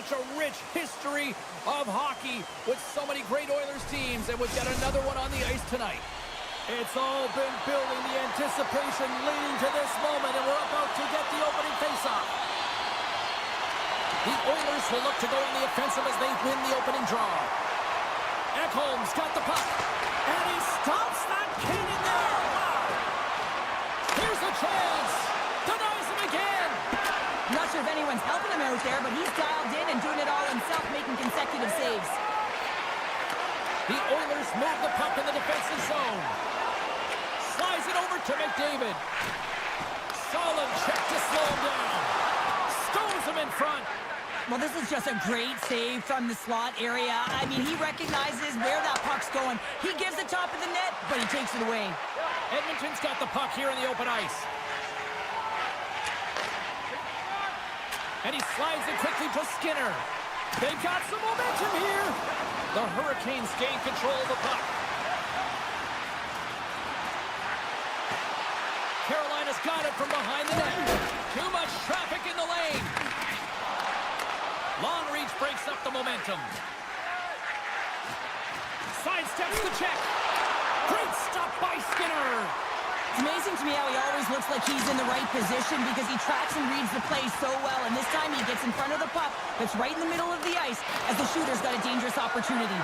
such a rich history of hockey with so many great Oilers teams, and we've got another one on the ice tonight. It's all been building, the anticipation leading to this moment, and we're about to get the opening faceoff. The Oilers will look to go on the offensive as they win the opening draw. Ekholm's got the puck, and he stops that cannon there. Wow! Here's a chance. Denies him again. I'm not sure if anyone's helping him out there, but he's dialed in and doing it all himself, making consecutive saves. The Oilers move the puck in the defensive zone. Slides it over to McDavid. Solid check to slow him down. Stones him in front. Well, this is just a great save from the slot area. I mean, he recognizes where that puck's going. He gives the top of the net, but he takes it away. Edmonton's got the puck here in the open ice. And he slides it quickly to Skinner. They've got some momentum here. The Hurricanes gain control of the puck. Carolina's got it from behind the net. Too much traffic in the lane. Long reach breaks up the momentum. Sidesteps the check. Great stop by Skinner. It's amazing to me how he always looks like he's in the right position because he tracks and reads the play so well. And this time he gets in front of the puck that's right in the middle of the ice as the shooter's got a dangerous opportunity.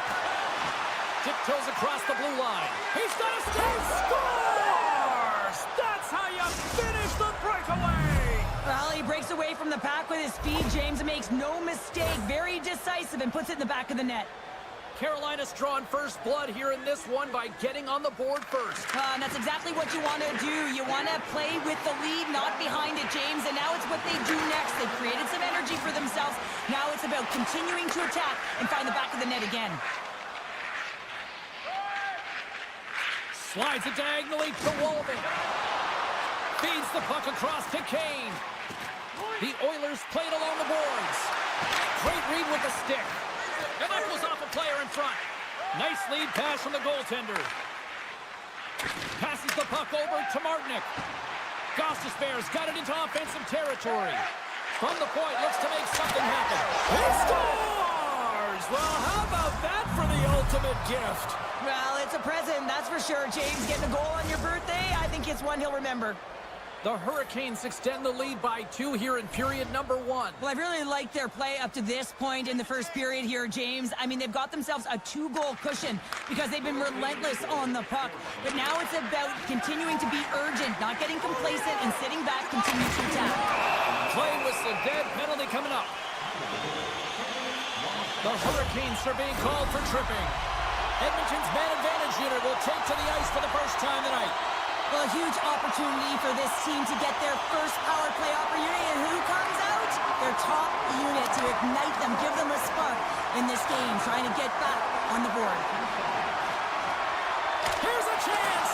Tiptoes across the blue line. He's got a stick. Scores! That's how you finish the breakaway. Well, he breaks away from the pack with his speed, James, and makes no mistake. Very decisive and puts it in the back of the net. Carolina's drawn first blood here in this one by getting on the board first. And that's exactly what you want to do. You want to play with the lead, not behind it, James. And now it's what they do next. They've created some energy for themselves. Now it's about continuing to attack and find the back of the net again. Slides it diagonally to Wolven. Feeds the puck across to Kane. The Oilers play it along the boards. Great read with the stick. And that goes off a player in front. Nice lead pass from the goaltender. Passes the puck over to Martinick. Gostisbehere's got it into offensive territory. From the point, looks to make something happen. He scores! Well, how about that for the ultimate gift? Well, it's a present, that's for sure, James. Getting a goal on your birthday, I think it's one he'll remember. The Hurricanes extend the lead by 2 here in period number 1. Well, I really liked their play up to this point in the first period here, James. I mean, they've got themselves a 2-goal cushion because they've been relentless on the puck. But now it's about continuing to be urgent, not getting complacent, and sitting back, continue to attack. Play whistle dead, penalty coming up. The Hurricanes are being called for tripping. Edmonton's man advantage unit will take to the ice for the first time tonight. Well, a huge opportunity for this team to get their first power play opportunity. And who comes out? Their top unit to ignite them, give them a spark in this game, trying to get back on the board. Here's a chance!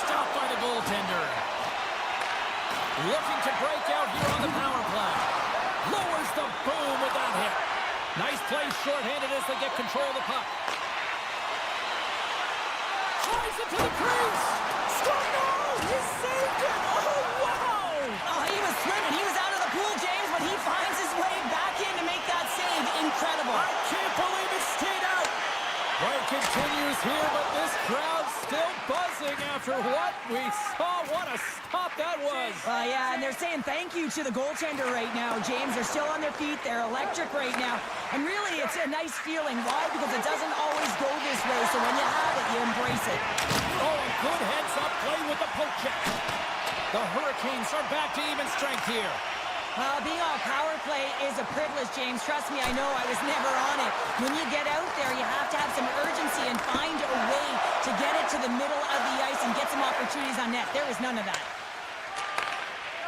Stopped by the goaltender. Looking to break out here on the power play. Lowers the boom with that hit. Nice play shorthanded as they get control of the puck. Tries it to the crease. Score! No! He saved it! Oh, wow! Oh, he was swimming. He was out of the pool, James, but he finds his way back in to make that save. Incredible. I can't believe it stayed out. Play continues here, but this crowd's still buzzing after what we saw. What a stop that was. Yeah, and they're saying thank you to the goaltender right now, James. They're still on their feet. They're electric right now. And really, it's a nice feeling. Why? Because it doesn't always go this way, so when you have it, you embrace it. Oh, a good heads-up play with the poke check. The Hurricanes are back to even strength here. Being on power play is a privilege, James. Trust me, I know. I was never on it. When you get out there, you have to have some urgency and find a way to get it to the middle of the ice and get some opportunities on net. There was none of that.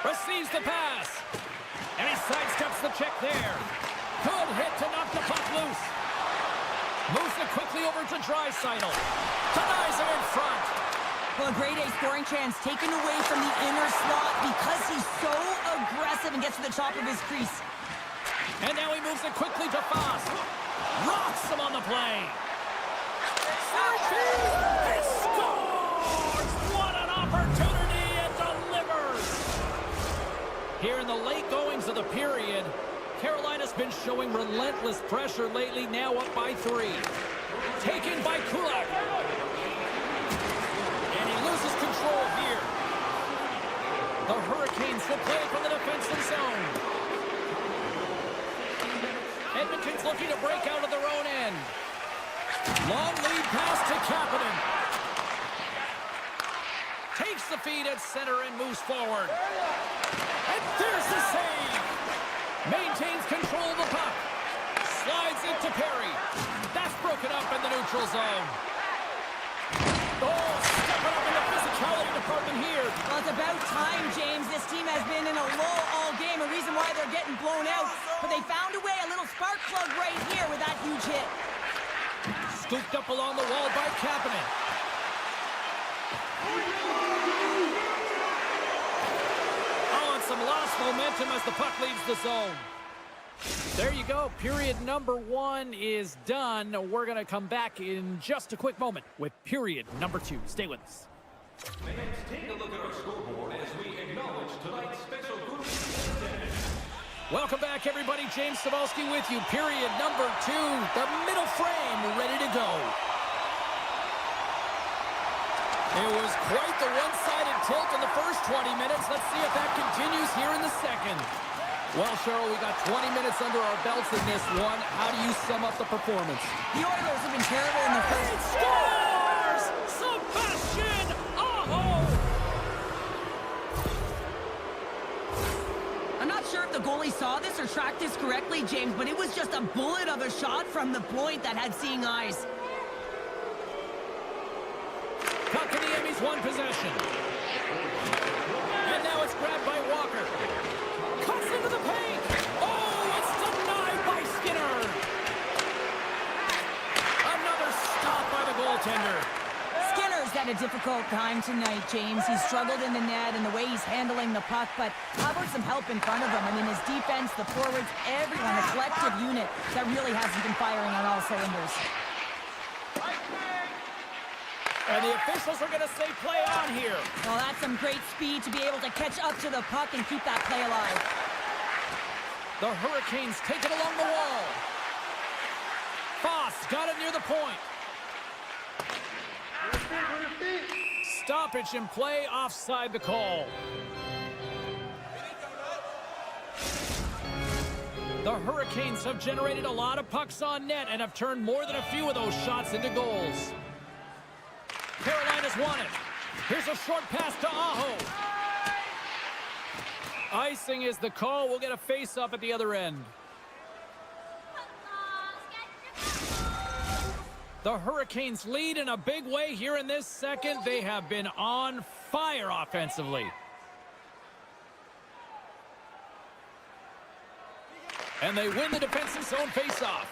Receives the pass. And he sidesteps the check there. Good hit to knock the puck loose. Moves it quickly over to Draisaitl. Denies him in front. Well, a grade A scoring chance taken away from the inner slot because he's so aggressive and gets to the top of his crease. And now he moves it quickly to Foss. Rocks him on the play. He scores! What an opportunity, and delivers! Here in the late goings of the period, Carolina's been showing relentless pressure lately, now up by 3. Taken by Kulak. And he loses control here. The Hurricanes will play from the defensive zone. Edmonton's looking to break out of their own end. Long lead pass to Kapanen. Takes the feed at center and moves forward. And there's the save. Maintains control of the puck. Slides it to Perry. That's broken up in the neutral zone. Oh, stepping up in the physicality department here. Well, it's about time, James. This team has been in a lull all game, a reason why they're getting blown out. But they found a way, a little spark plug right here with that huge hit. Scooped up along the wall by Kapanen. Oh, and some lost momentum as the puck leaves the zone. There you go. Period number 1 is done. We're going to come back in just a quick moment with period number 2. Stay with us. Fans, take a look at our scoreboard as we acknowledge tonight's special group. Welcome back, everybody. James Cebulski with you. Period number 2. The middle frame ready to go. It was quite the one-sided tilt in the first 20 minutes. Let's see if that continues here in the second. Well, Cheryl, we got 20 minutes under our belts in this one. How do you sum up the performance? The Oilers have been terrible in the first. It scores! Sebastian Aho! I'm not sure if the goalie saw this or tracked this correctly, James, but it was just a bullet of a shot from the point that had seeing eyes. Puck in the Emmys, 1 possession. And now it's grabbed by Walker. Cuts into the paint. Oh, it's denied by Skinner. Another stop by the goaltender. Skinner's had a difficult time tonight, James. He's struggled in the net and the way he's handling the puck, but how about some help in front of him? I mean, his defense, the forwards, everyone, a collective unit that really hasn't been firing on all cylinders. And the officials are going to say play on here. Well, that's some great speed to be able to catch up to the puck and keep that play alive. The Hurricanes take it along the wall. Foss got it near the point. Stoppage in play, offside the call. The Hurricanes have generated a lot of pucks on net and have turned more than a few of those shots into goals. Carolina's won it. Here's a short pass to Aho. Icing is the call. We'll get a face-off at the other end. The Hurricanes lead in a big way here in this second. They have been on fire offensively. And they win the defensive zone face-off.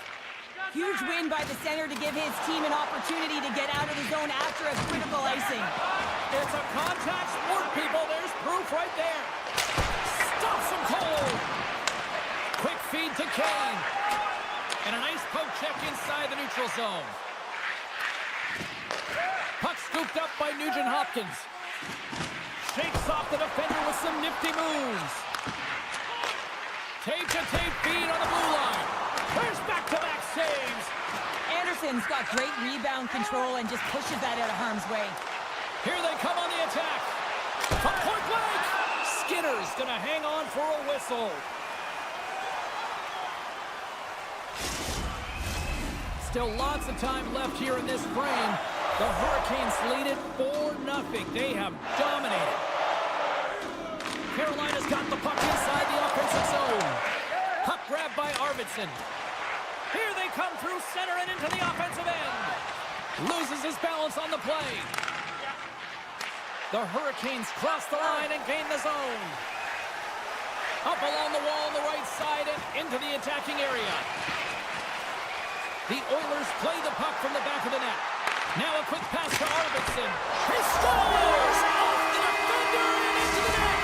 Huge win by the center to give his team an opportunity to get out of the zone after a critical icing. It's a contact sport, people. There's proof right there. Stops him cold. Quick feed to Kane. And a nice poke check inside the neutral zone. Puck scooped up by Nugent-Hopkins. Shakes off the defender with some nifty moves. Tape-to-tape feed on the blue line. There's back-to-back saves. Anderson's got great rebound control and just pushes that out of harm's way. Here they come on the attack. From point blank. Skinner's going to hang on for a whistle. Still lots of time left here in this frame. The Hurricanes lead it 4-0. They have dominated. Carolina's got the puck inside the offensive zone. Puck grabbed by Arvidsson. Here they come through center and into the offensive end. Loses his balance on the play. The Hurricanes cross the line and gain the zone. Up along the wall on the right side and into the attacking area. The Oilers play the puck from the back of the net. Now a quick pass to Arvidsson. He scores! Off the defender and into the net!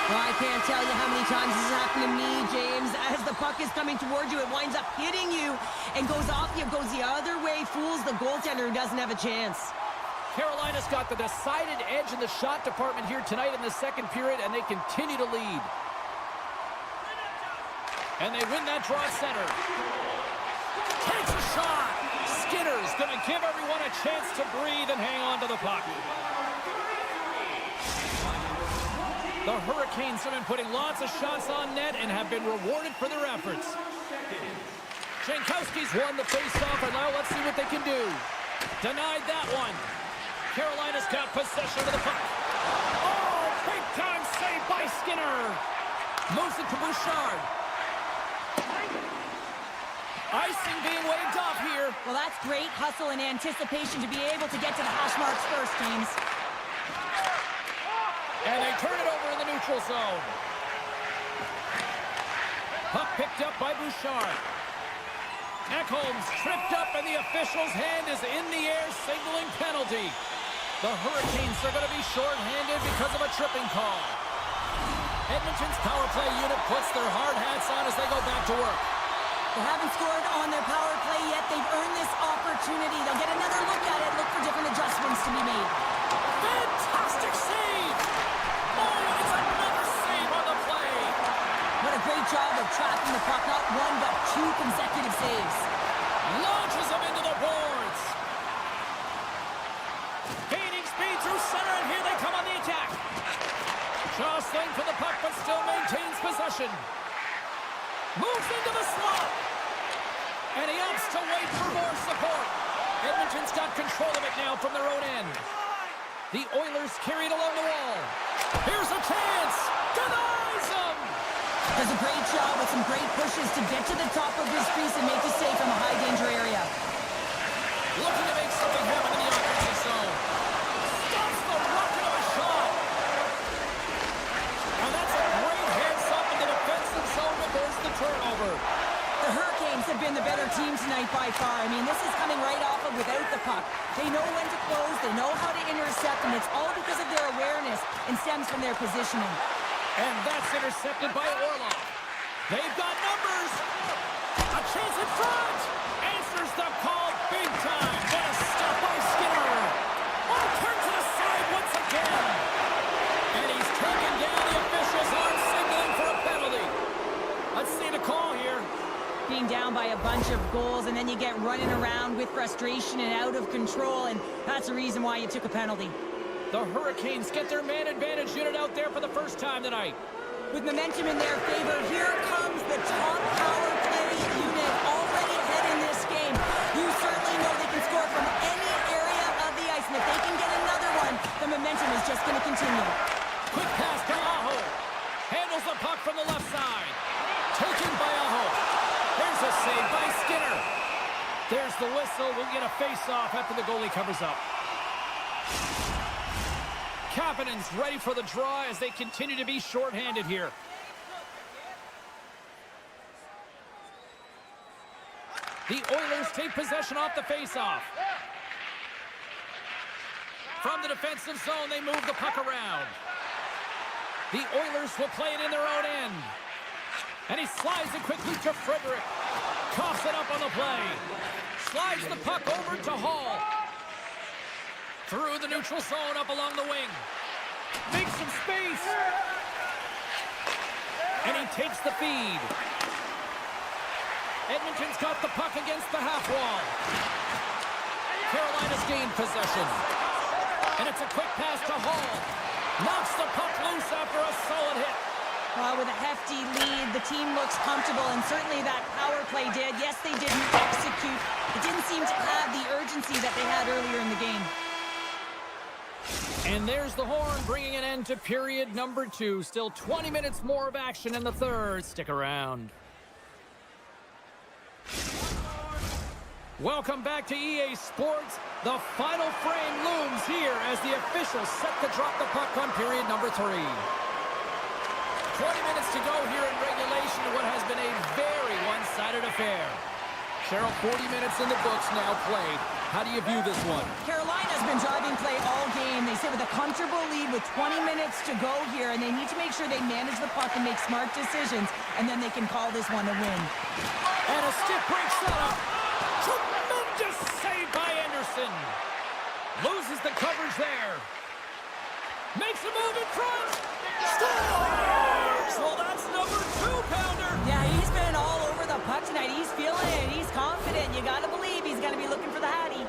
Well, I can't tell you how many times this has happened to me, James. As the puck is coming towards you, it winds up hitting you and goes off you, goes the other way, fools the goaltender who doesn't have a chance. Carolina's got the decided edge in the shot department here tonight in the second period, and they continue to lead. And they win that draw at center. Takes a shot. Skinner's going to give everyone a chance to breathe and hang on to the puck. The Hurricanes have been putting lots of shots on net and have been rewarded for their efforts. Jankowski's won the faceoff, and now let's see what they can do. Denied that one. Carolina's got possession of the puck. Oh, big-time save by Skinner. Moves it to Bouchard. Icing being waved off here. Well, that's great hustle and anticipation to be able to get to the hash marks first, James. And they turn it over in the neutral zone. Puck picked up by Bouchard. Ekholm's tripped up, and the official's hand is in the air, signaling penalty. The Hurricanes are going to be shorthanded because of a tripping call. Edmonton's power play unit puts their hard hats on as they go back to work. They haven't scored on their power play yet. They've earned this opportunity. They'll get another look at it, look for different adjustments to be made. Fantastic save! Oh, and it's another save on the play. What a great job of tracking the puck. Not one, but two consecutive saves. Launches him into the boards. Gaining speed through center, and here they come on the attack. Jostling for the puck, but still maintains possession. Moves into the slot. And he opts to wait for more support. Edmonton's got control of it now from their own end. The Oilers carry it along the wall. Here's a chance. Denies him. Does a great job with some great pushes to get to the top of his crease and make a save from a high-danger area. Looking to make something happen in the offensive zone. Stops the rocket of a shot. Now that's a great hands-up in the defensive zone to force the turnover. The Hurricanes have been the better team tonight by far. I mean, this is coming right off of without the puck. They know when to close, they know how to intercept, and it's all because of their awareness and stems from their positioning. And that's intercepted by Orlov. They've got numbers. A chance in front. Answers the call big time. What a stop by Skinner. Oh, turns to the side once again. And he's taken down. The officials aren't signaling for a penalty. Let's see the call here. Being down by a bunch of goals, and then you get running around with frustration and out of control, and that's the reason why you took a penalty. The Hurricanes get their man advantage unit out there for the first time tonight. With momentum in their favor, here comes the top power play unit already ahead in this game. You certainly know they can score from any area of the ice, and if they can get another one, the momentum is just going to continue. Quick pass to Aho. Handles the puck from the left side. Taken by Aho. There's a save by Skinner. There's the whistle. We'll get a face-off after the goalie covers up. Kapanen's ready for the draw as they continue to be shorthanded here. The Oilers take possession off the face-off. From the defensive zone, they move the puck around. The Oilers will play it in their own end. And he slides it quickly to Frederick. Coughs it up on the play. Slides the puck over to Hall. Through the neutral zone, up along the wing. Makes some space. And he takes the feed. Edmonton's got the puck against the half wall. Carolina's gained possession. And it's a quick pass to Hall. Knocks the puck loose after a solid hit. With a hefty lead, the team looks comfortable, and certainly that power play did. Yes, they didn't execute. It didn't seem to have the urgency that they had earlier in the game. And there's the horn, bringing an end to period number 2. Still 20 minutes more of action in the third. Stick around. Welcome back to EA Sports. The final frame looms here as the officials set to drop the puck on period number 3. 20 minutes to go here in regulation to what has been a very one-sided affair. Cheryl, 40 minutes in the books now played. How do you view this one? Carolina's been driving play all game. They sit with a comfortable lead with 20 minutes to go here, and they need to make sure they manage the puck and make smart decisions, and then they can call this one a win. And a stiff break setup. Tremendous save by Anderson. Loses the coverage there. Makes a move in front. Scores! Well, that's number 2-pounder. Yeah, he's been all over the puck tonight. He's feeling it. He's confident. You got to believe he's going to be looking for the Hattie.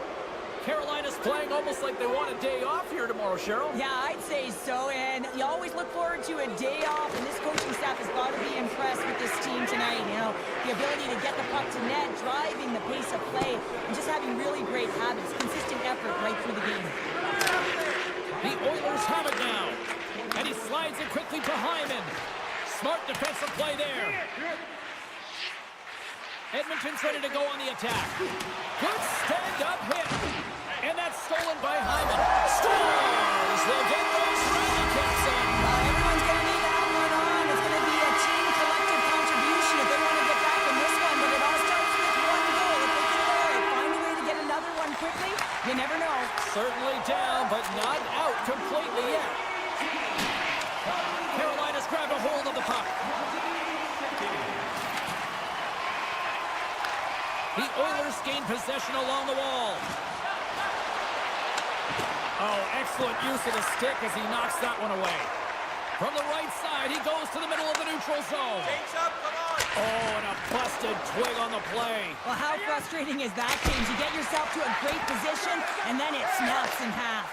Carolina's playing almost like they want a day off here tomorrow, Cheryl. Yeah, I'd say so, and you always look forward to a day off, and this coaching staff has got to be impressed with this team tonight. You know, the ability to get the puck to net, driving the pace of play, and just having really great habits, consistent effort right through the game. The Oilers have it now, and he slides it quickly to Hyman. Smart defensive play there. Edmonton's ready to go on the attack. Good stand-up hit. And that's stolen by Hyman. Scores! They'll get those rally caps in. Everyone's going to need that one on. It's going to be a team collective contribution if they want to get back in this one. But it all starts with one goal. If they can find a way to get another one quickly, you never know. Certainly down, but not out completely yet. Carolina's grabbed a hold of the puck. The Oilers gain possession along the wall. Oh, excellent use of the stick as he knocks that one away. From the right side, he goes to the middle of the neutral zone. Oh, and a busted twig on the play. Well, how frustrating is that, James? You get yourself to a great position, and then it snaps in half.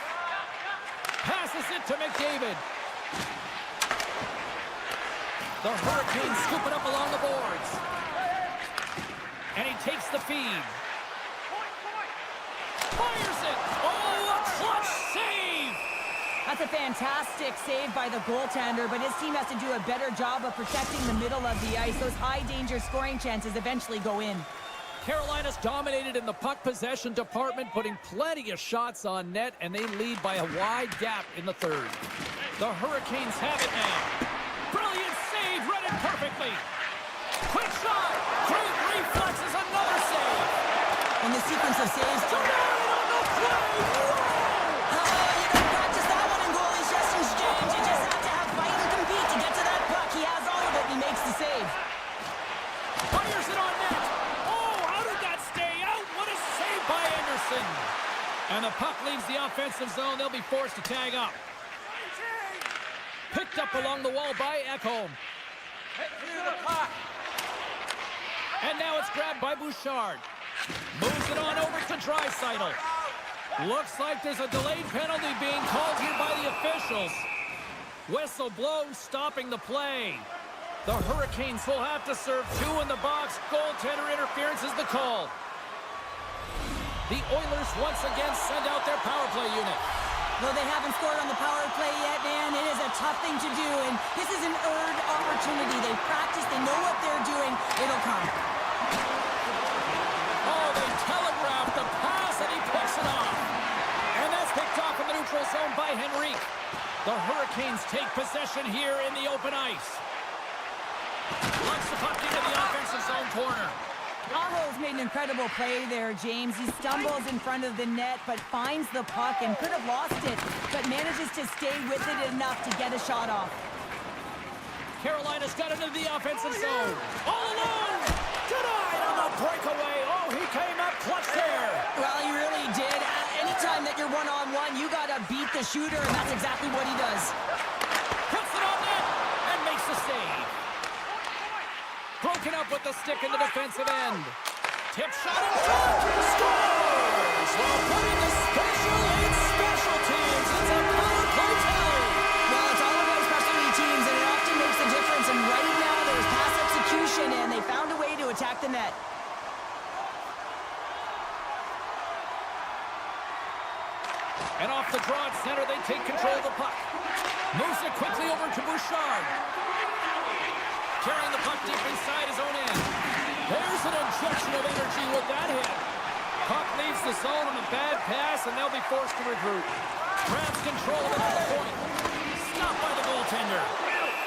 Passes it to McDavid. The Hurricanes scoop it up along the boards. And he takes the feed. Fires it. Oh, a clutch save. That's a fantastic save by the goaltender, but his team has to do a better job of protecting the middle of the ice. Those high-danger scoring chances eventually go in. Carolina's dominated in the puck possession department, putting plenty of shots on net, and they lead by a wide gap in the third. The Hurricanes have it now. Brilliant save, read it perfectly. Quick shot. Great reflexes, another save. And the sequence of saves. Denied on the play. You don't practice that one in goalie sessions, James. You just have to have fight and compete to get to that puck. He has all of it, and he makes the save. Fires it on net. Oh, how did that stay out? What a save by Anderson. And the puck leaves the offensive zone. They'll be forced to tag up. Picked up along the wall by Ekholm. And now it's grabbed by Bouchard. Moves it on over to Draisaitl. Looks like there's a delayed penalty being called here by the officials. Whistle blows, stopping the play. The Hurricanes will have to serve two in the box. Goaltender interference is the call. The Oilers once again send out their power play unit. Though they haven't scored on the power play yet, man, it is a tough thing to do, and this is an earned opportunity. They've practiced, they know what they're doing. It'll come. Oh, they telegraphed the pass, and he picks it off. And that's picked off in the neutral zone by Henrique. The Hurricanes take possession here in the open ice. Launch the puck into the offensive zone corner. Aho's made an incredible play there, James. He stumbles in front of the net, but finds the puck and could have lost it, but manages to stay with it enough to get a shot off. Carolina's got into the offensive zone. All alone! Denied on the breakaway. Oh, he came up clutch there. Well, he really did. Anytime that you're one-on-one, you got to beat the shooter, and that's exactly what he does. Puts it on net and makes the save. Broken up with the stick in the defensive end. Tip shot in front. Scores! While putting the special in special teams. It's a power play tally. Well, it's all about specialty teams, and it often makes a difference. And right now, there's pass execution, and they found a way to attack the net. And off the draw at center, they take control of the puck. Moves it quickly over to Bouchard. Carrying the puck deep inside his own end. There's an injection of energy with that hit. Puck leaves the zone on a bad pass, and they'll be forced to regroup. Grabs control of it at the point. Stopped by the goaltender.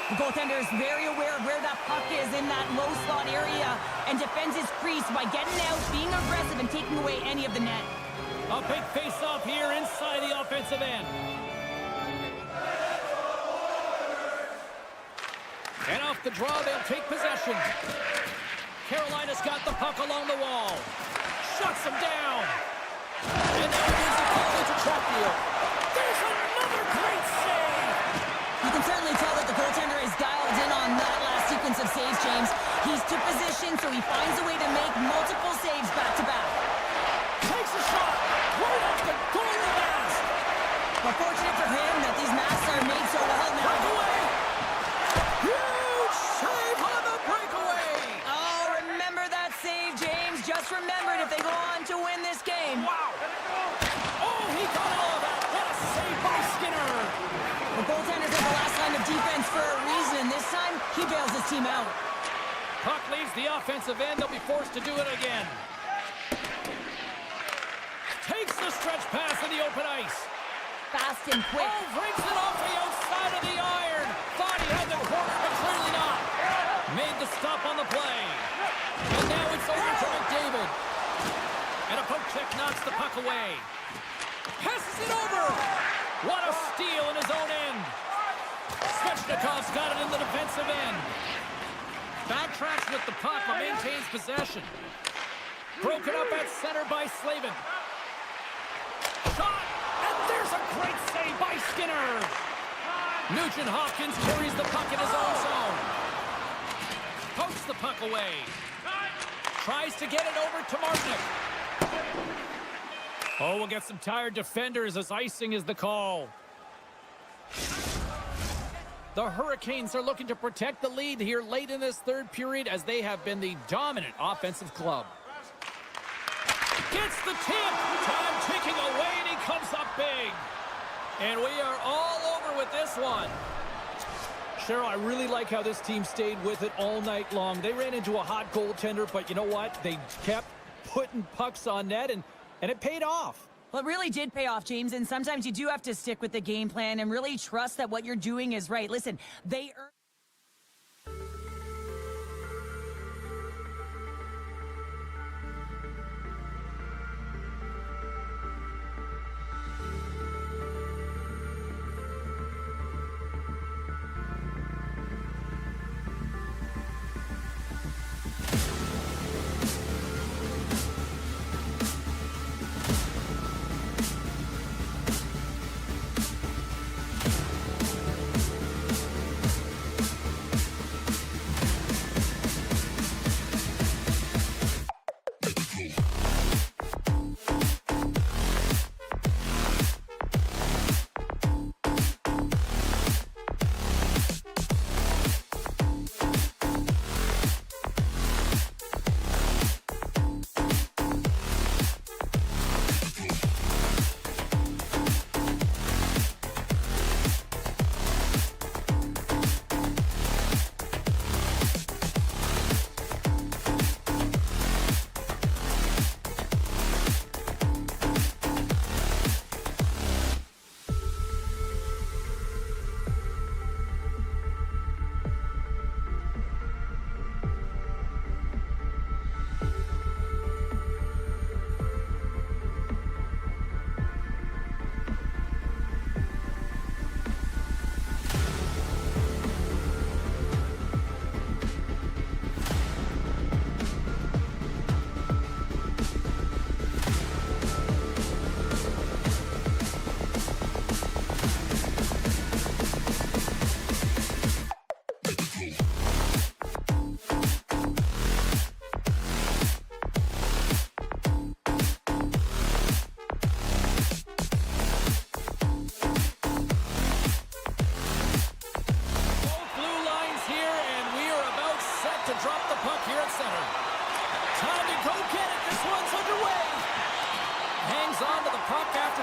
The goaltender is very aware of where that puck is in that low slot area and defends his crease by getting out, being aggressive, and taking away any of the net. A big face-off here inside the offensive end. And off the draw, they'll take possession. Carolina's got the puck along the wall. Shuts them down. And now he moves it quickly to Chatfield. There's another great save. You can certainly tell that the goaltender is dialed in on that last sequence of saves, James. He's to position, so he finds a way to make multiple saves back-to-back. Takes a shot right off the goalie mask. But fortunate for him that these masks are made so well now. Breakaway. Huge save on the breakaway. Oh, remember that save, James. Just remember it if they go on to win this game. Wow. Oh, he got all of that. What a save by Skinner. The goaltender's at the last line of defense for a reason. This time, he bails his team out. Puck leaves the offensive end. They'll be forced to do it again. Takes the stretch pass in the open ice. Fast and quick. Oh, brings it off the outside of the iron. Thought he had the corner, but clearly not. Made the stop on the play. And now it's over to McDavid. And a poke check knocks the puck away. Passes it over. What a steal in his own end. Svechnikov's got it in the defensive end. Backtracks with the puck, but maintains possession. Broken up at center by Slavin. Shot! And there's a great save by Skinner. Nugent Hopkins carries the puck in his own zone. Pokes the puck away. Tries to get it over to Martinick. Oh, we'll get some tired defenders as icing is the call. The Hurricanes are looking to protect the lead here late in this third period as they have been the dominant offensive club. Gets the tip. Time ticking away, and he comes up big. And we are all over with this one. Cheryl, I really like how this team stayed with it all night long. They ran into a hot goaltender, but you know what? They kept putting pucks on net, and it paid off. Well, it really did pay off, James, and sometimes you do have to stick with the game plan and really trust that what you're doing is right. Listen, they earned...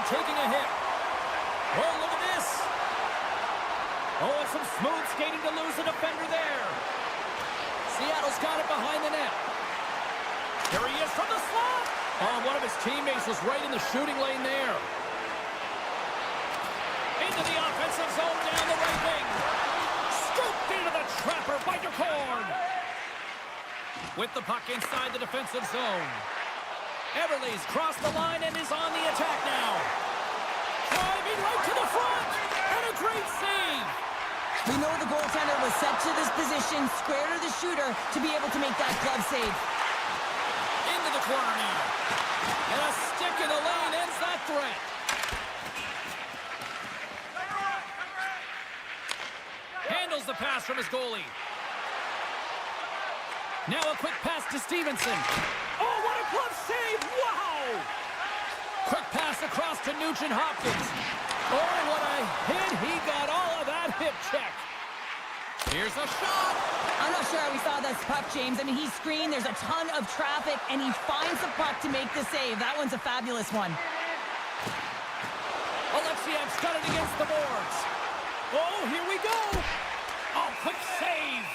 taking a hit. Oh, look at this. Oh, and some smooth skating to lose a defender there. Seattle's got it behind the net. Here he is from the slot. Oh, one of his teammates was right in the shooting lane there. Into the offensive zone down the right wing. Scooped into the trapper by Decorn. With the puck inside the defensive zone. Everly's crossed the line and is on the attack now. Driving right to the front. And a great save. We know the goaltender was set to this position, square to the shooter, to be able to make that glove save. Into the corner now. And a stick in the lane ends that threat. steals the pass from his goalie. Now a quick pass to Stevenson. Oh, what a glove save! Wow! Quick pass across to Nugent-Hopkins. Oh, what a hit. He got all of that hip check. Here's a shot. I'm not sure how we saw this puck, James. I mean, he screened. There's a ton of traffic, and he finds the puck to make the save. That one's a fabulous one. Alexiev's got it against the boards. Oh, here we go. Oh, quick save.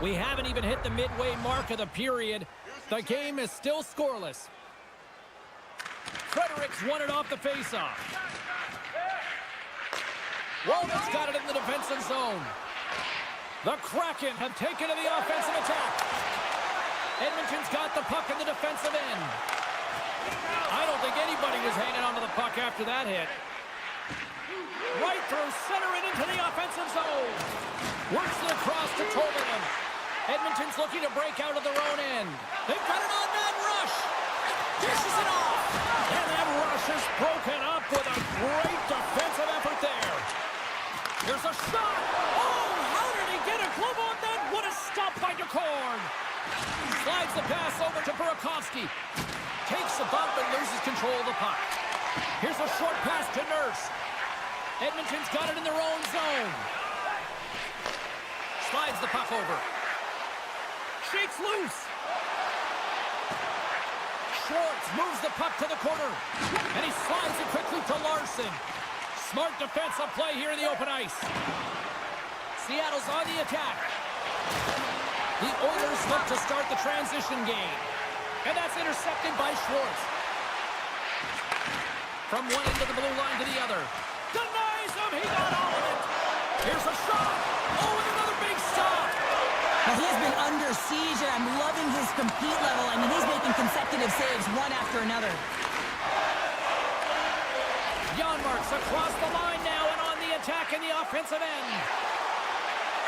We haven't even hit the midway mark of the period. The game is still scoreless. Fredericks won it off the faceoff. Walden's got it in the defensive zone. The Kraken have taken to the offensive attack. Edmonton's got the puck in the defensive end. I don't think anybody was hanging onto the puck after that hit. Right through center and into the offensive zone. Works it across to Tolman. Edmonton's looking to break out of their own end. They've got an on-man rush. Dishes it off. And that rush is broken up with a great defensive effort there. Here's a shot. Oh, how did he get a glove on that? What a stop by DeCorn. Slides the pass over to Burakovsky. Takes the bump and loses control of the puck. Here's a short pass to Nurse. Edmonton's got it in their own zone. Slides the puck over. Shakes loose. Schwartz moves the puck to the corner. And he slides it quickly to Larson. Smart defensive play here in the open ice. Seattle's on the attack. The Oilers look to start the transition game. And that's intercepted by Schwartz. From one end of the blue line to the other. Denies him. He got all of it. Here's a shot. Oh, and another big stop. Well, he has been under siege, and I'm loving his compete level. I mean, he's making consecutive saves one after another. Janmark's across the line now and on the attack in the offensive end.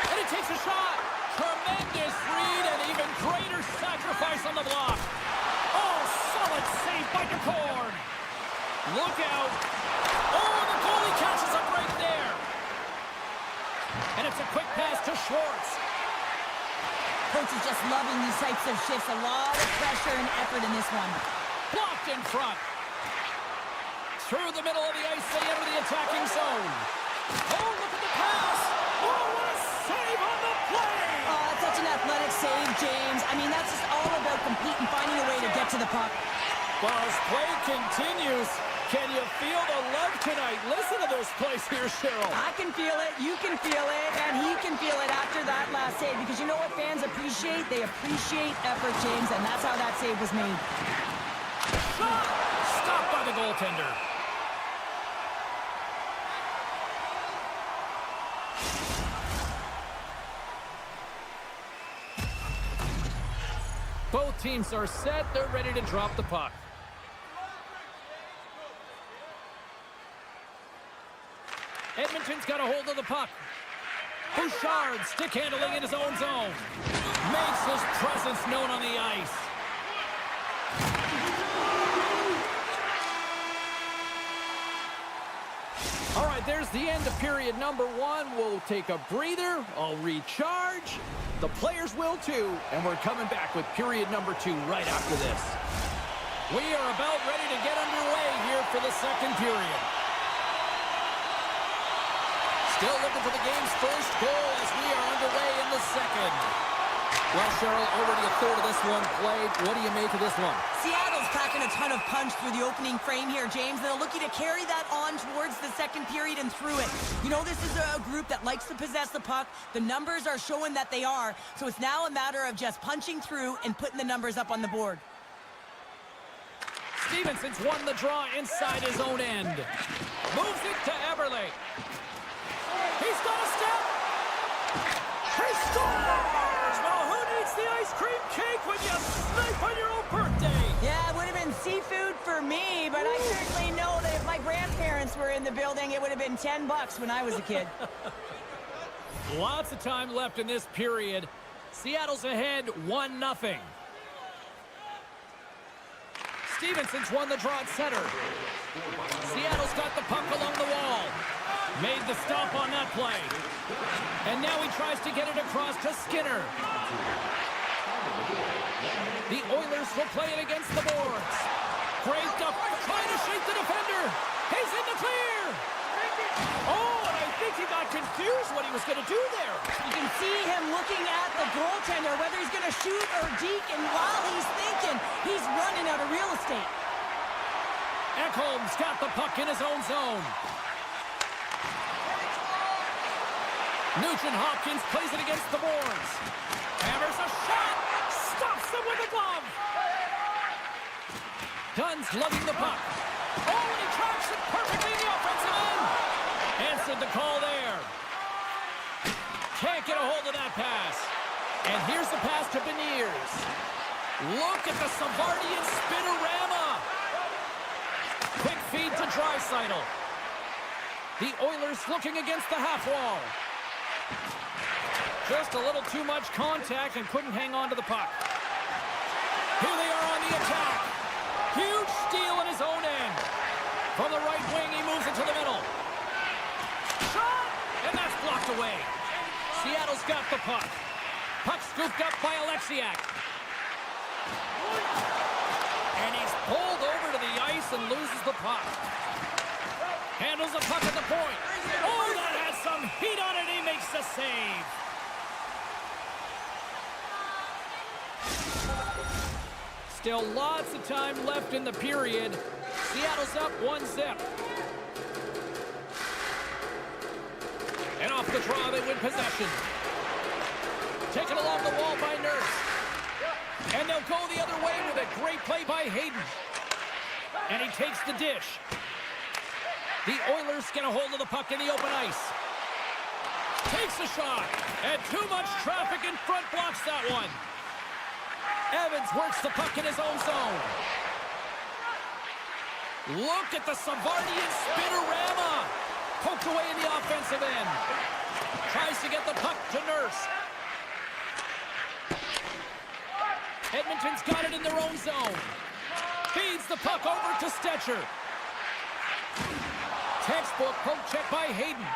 And he takes a shot. Tremendous read and even greater sacrifice on the block. Oh, solid save by DeCorn. Look out. Oh, the goalie catches a break there. And it's a quick pass to Schwartz. Coach is just loving these types of shifts. A lot of pressure and effort in this one. Blocked in front. Through the middle of the ice, they enter the attacking zone. Oh, look at the pass. Oh, what a save on the play. Oh, such an athletic save, James. I mean, that's just all about competing, finding a way to get to the puck. Well, as play continues, can you feel the love tonight? Listen to this place here, Cheryl. I can feel it, you can feel it, and he can feel it after that last save. Because you know what fans appreciate? They appreciate effort, James, and that's how that save was made. Shot! Stopped by the goaltender. Both teams are set. They're ready to drop the puck. Edmonton's got a hold of the puck. Bouchard stick handling in his own zone. Makes his presence known on the ice. All right, there's the end of period number one. We'll take a breather. I'll recharge. The players will too. And we're coming back with period number two right after this. We are about ready to get underway here for the second period. Still looking for the game's first goal as we are underway in the second. Well, Cheryl, already a third of this one played. What do you make of this one? Seattle's packing a ton of punch through the opening frame here, James. They're looking to carry that on towards the second period and through it. You know, this is a group that likes to possess the puck. The numbers are showing that they are. So it's now a matter of just punching through and putting the numbers up on the board. Stevenson's won the draw inside his own end. Moves it to Eberle. He's got a step. He scores! Well, who needs the ice cream cake when you snipe on your own birthday? Yeah, it would have been seafood for me, but I certainly know that if my grandparents were in the building, it would have been $10 when I was a kid. Lots of time left in this period. Seattle's ahead 1-0. Stevenson's won the draw at center. Seattle's got the puck along the wall. Made the stop on that play. And now he tries to get it across to Skinner. The Oilers will play it against the boards. Great up, trying to shake the defender. He's in the clear. Oh, and I think he got confused what he was going to do there. You can see him looking at the goaltender, whether he's going to shoot or deke, and while he's thinking, he's running out of real estate. Ekholm's got the puck in his own zone. Nugent-Hopkins plays it against the boards. Hammers a shot. Stops him with a glove. Dunn's lugging the puck. Oh, and he tracks it perfectly in the offensive end. Answered the call there. Can't get a hold of that pass. And here's the pass to Beniers. Look at the Savardian spinorama. Quick feed to Draisaitl. The Oilers looking against the half wall. Just a little too much contact and couldn't hang on to the puck. Here they are on the attack. Huge steal in his own end. From the right wing, he moves it to the middle. Shot! And that's blocked away. Seattle's got the puck. Puck scooped up by Alexiak. And he's pulled over to the ice and loses the puck. Handles the puck at the point. Oh, that has some heat on it. He makes the save. Still lots of time left in the period. Seattle's up 1-0. And off the draw, they win possession. Taken along the wall by Nurse. And they'll go the other way with a great play by Hayden. And he takes the dish. The Oilers get a hold of the puck in the open ice. Takes a shot. And too much traffic in front blocks that one. Evans works the puck in his own zone. Look at the Savardian spinorama. Poked away in the offensive end. Tries to get the puck to Nurse. Edmonton's got it in their own zone. Feeds the puck over to Stetcher. Textbook poke check by Hayden.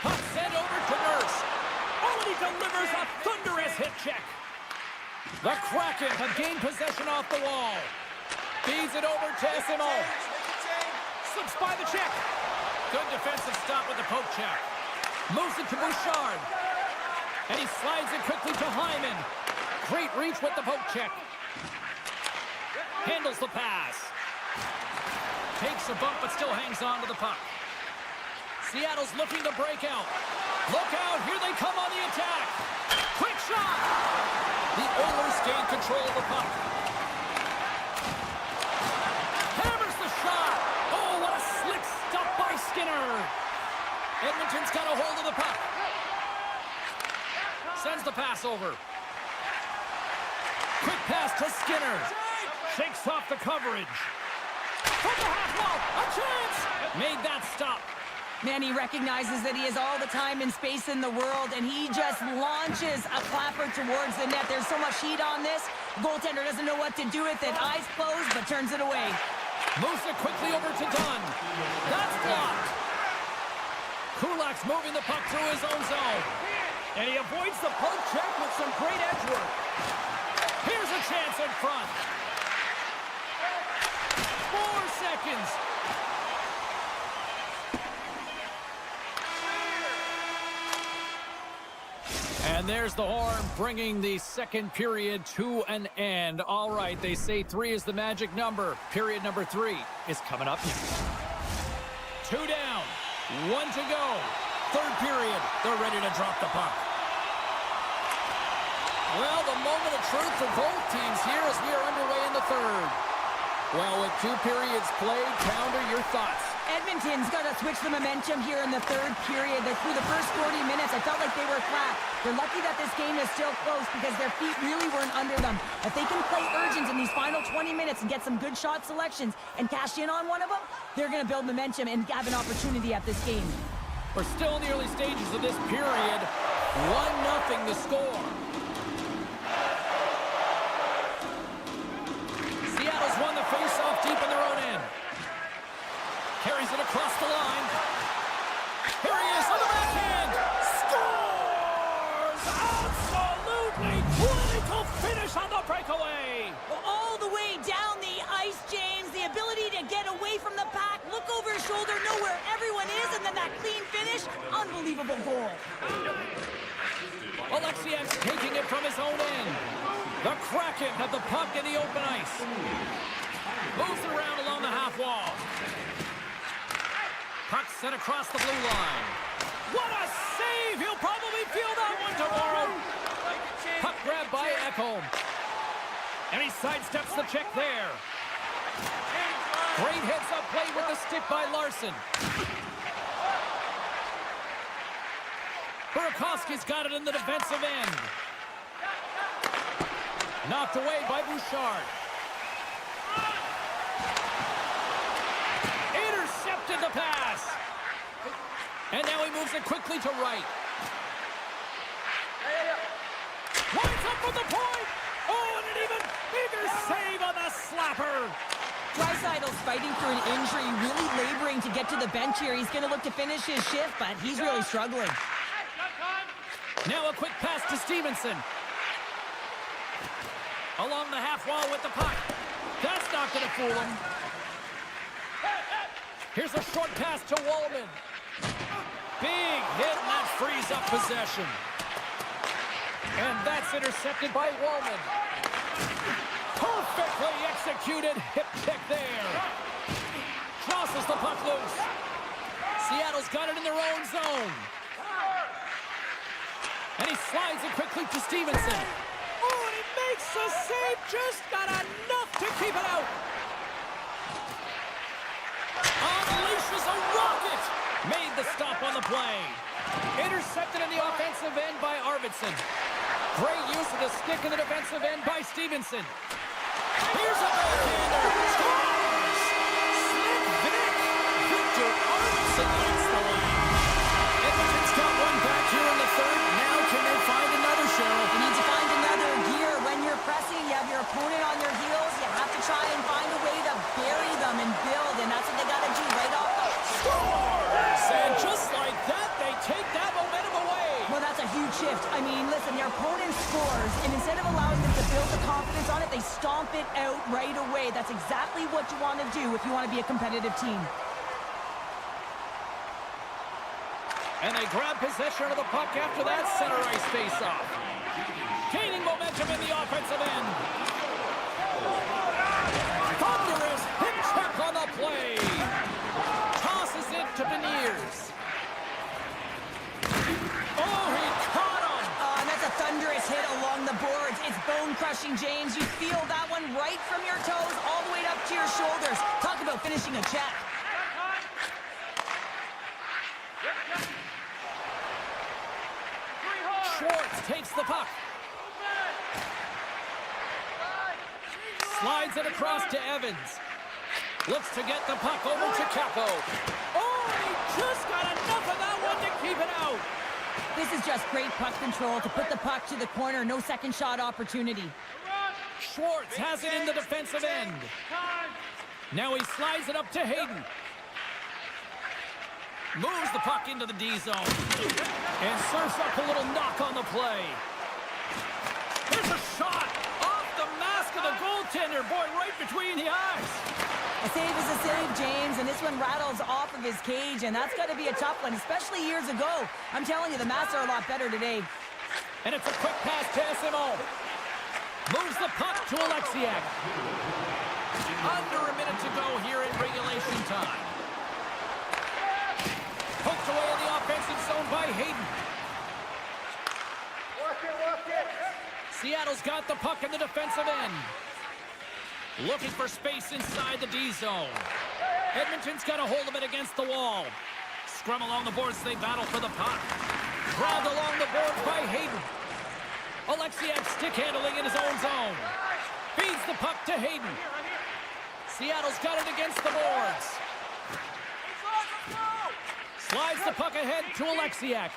Puck sent over to Nurse. Oh, and he delivers a thunderous hit check. The Kraken have gained possession off the wall. Feeds it over to SMO. Slips by the check. Good defensive stop with the poke check. Moves it to Bouchard. And he slides it quickly to Hyman. Great reach with the poke check. Handles the pass. Takes a bump but still hangs on to the puck. Seattle's looking to break out. Look out, here they come on the attack. Quick shot. The Oilers gain control of the puck. Hammers the shot. Oh, what a slick stop by Skinner. Edmonton's got a hold of the puck. Sends the pass over. Quick pass to Skinner. Shakes off the coverage. From the half wall, a chance. Made that stop. Man, he recognizes that he has all the time and space in the world, and he just launches a clapper towards the net. There's so much heat on this. Goaltender doesn't know what to do with it. Eyes closed, but turns it away. Moves it quickly over to Dunn. That's blocked. Kulak's moving the puck through his own zone. And he avoids the poke check with some great edge work. Here's a chance in front. 4 seconds. And there's the horn, bringing the second period to an end. All right, they say 3 is the magic number. Period number 3 is coming up next. 2 down, 1 to go. Third period, they're ready to drop the puck. Well, the moment of truth for both teams here as we are underway in the third. Well, with 2 periods played, Pounder, your thoughts? Edmonton's got to switch the momentum here in the third period. Through the first 40 minutes, I felt like they were flat. They're lucky that this game is still close because their feet really weren't under them. If they can play urgent in these final 20 minutes and get some good shot selections and cash in on one of them, they're going to build momentum and have an opportunity at this game. We're still in the early stages of this period. 1-0 the score. Seattle's won the face-off unbelievable goal. Alexiak's taking it from his own end. The Kraken have the puck in the open ice. Moves around along the half wall. Puck sent across the blue line. What a save! He'll probably feel that one tomorrow. Puck grabbed by Ekholm. And he sidesteps the check there. Great heads-up play with the stick by Larson. Burakovsky's got it in the defensive end. Knocked away by Bouchard. Intercepted the pass. And now he moves it quickly to right. Winds up with the point. Oh, and an even bigger save on the slapper. Draisaitl's fighting for an injury, really laboring to get to the bench here. He's going to look to finish his shift, but he's really struggling. Now a quick pass to Stevenson. Along the half wall with the puck. That's not going to fool him. Here's a short pass to Wallman. Big hit, and that frees up possession. And that's intercepted by Wallman. Perfectly executed hip check there. Tosses the puck loose. Seattle's got it in their own zone. And he slides it quickly to Stevenson. Oh, and he makes the save. Just got enough to keep it out. Unleashes a rocket. Made the stop on the play. Intercepted in the offensive end by Arvidsson. Great use of the stick in the defensive end by Stevenson. Here's a backhander. Scores! Slick Vic. Victor Arvidsson gets the lead. Edmonton's got one back here in the third. Now can they find another, Cheryl? You need to find another gear. When you're pressing, you have your opponent on your heels. You have to try and find a way to bury them and build, and that's what they got to do right off the Scores! And just like that, they take that momentum away. Well, that's a huge shift. I mean, listen, their opponent scores, and instead of allowing them to build the confidence on it, they stomp it out right away. That's exactly what you want to do if you want to be a competitive team. And they grab possession of the puck after that center ice face-off. Gaining momentum in the offensive end. Thunderous hip check on the play. Tosses it to Beniers. Oh, he caught him. And that's a thunderous hit along the boards. It's bone-crushing, James. You feel that one right from your toes all the way up to your shoulders. Talk about finishing a check. Schwartz takes the puck. Slides it across to Evans. Looks to get the puck over to Capo. Oh, he just got enough of that one to keep it out. This is just great puck control to put the puck to the corner. No second shot opportunity. Schwartz has it in the defensive end. Now he slides it up to Hayden. Moves the puck into the D zone. And serves up a little knock on the play. There's a shot off the mask of the goaltender. Boy, right between the eyes. A save is a save, James, and this one rattles off of his cage, and that's got to be a tough one, especially years ago. I'm telling you, the masks are a lot better today. And it's a quick pass to SMO. Moves the puck to Alexiak. Under a minute to go here in regulation time. Poked away in the offensive zone by Hayden. Work it. Seattle's got the puck in the defensive end. Looking for space inside the D zone. Edmonton's got a hold of it against the wall. Scrum along the boards, they battle for the puck. Grabbed along the boards by Hayden. Alexiak stick handling in his own zone. Feeds the puck to Hayden. Seattle's got it against the boards. Slides the puck ahead to Alexiak.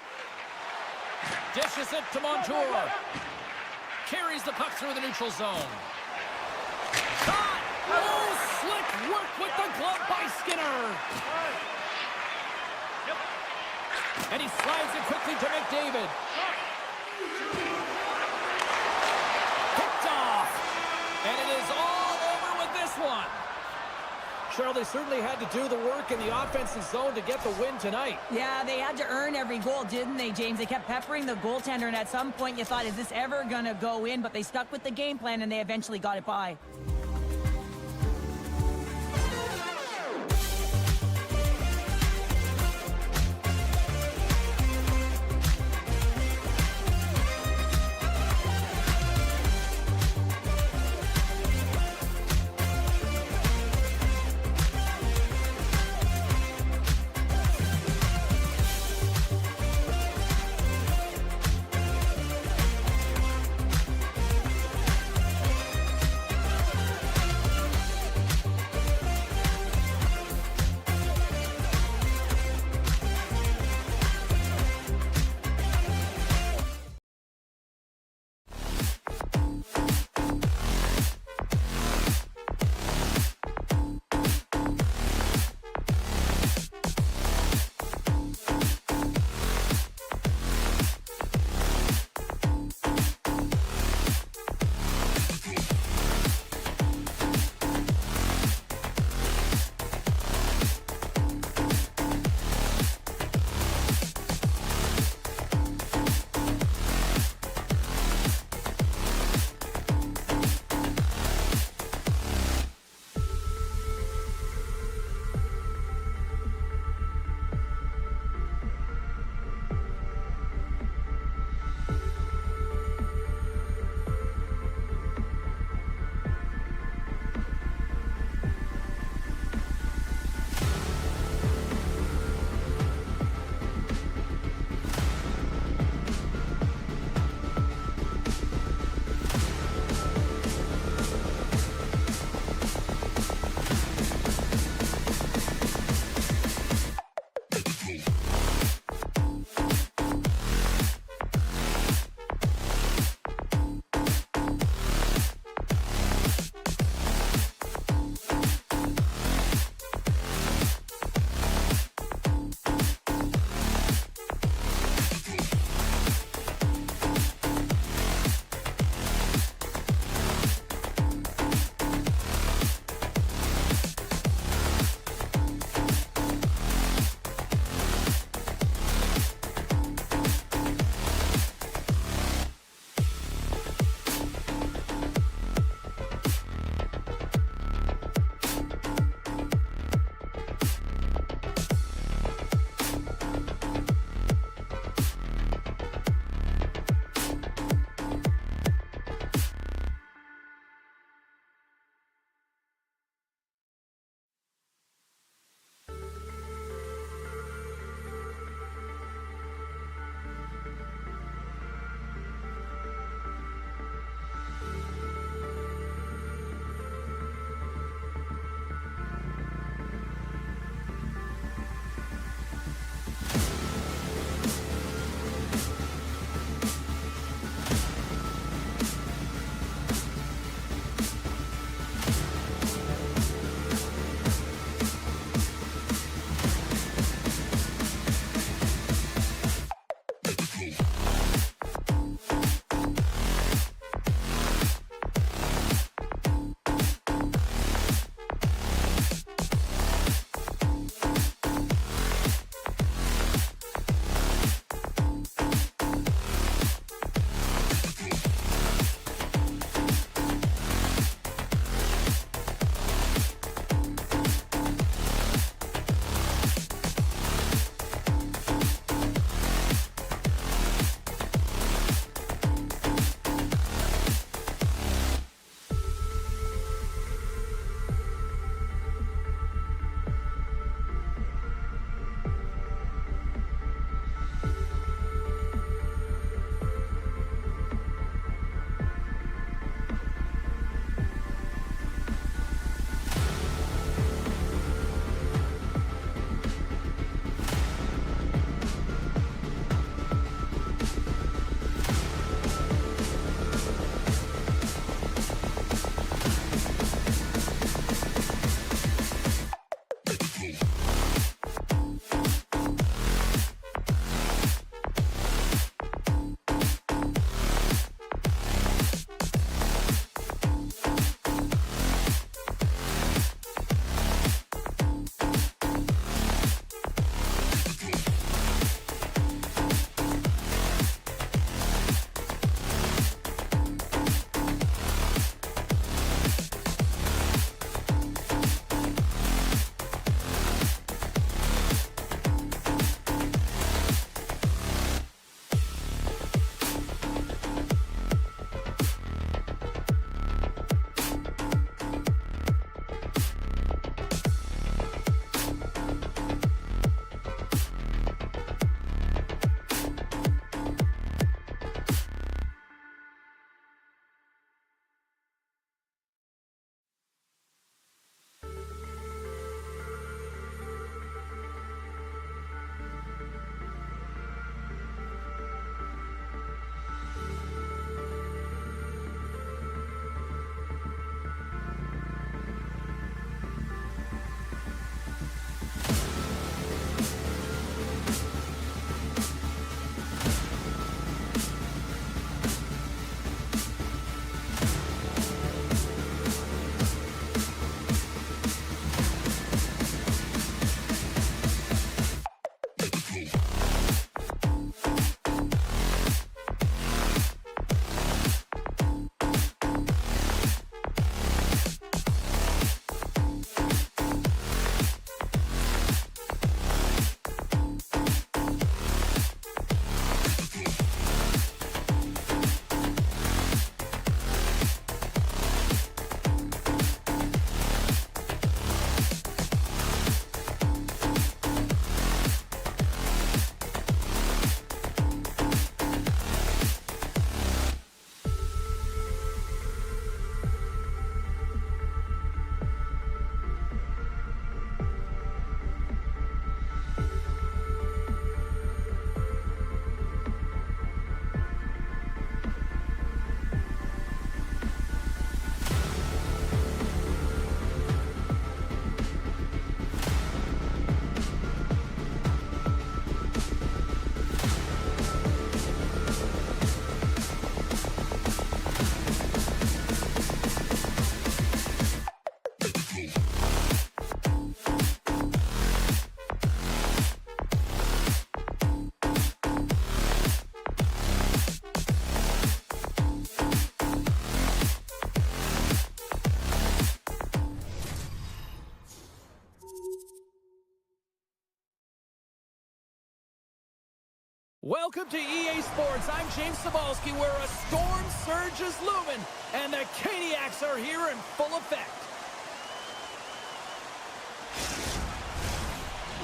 Dishes it to Montour. Carries the puck through the neutral zone. Shot! Oh, slick work with the glove by Skinner. And he slides it quickly to McDavid. Picked off. And it is all over with this one. Cheryl, they certainly had to do the work in the offensive zone to get the win tonight. Yeah, they had to earn every goal, didn't they, James? They kept peppering the goaltender, and at some point you thought, is this ever going to go in? But they stuck with the game plan, and they eventually got it by. Welcome to EA Sports. I'm James Cebulski, where a storm surge is looming, and the Caniacs are here in full effect.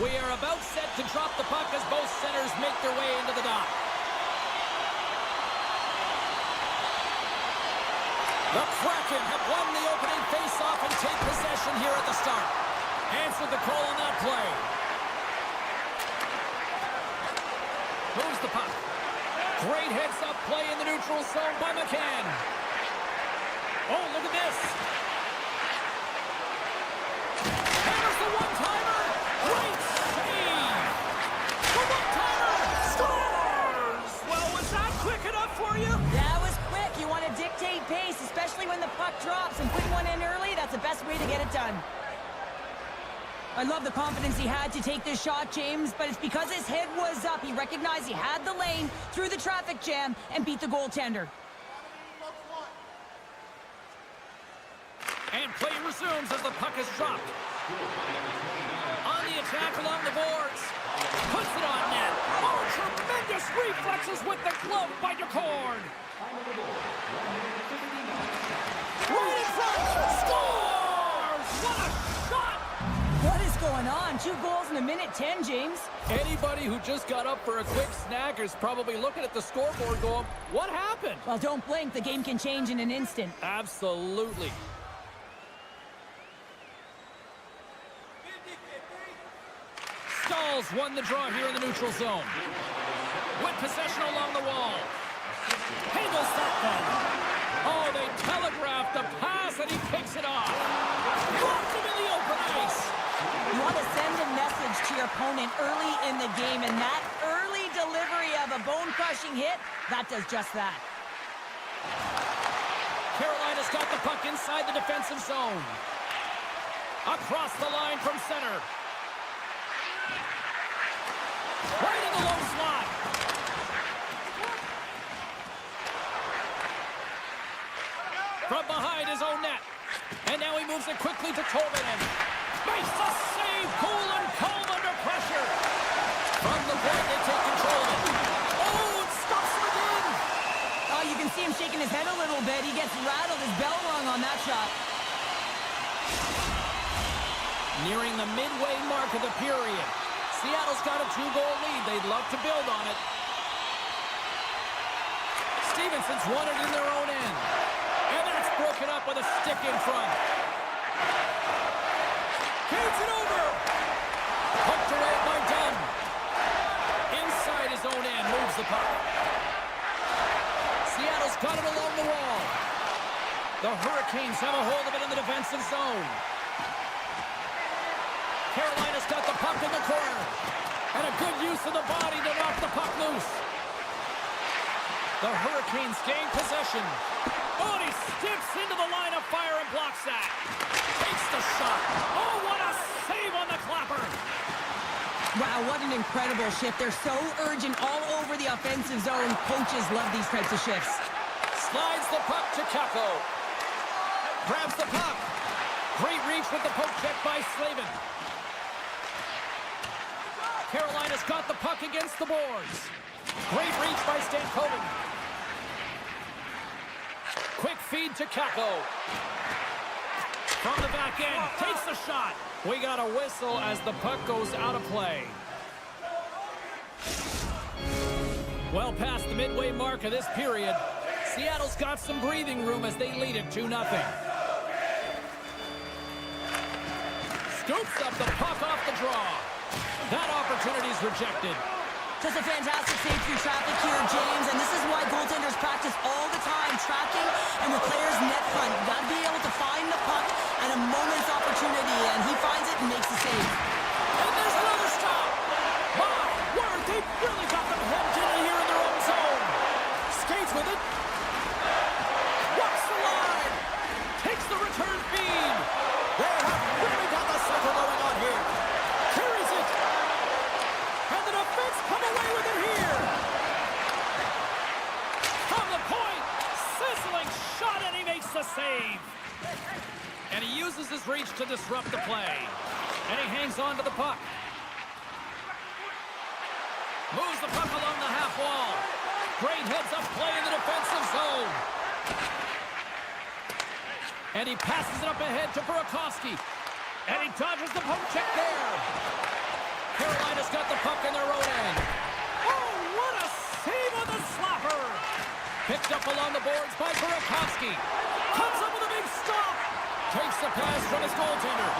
We are about set to drop the puck as both centers make their way into the dock. The Kraken have won the opening face-off and take possession here at the start. Answered the call on that play. Moves the puck. Great heads-up play in the neutral zone by McCann. Oh, look at this. Hammers the one-timer. Great save. The one-timer scores. Well, was that quick enough for you? That was quick. You want to dictate pace, especially when the puck drops, and putting one in early, that's the best way to get it done. I love the confidence he had to take this shot, James, but it's because his head was up. He recognized he had the lane through the traffic jam and beat the goaltender. And play resumes as the puck is dropped. On the attack along the boards. Puts it on net. Oh, tremendous reflexes with the glove by Decord. Right in front. Scores! What a shot! What is going on? 2 goals in a minute 10, James. Anybody who just got up for a quick snack is probably looking at the scoreboard going, what happened? Well, don't blink. The game can change in an instant. Absolutely. Stalls won the draw here in the neutral zone. With possession along the wall. Handles that one. Oh, they telegraphed the pass and he picks it off. Dropped him in the open ice. You want to send a message to your opponent early in the game, and that early delivery of a bone-crushing hit, that does just that. Carolina's got the puck inside the defensive zone. Across the line from center. Right in the low slot. From behind his own net. And now he moves it quickly to Tolvanen. Makes the save, cool and calm under pressure. From the point, they take control of it. Oh, it stops him again. Oh, you can see him shaking his head a little bit. He gets rattled, his bell rung on that shot. Nearing the midway mark of the period. Seattle's got a 2-goal lead. They'd love to build on it. Stevenson's won it in their own end. And that's broken up with a stick in front. Feeds it over. Hooked away by Dunn. Inside his own end, moves the puck. Seattle's got it along the wall. The Hurricanes have a hold of it in the defensive zone. Carolina's got the puck in the corner. And a good use of the body to knock the puck loose. The Hurricanes gain possession. Oh, and he steps into the line of fire and blocks that. Takes the shot. Oh, what a save on the clapper. Wow, what an incredible shift. They're so urgent all over the offensive zone. Coaches love these types of shifts. Slides the puck to Kako. Grabs the puck. Great reach with the poke check by Slavin. Carolina's got the puck against the boards. Great reach by Stankoven. Quick feed to Kako. From the back end, takes the shot. We got a whistle as the puck goes out of play. Well past the midway mark of this period, Seattle's got some breathing room as they lead it 2-0. Scoops up the puck off the draw. That opportunity's rejected. Just a fantastic save through traffic here, James, and this is why goaltenders practice all the time, tracking and the player's net front. You got to be able to find the puck at a moment's opportunity, and he finds it and makes the save. And there's another stop. My word, they've really got them hemmed in here in their own zone. Skates with it. Walks the line. Takes the return feed. They have really got the cycle going on here. Carries it. And the defense come away with it here. From the point. Sizzling shot, and he makes the save. And he uses his reach to disrupt the play. And he hangs on to the puck. Moves the puck along the half wall. Great heads-up play in the defensive zone. And he passes it up ahead to Burakovsky. And he dodges the poke check there. Carolina's got the puck in their own end. Oh, what a save on the slapper! Picked up along the boards by Burakovsky. Comes up with a big stop. Takes the pass from his goaltender.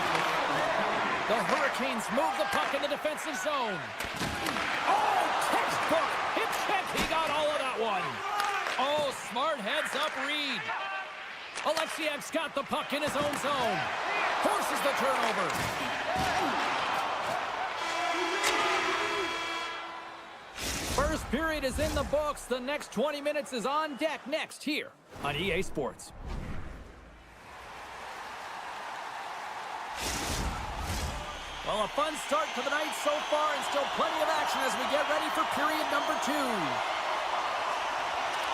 The Hurricanes move the puck in the defensive zone. Oh, textbook! Hit check. He got all of that one. Oh, smart heads-up read. Alexiak's got the puck in his own zone. Forces the turnover. First period is in the books. The next 20 minutes is on deck next here on EA Sports. Well, a fun start to the night so far and still plenty of action as we get ready for period number 2.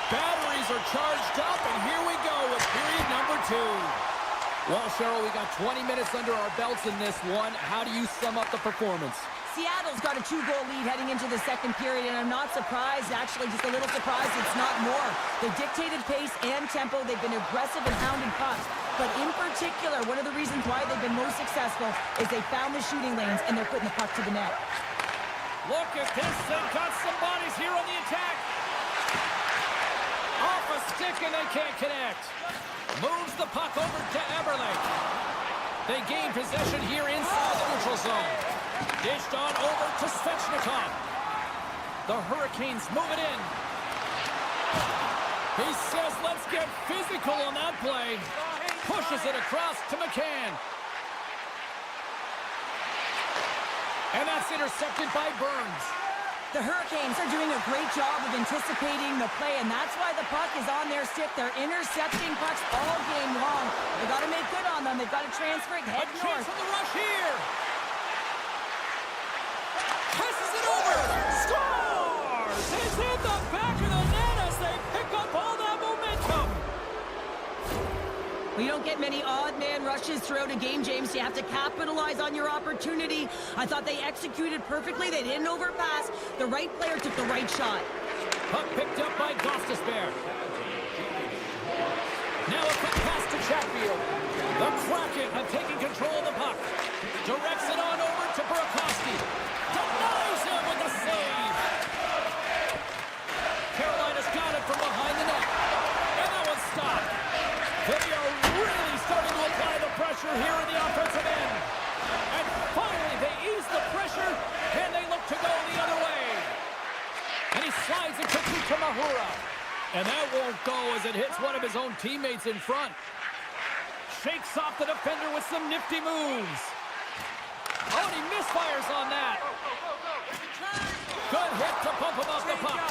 Batteries are charged up, and here we go with period number 2. Well, Cheryl, we got 20 minutes under our belts in this one. How do you sum up the performance? Seattle's got a 2-goal lead heading into the second period, and I'm not surprised, actually just a little surprised it's not more. They dictated pace and tempo. They've been aggressive and hounded pucks. But in particular, one of the reasons why they've been most successful is they found the shooting lanes, and they're putting the puck to the net. Look at this. They've got some bodies here on the attack. Off a stick, and they can't connect. Moves the puck over to Eberle. They gain possession here inside the neutral zone. Dished on over to Svechnikov. The Hurricanes move it in. He says, let's get physical on that play. Pushes it across to McCann. And that's intercepted by Burns. The Hurricanes are doing a great job of anticipating the play, and that's why the puck is on their stick. They're intercepting pucks all game long. They've got to make good on them. They've got to transfer it, head A north. chance from the rush here. Passes it over. Scores! It's in the back of the net as they pick up all that momentum. We don't get many odd man rushes throughout a game, James. You have to capitalize on your opportunity. I thought they executed perfectly. They didn't overpass. The right player took the right shot. Puck picked up by Gostisbehere. Now a quick pass to Chatfield. The Kraken have taken control of the puck. Directs it on over to Burakovsky. Denies him with the save. Carolina's got it from behind the net. And that one's stopped. They are really starting to apply the pressure here in the offensive end. And finally, they ease the pressure, and they look to go the other way. And he slides it quickly to Mahura. And that won't go as it hits one of his own teammates in front. Shakes off the defender with some nifty moves. Oh, and he misfires on that. Good hit to bump him off the puck.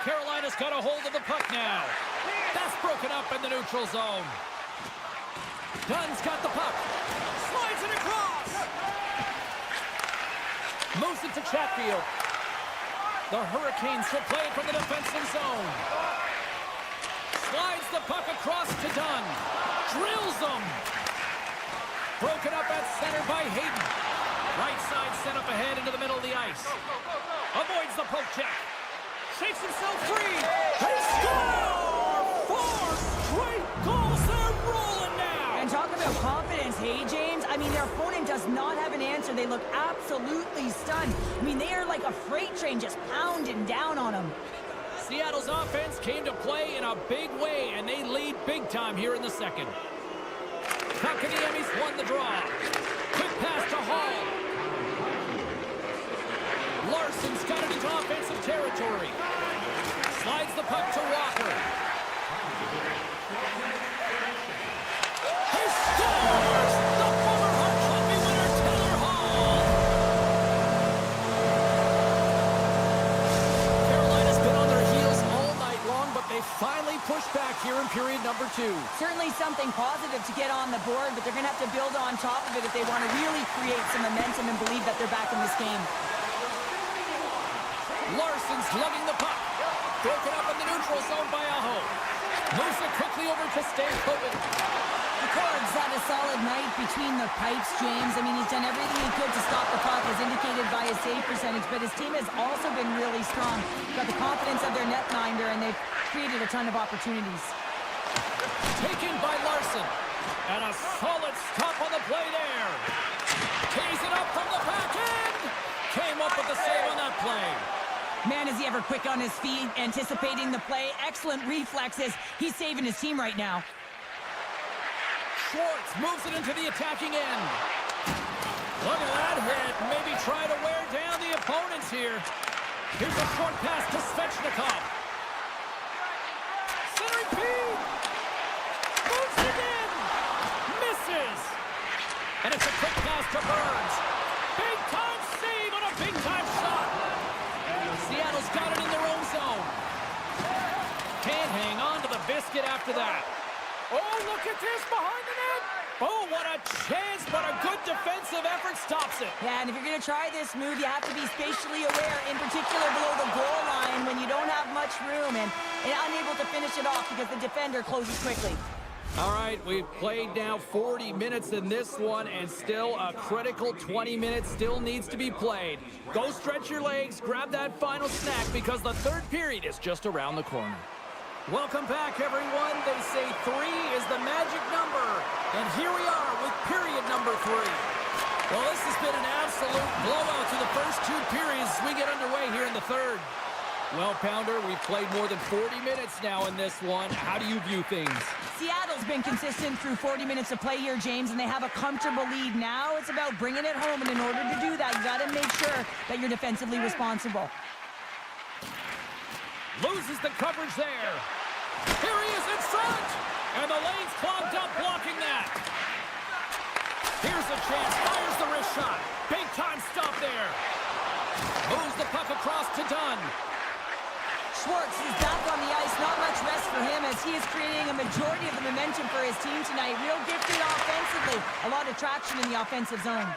Carolina's got a hold of the puck now. That's broken up in the neutral zone. Dunn's got the puck. Slides it across. Moves it to Chatfield. The Hurricanes will play it from the defensive zone. Slides the puck across to Dunn. Drills them. Broken up at center by Hayden. Right side sent up ahead into the middle of the ice. Avoids the poke check. Shakes himself free. They score! 4 straight goals. They're rolling now. And talk about confidence, hey, James? I mean, their opponent does not have an answer. They look absolutely stunned. I mean, they are like a freight train just pounding down on them. Seattle's offense came to play in a big way, and they lead big time here in the second. Kakaniemi's won the draw. Quick pass to Hall. Larson's got it into offensive territory. Slides the puck to Walker. He scores! The former Hart Trophy winner, Taylor Hall. Carolina's been on their heels all night long, but they finally pushed back here in period number 2. Certainly something positive to get on the board, but they're going to have to build on top of it if they want to really create some momentum and believe that they're back in this game. Larson's lugging the puck. Broken up in the neutral zone by Aho. Moves it quickly over to stay open. The Cords had a solid night between the pipes, James. I mean, he's done everything he could to stop the puck, as indicated by his save percentage, but his team has also been really strong. Got the confidence of their netminder, and they've created a ton of opportunities. Taken by Larson. And a solid stop on the play there. Tees it up from the back end. Came up with the save on that play. Man, is he ever quick on his feet, anticipating the play. Excellent reflexes. He's saving his team right now. Schwartz moves it into the attacking end. Look at that hit. Maybe try to wear down the opponents here. Here's a short pass to Svechnikov. Centering feed. Moves it in. Misses. And it's a quick pass to Burns. Big time save on a big time shot. Seattle's got it in their own zone. Can't hang on to the biscuit after that. Oh, look at this behind the net. Oh, what a chance, but a good defensive effort stops it. Yeah, and if you're going to try this move, you have to be spatially aware, in particular below the goal line when you don't have much room and unable to finish it off because the defender closes quickly. All right, we've played now 40 minutes in this one, and still a critical 20 minutes still needs to be played. Go stretch your legs, grab that final snack, because the third period is just around the corner. Welcome back, everyone. They say 3 is the magic number, and here we are with period number 3. Well, this has been an absolute blowout through the first 2 periods as we get underway here in the third. Well, Pounder, we've played more than 40 minutes now in this one. How do you view things? Seattle's been consistent through 40 minutes of play here, James, and they have a comfortable lead. Now it's about bringing it home, and in order to do that, you got to make sure that you're defensively responsible. Loses the coverage there. Here he is in front, and the lane's clogged up blocking that. Here's a chance, fires the wrist shot. Big time stop there. Moves the puck across to Dunn. Schwartz is back on the ice. Not much rest for him as he is creating a majority of the momentum for his team tonight. Real gifted offensively. A lot of traction in the offensive zone.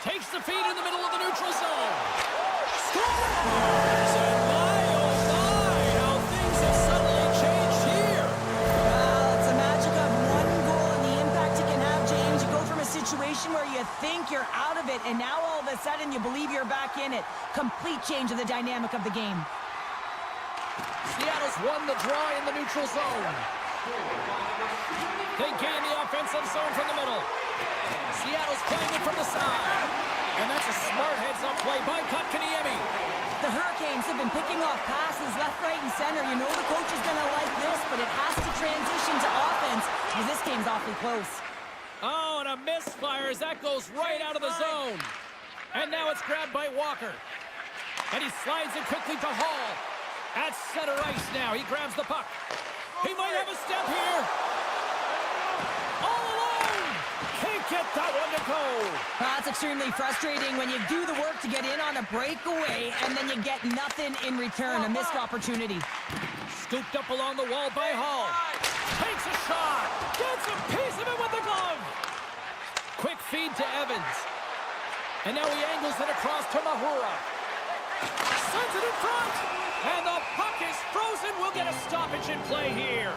Takes the feed in the middle of the neutral zone. Scores! And my, oh my, how things have suddenly changed here. Well, it's the magic of one goal and the impact it can have, James. You go from a situation where you think you're out of it, and now all of a sudden you believe you're back in it. Complete change of the dynamic of the game. Seattle's won the draw in the neutral zone. They gain the offensive zone from the middle. Seattle's playing it from the side. And that's a smart heads-up play by Kotkaniemi. The Hurricanes have been picking off passes left, right, and center. You know the coach is going to like this, but it has to transition to offense because this game's awfully close. Oh, and a misfire as that goes right out of the zone. And now it's grabbed by Walker. And he slides it quickly to Hall. At center ice now. He grabs the puck. He might have a step here. All alone. Can't get that one to go. That's extremely frustrating when you do the work to get in on a breakaway and then you get nothing in return. A missed opportunity. Scooped up along the wall by Hall. Takes a shot. Gets a piece of it with the glove. Quick feed to Evans. And now he angles it across to Mahura. Sends it in front. And the puck is frozen. We'll get a stoppage in play here.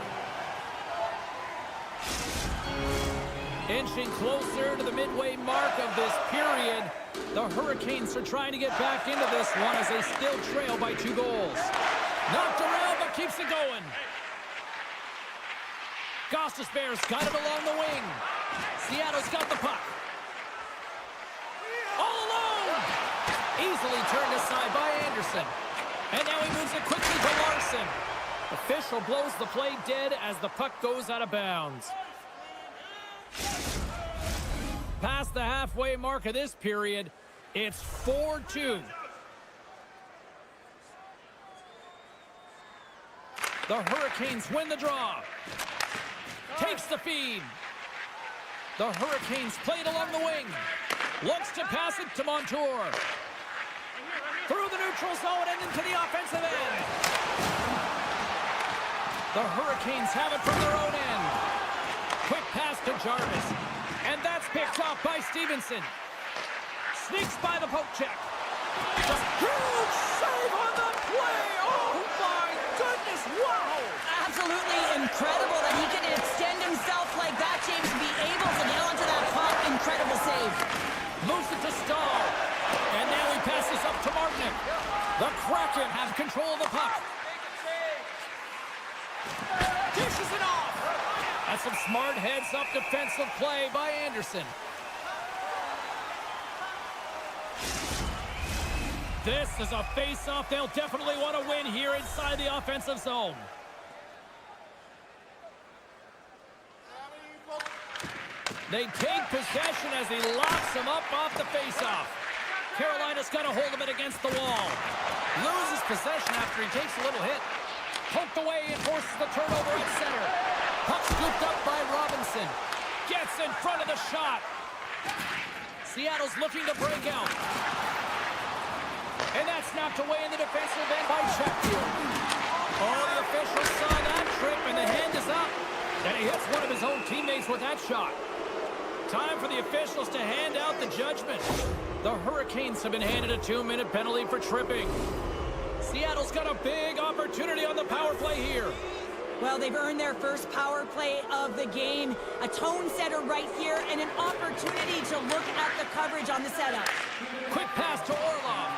Inching closer to the midway mark of this period. The Hurricanes are trying to get back into this one as they still trail by 2 goals. Knocked around, but keeps it going. Gostisbehere's got it along the wing. Seattle's got the puck. All alone! Easily turned aside by Anderson. And now he moves it quickly to Larson. Official blows the play dead as the puck goes out of bounds. Past the halfway mark of this period, it's 4-2. The Hurricanes win the draw. Takes the feed. The Hurricanes played along the wing. Looks to pass it to Montour. Through the neutral zone and into the offensive end. The Hurricanes have it from their own end. Quick pass to Jarvis. And that's picked off by Stevenson. Sneaks by the poke check. The huge save on the play. Oh my goodness pass. Wow! Absolutely incredible that he can extend himself like that, James, to be able to get onto that puck. Incredible save. Moves it to Stahl. And now he passes up to Martinick. The Kraken have control of the puck. Dishes it off. That's some smart heads-up defensive play by Anderson. This is a face-off they'll definitely want to win here inside the offensive zone. They take possession as he locks him up off the face-off. Carolina's got a hold of it against the wall. Loses possession after he takes a little hit. Poked away and forces the turnover at center. Puck scooped up by Robinson. Gets in front of the shot. Seattle's looking to break out. And that's knocked away in the defensive end by Chatfield. Oh, the official saw that trip, and the hand is up. And he hits one of his own teammates with that shot. Time for the officials to hand out the judgment. The Hurricanes have been handed a 2-minute penalty for tripping. Seattle's got a big opportunity on the power play here. Well, they've earned their first power play of the game. A tone setter right here and an opportunity to look at the coverage on the setup. Quick pass to Orlov.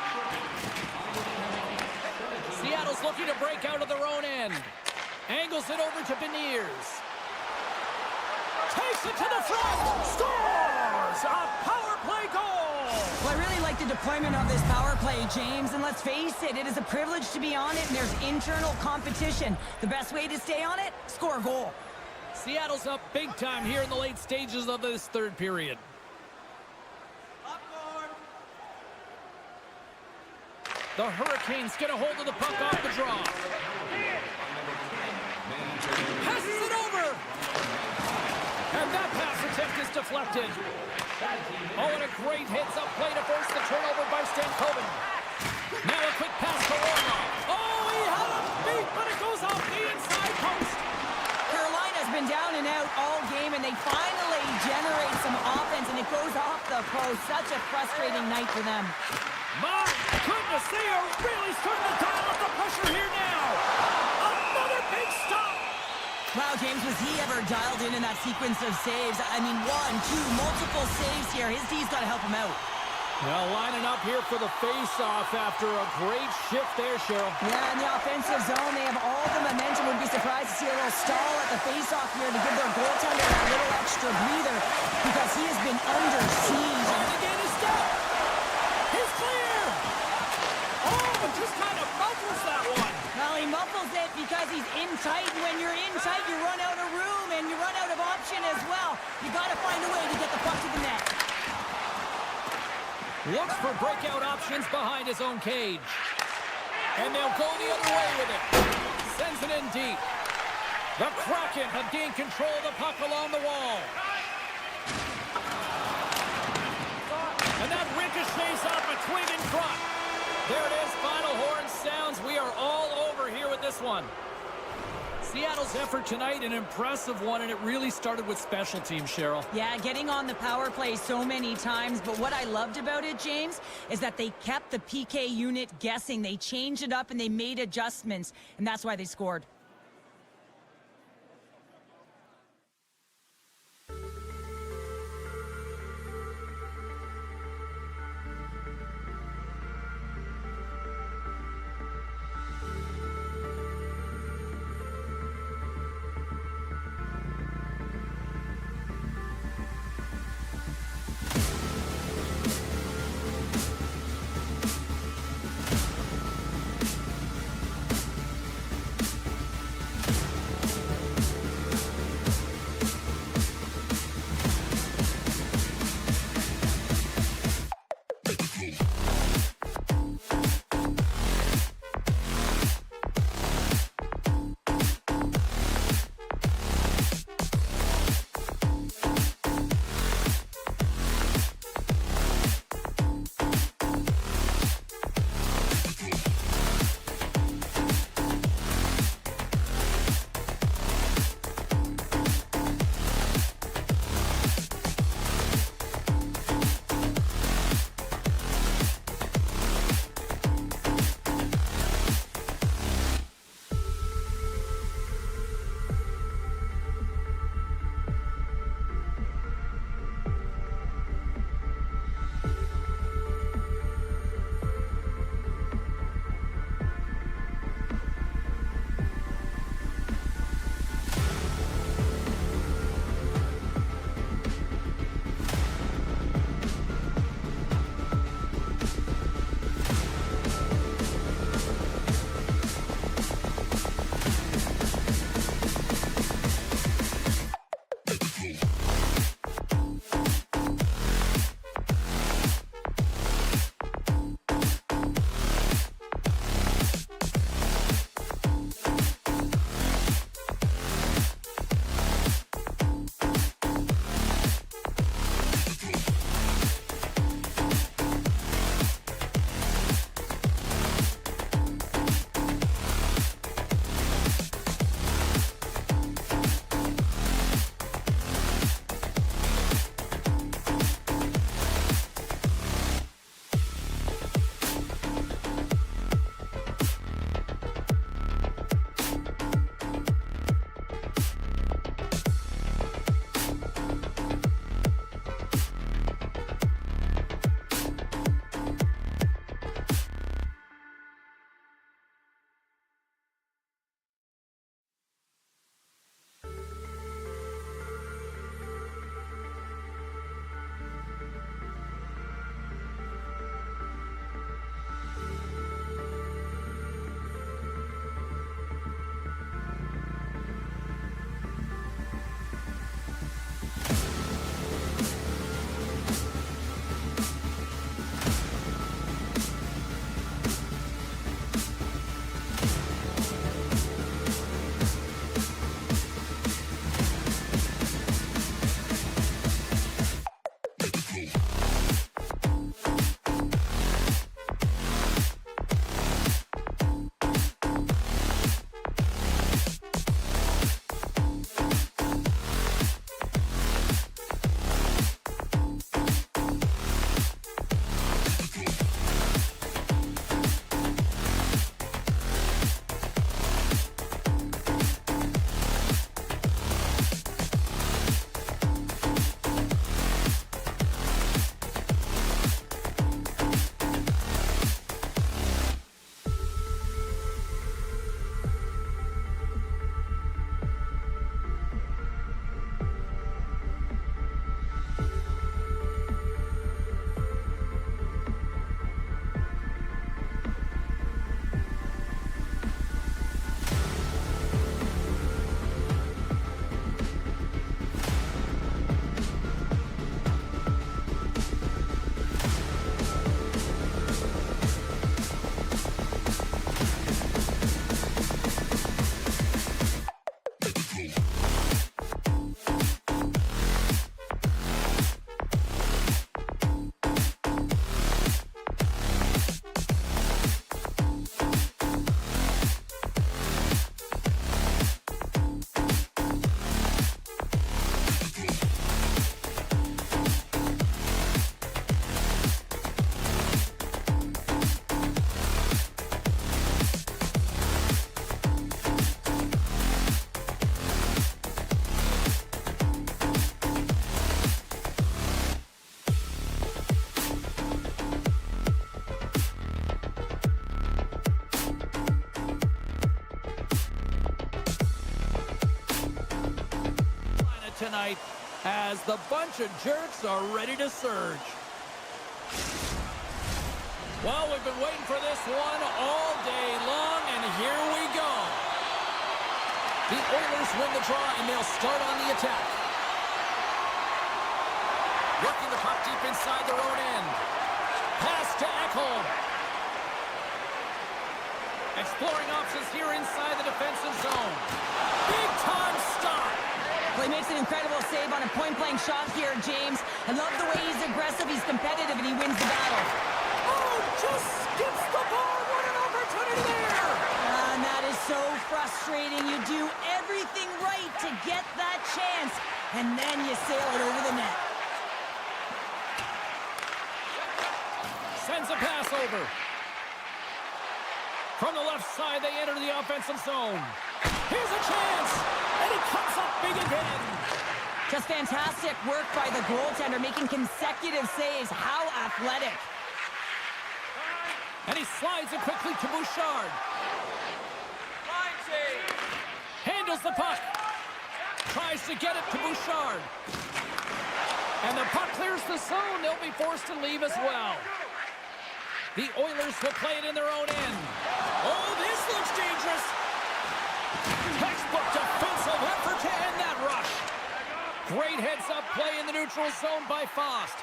Seattle's looking to break out of their own end. Angles it over to Beniers. Takes it to the front. Scores! A power play goal! Well, I really like the deployment of this power play, James. And let's face it, it is a privilege to be on it, and there's internal competition. The best way to stay on it, score a goal. Seattle's up big time here in the late stages of this third period. The Hurricanes get a hold of the puck off the draw. Passes it over. And that pass attempt is deflected. Oh, and a great heads-up play to force the turnover by Stankoven. Now a quick pass to Orlov. Oh, he had a beat, but it goes off the inside post. Carolina's been down and out all game, and they finally generate some offense, and it goes off the post. Such a frustrating night for them. My goodness, they are really starting to dial up the pressure here now. Another big stop. Wow, James, was he ever dialed in that sequence of saves? I mean, 1, 2, multiple saves here. His D's got to help him out. Well, lining up here for the face-off after a great shift there, Cheryl. Yeah, in the offensive zone, they have all the momentum. Wouldn't be surprised to see a little stall at the face-off here to give their goaltender a little extra breather because he has been under siege. And again, his step. He's clear. Oh, but just kind of muffles that one. Well, he muffles it because he's in tight, and when you're in tight, you run out of room, and you run out of option as well. You got to find a way to get the puck to the net. Looks for breakout options behind his own cage. And they'll go the other way with it. Sends it in deep. The Kraken have gained control of the puck along the wall. And that ricochets off a twig in front. There it is, final horn sounds. We are all over here with this one. Seattle's effort tonight, an impressive one, and it really started with special teams, Cheryl. Yeah, getting on the power play so many times, but what I loved about it, James, is that they kept the PK unit guessing. They changed it up and they made adjustments, and that's why they scored. tonight as the bunch of jerks are ready to surge. Well, we've been waiting for this one all day long, and here we go. The Oilers win the draw, and they'll start on the attack. Working the puck deep inside their own end. Pass to Ekholm. Exploring options here inside the defensive zone. Big time stop. Well, he makes an incredible save on a point-blank shot here, James. I love the way he's aggressive, he's competitive, and he wins the battle. Oh, just skips the ball. What an opportunity there. And that is so frustrating. You do everything right to get that chance, and then you sail it over the net. Sends a pass over. From the left side, they enter the offensive zone. Here's a chance, and he comes up big again. Just fantastic work by the goaltender, making consecutive saves. How athletic. And he slides it quickly to Bouchard. Handles the puck. Tries to get it to Bouchard. And the puck clears the zone. They'll be forced to leave as well. The Oilers will play it in their own end. Oh, this looks dangerous. Textbook defensive effort to end that rush. Great heads-up play in the neutral zone by Fost.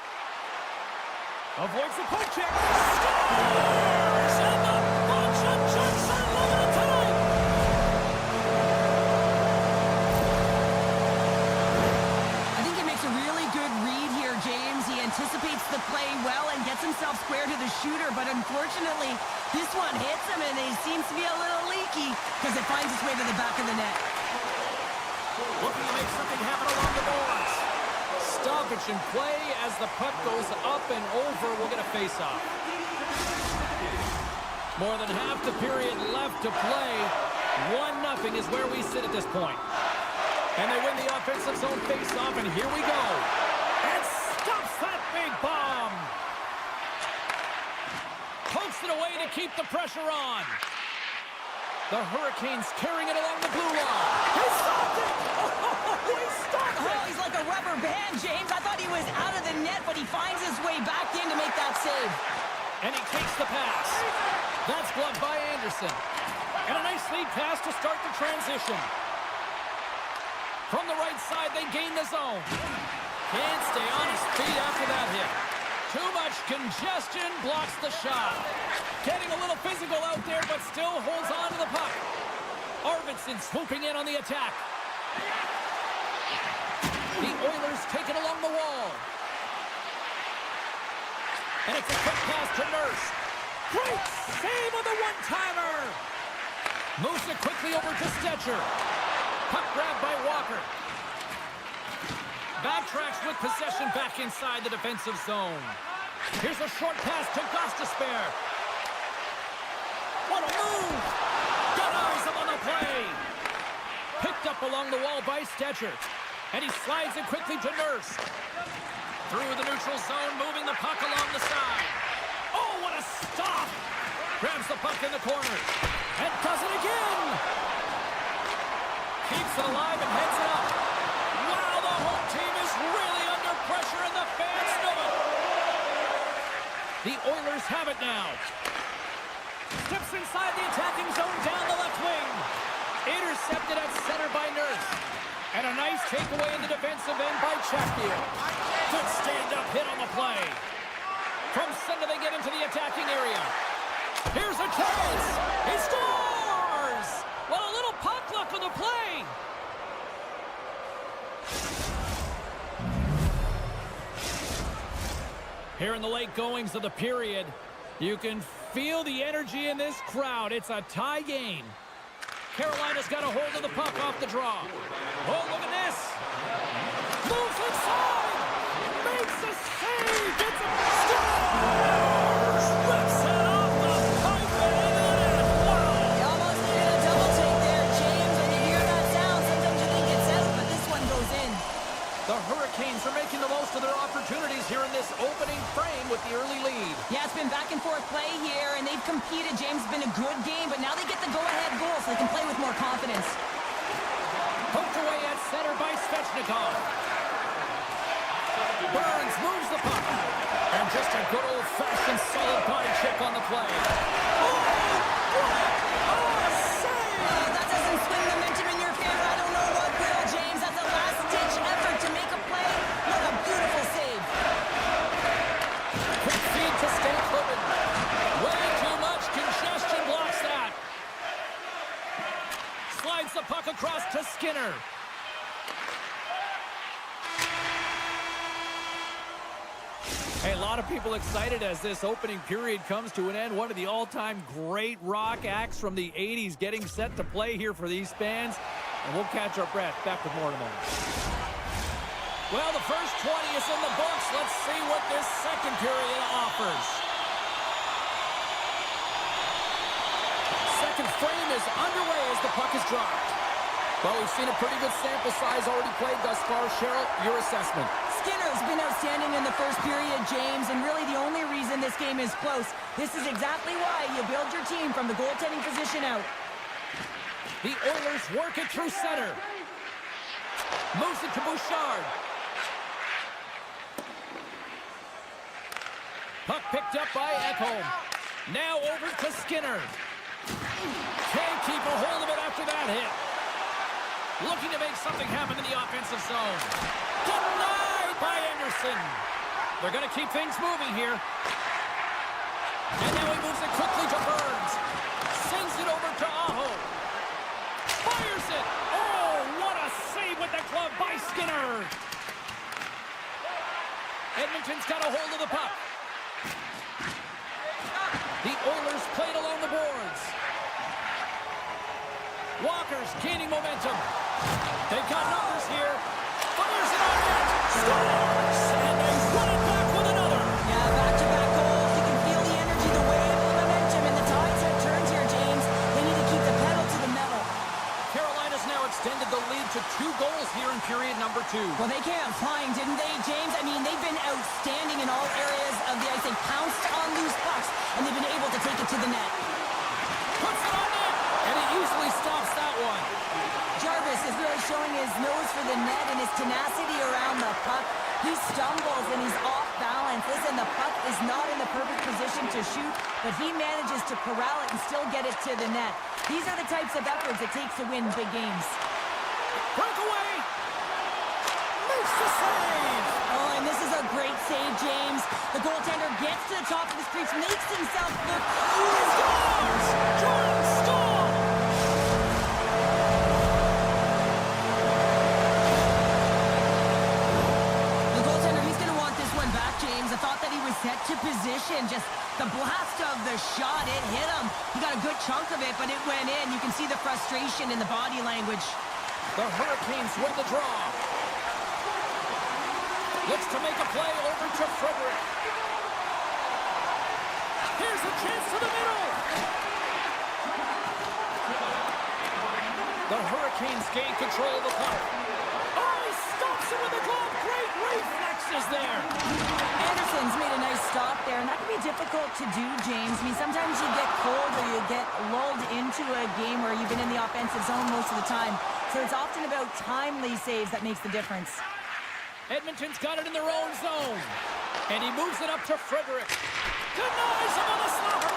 Avoids the poke check. Scores! And the bunch of jerks are loving it tonight. I think he makes a really good read here, James. He anticipates the play well and gets himself square to the shooter, but unfortunately, this one hits him, and he seems to be a little leaky because it finds its way to the back of the net. Looking to make something happen along the boards. Stoppage in play as the puck goes up and over. We'll get a face-off. More than half the period left to play. 1-0 is where we sit at this point. And they win the offensive zone face-off, and here we go. And stops that big bomb. Pokes it away to keep the pressure on. The Hurricanes carrying it along the blue line. He stopped it! Oh, he stopped it! Oh, he's like a rubber band, James. I thought he was out of the net, but he finds his way back in to make that save. And he takes the pass. That's gloved by Anderson. And a nice lead pass to start the transition. From the right side, they gain the zone. Can't stay on his feet after that hit. Too much congestion blocks the shot. Getting a little physical out there, but still holds on to the puck. Arvidsson swooping in on the attack. The Oilers take it along the wall. And it's a quick pass to Nurse. Great save on the one-timer. Moves it quickly over to Stetcher. Puck grab by Walker. Backtracks with possession back inside the defensive zone. Here's a short pass to Gostisbehere. What a move! Denies him on the play. Picked up along the wall by Stetcher. And he slides it quickly to Nurse. Through the neutral zone, moving the puck along the side. Oh, what a stop! Grabs the puck in the corner. And does it again! Keeps it alive and heads it up. Wow, the home team is really under pressure, and the fans know it. The Oilers have it now. Steps inside the attacking zone down the left wing. Intercepted at center by Nurse. And a nice takeaway in the defensive end by Chatfield. Good stand-up hit on the play. From center, they get into the attacking area. Here's a chance. He scores! Well, a little puck luck on the play. Here in the late goings of the period, you can feel the energy in this crowd. It's a tie game. Carolina's got a hold of the puck off the draw. Oh, look at this. Moves inside. Makes a save. Gets a scores. Rips it off the pipe and into the net. Wow. He almost did a double take there, James. When you hear that sound, sometimes you think it's out, but this one goes in. The Hurricanes are making the most of their opportunities here in this opening frame with the early lead. Yeah, it's been back and forth play here, and they've competed. James, it's been a good game, but now they get the go-ahead goal so they can play with more confidence. Poked away at center by Svechnikov. Burns moves the puck. And just a good old-fashioned solid body check on the play. That doesn't swing the momentum in your favor. I don't know what will, James. That's a last-ditch effort to make a play. What a beautiful save. Quick feed to Stankoven. Way too much congestion blocks that. Slides the puck across to Skinner. Hey, a lot of people excited as this opening period comes to an end. One of the all-time great rock acts from the 80s getting set to play here for these fans. And we'll catch our breath. Back with more in a moment. Well, the first 20 is in the books. Let's see what this second period offers. Second frame is underway as the puck is dropped. Well, we've seen a pretty good sample size already played thus far. Cheryl, your assessment. Skinner's been outstanding in the first period, James, and really the only reason this game is close. This is exactly why you build your team from the goaltending position out. The Oilers work it through center. Moves it to Bouchard. Puck picked up by Ekholm. Now over to Skinner. Can't keep a hold of it after that hit. Looking to make something happen in the offensive zone. Denied by Anderson. They're going to keep things moving here. And now he moves it quickly to Burns. Sends it over to Aho. Fires it. Oh, what a save with the glove by Skinner. Edmonton's got a hold of the puck. The Oilers played along the boards. Walker's gaining momentum. They've got numbers here. Fires it on net. Scores! And they run it back with another. Yeah, back-to-back goals. You can feel the energy, the wave, the momentum, and the tides have turned here, James. They need to keep the pedal to the metal. Carolina's now extended the lead to 2 goals here in period number 2. Well, they came out flying, didn't they, James? I mean, they've been outstanding in all areas of the ice. They pounced on loose pucks, and they've been able to take it to the net. Puts it on net, and he easily stops that one. Jarvis is really showing his nose for the net and his tenacity around the puck. He stumbles and he's off balance. Listen, the puck is not in the perfect position to shoot, but he manages to corral it and still get it to the net. These are the types of efforts it takes to win big games. Breakaway. Makes the save. Oh, and this is a great save, James. The goaltender gets to the top of his crease, makes himself look huge. Scores! Jordan Staal! Set to position, just the blast of the shot, it hit him. He got a good chunk of it, but it went in. You can see the frustration in the body language. The Hurricanes win the draw. Looks to make a play over to Frederick. Here's a chance to the middle. The Hurricanes gain control of the puck. Oh, he stops it with a glove. Great reflexes there. Anderson's made a nice stop there, and that can be difficult to do, James. I mean, sometimes you get cold or you get lulled into a game where you've been in the offensive zone most of the time. So it's often about timely saves that makes the difference. Edmonton's got it in their own zone. And he moves it up to Frederick. Denies him on the slapper.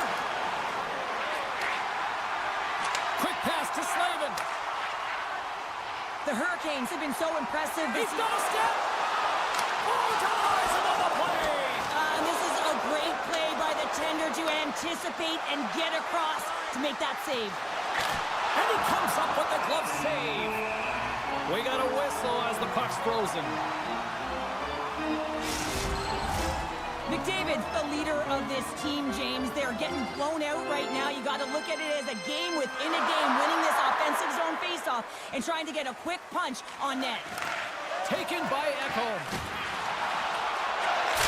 Quick pass to Slavin. The Hurricanes have been so impressive. He's got a step. Oh, denies him on the play. This is a great play by the tender to anticipate and get across to make that save. And he comes up with the glove save. We got a whistle as the puck's frozen. McDavid's the leader of this team, James. They're getting blown out right now. You got to look at it as a game within a game, winning this offensive zone faceoff and trying to get a quick punch on net. Taken by Ekholm.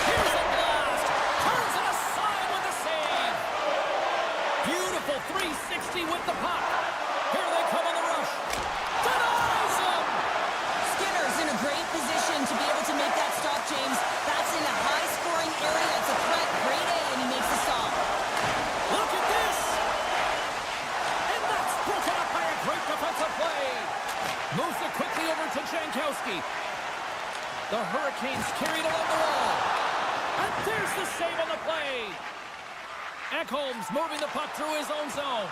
Here's a blast. Turns it aside with the save. Beautiful 360 with the puck. Here they come on the rush. Denies him. Skinner's in a great position to be able to make that stop, James. That's in a high-scoring area. It's a threat, grade A, and he makes the stop. Look at this. And that's broken up by a great defensive play. Moves it quickly Quickly over to Jankowski. The Hurricanes carried along the wall. And there's the save on the play. Ekholm's moving the puck through his own zone.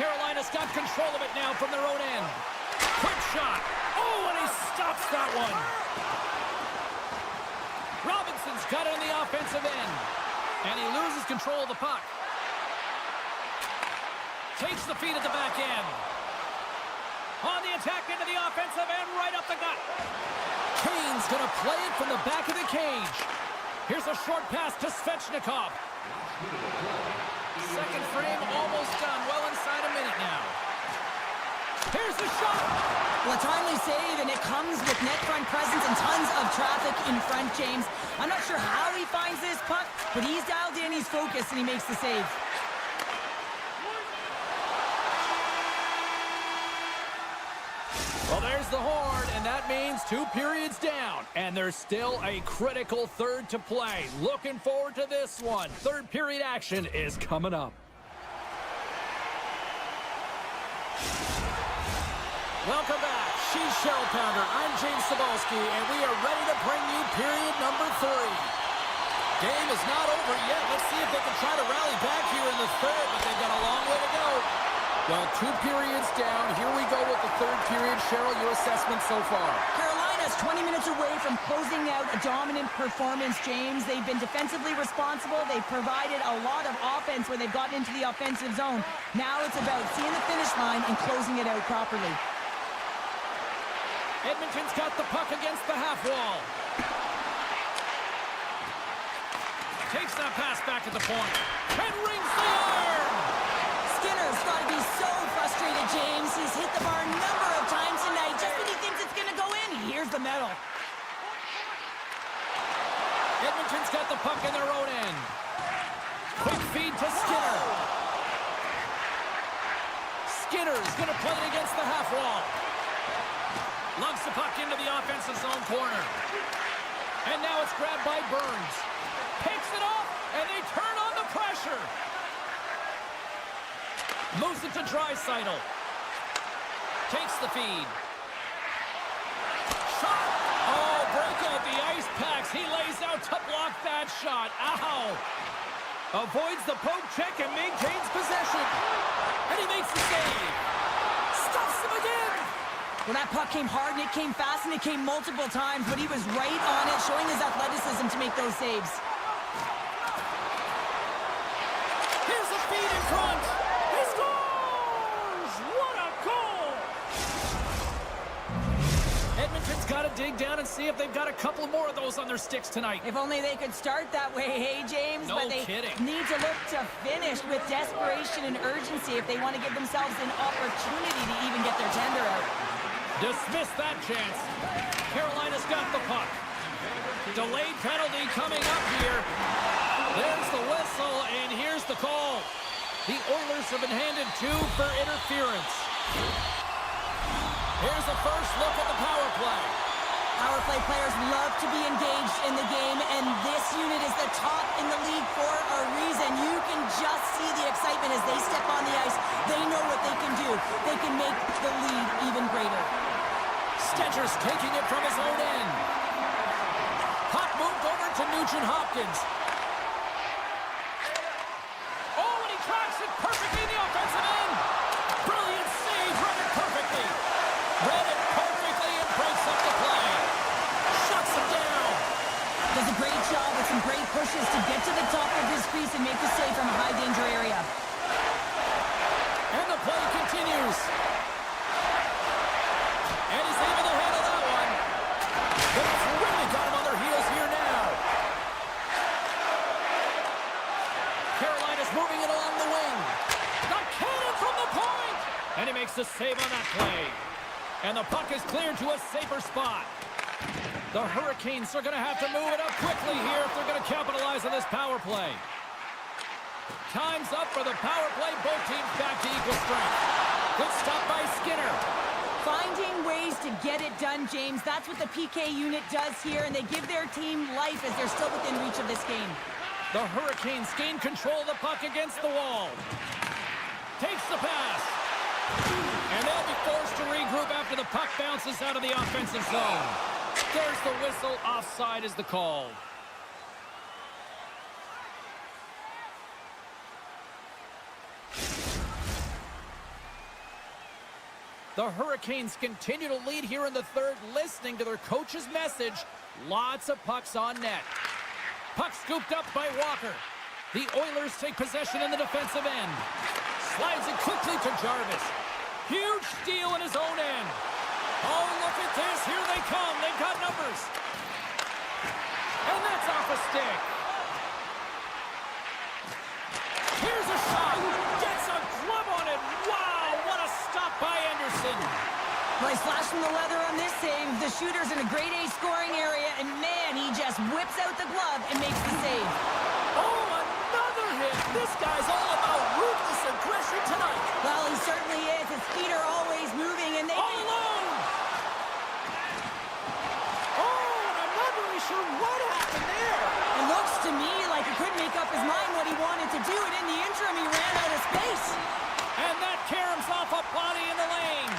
Carolina's got control of it now from their own end. Quick shot. Oh, and he stops that one. Robinson's got it on the offensive end. And he loses control of the puck. Takes the feed at the back end. On the attack into the offensive end, right up the gut. Kane's going to play it from the back of the cage. Here's a short pass to Svechnikov. Second frame almost done. Well inside a minute now. Here's the shot. Well, a timely save, and it comes with net front presence and tons of traffic in front, James. I'm not sure how he finds this puck, but he's dialed in, he's focused, and he makes the save. Well, there's the horn, and that means 2 periods down. And there's still a critical third to play. Looking forward to this one. Third period action is coming up. Welcome back. She's Shell Pounder. I'm James Cebulski, and we are ready to bring you period number 3. Game is not over yet. Let's see if they can try to rally back here in the third, but they've got a long way to go. Well, 2 periods down. Here we go with the third period. Cheryl, your assessment so far? Carolina's 20 minutes away from closing out a dominant performance, James. They've been defensively responsible. They've provided a lot of offense where they've gotten into the offensive zone. Now it's about seeing the finish line and closing it out properly. Edmonton's got the puck against the half wall. Takes that pass back at the point. And rings the iron! Skinner's got to be so frustrated, James. He's hit the bar a number of times tonight. Just when he thinks it's going to go in, here's the medal. Edmonton's got the puck in their own end. Quick feed to Skinner. Skinner's going to play it against the half wall. Lugs the puck into the offensive zone corner. And now it's grabbed by Burns. Picks it off, and they turn on the pressure. Moves it to Draisaitl. Takes the feed. Shot! Oh, break out the ice packs. He lays out to block that shot. Ow! Avoids the poke check and maintains possession. And he makes the save. Stuffs him again. Well, that puck came hard, and it came fast, and it came multiple times, but he was right on it, showing his athleticism to make those saves. Here's a feed in front. He scores! What a goal! Edmonton's got to dig down and see if they've got a couple more of those on their sticks tonight. If only they could start that way, hey, James? No but they kidding. need to look to finish with desperation and urgency if they want to give themselves an opportunity to even get their tender out. Dismiss that chance. Carolina's got the puck. Delayed penalty coming up here. There's the whistle, and here's the call. The Oilers have been handed 2 for interference. Here's the first look at the power play. Power play players love to be engaged in the game, and this unit is the top in the league for a reason. You can just see the excitement as they step on the ice. They know what they can do. They can make the lead even greater. Stetcher's taking it from his own end. Puck moved over to Nugent-Hopkins. Oh, and he tracks it perfectly in the offensive end. Brilliant save, read it perfectly. Read it perfectly and breaks up the play. Shuts him down. Does a great job with some great pushes to get to the top of his crease and make the save from a high-danger area. And the play continues. And he's able to handle that one. But it's really got him on their heels here now. Carolina's moving it along the wing. The cannon from the point! And he makes the save on that play. And the puck is cleared to a safer spot. The Hurricanes are going to have to move it up quickly here if they're going to capitalize on this power play. Time's up for the power play. Both teams back to equal strength. Good stop by Skinner. Finding ways to get it done, James. That's what the PK unit does here, and they give their team life as they're still within reach of this game. The Hurricanes gain control of the puck against the wall. Takes the pass. And they'll be forced to regroup after the puck bounces out of the offensive zone. There's the whistle. Offside is the call. The Hurricanes continue to lead here in the third, listening to their coach's message. Lots of pucks on net. Puck scooped up by Walker. The Oilers take possession in the defensive end. Slides it quickly to Jarvis. Huge steal in his own end. Oh, look at this. Here they come. They've got numbers. And that's off a stick. Here's a shot. Gets a glove on it. Wow, what a stop by Anderson. Nice flash from the leather on this save. The shooter's in a grade A scoring area, and man, he just whips out the glove and makes the save. Oh, another hit. This guy's all about ruthless aggression tonight. Well, he certainly is. His feet are always moving, and they... All alone. Oh, and I'm not really sure what happened there. It looks to me like he couldn't make up his mind what he wanted to do, and in the interim, he ran out of space. And that caroms off a body in the lane.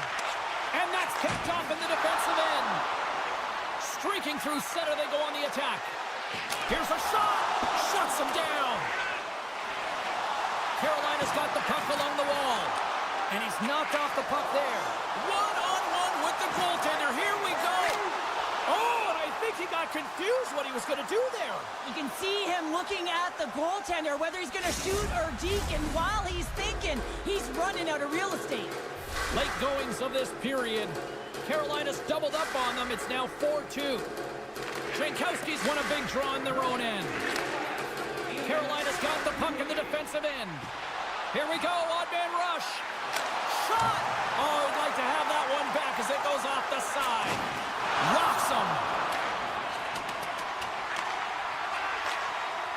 And that's picked off in the defensive end. Streaking through center, they go on the attack. Here's a shot. Shuts him down. Carolina's got the puck along the wall. And he's knocked off the puck there. One-on-one with the goaltender. Here we go. Oh, and I think he got confused what he was going to do there. You can see him looking at the goaltender, whether he's going to shoot or deke, and while he's thinking, he's running out of real estate. Late goings of this period. Carolina's doubled up on them. It's now 4-2. Jankowski's won a big draw in their own end. Carolina's got the puck in the defensive end. Here we go, odd man rush. Shot! Oh, I'd like to have that one back as it goes off the side. Rocks him.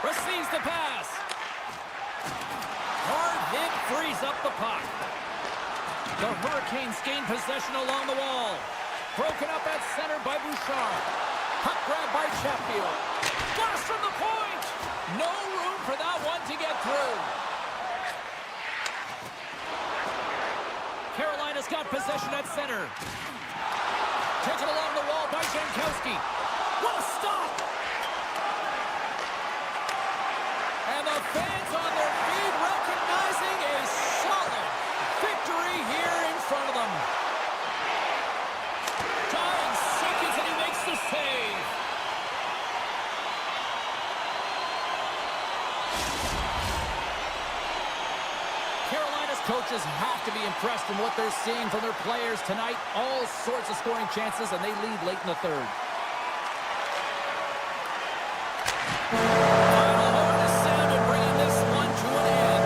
Receives the pass. Hard hit frees up the puck. The Hurricanes gain possession along the wall. Broken up at center by Bouchard. Puck grab by Sheffield. Blast from the point! No room for that one to get through. Carolina's got possession at center. Taken along the wall by Jankowski. What a stop! And the fans on their feet recognizing a solid victory here in front of them. Dying seconds and he makes the save. Carolina's coaches have to be impressed in what they're seeing from their players tonight. All sorts of scoring chances, and they lead late in the third. Final horn is sounded, bringing this one to an end.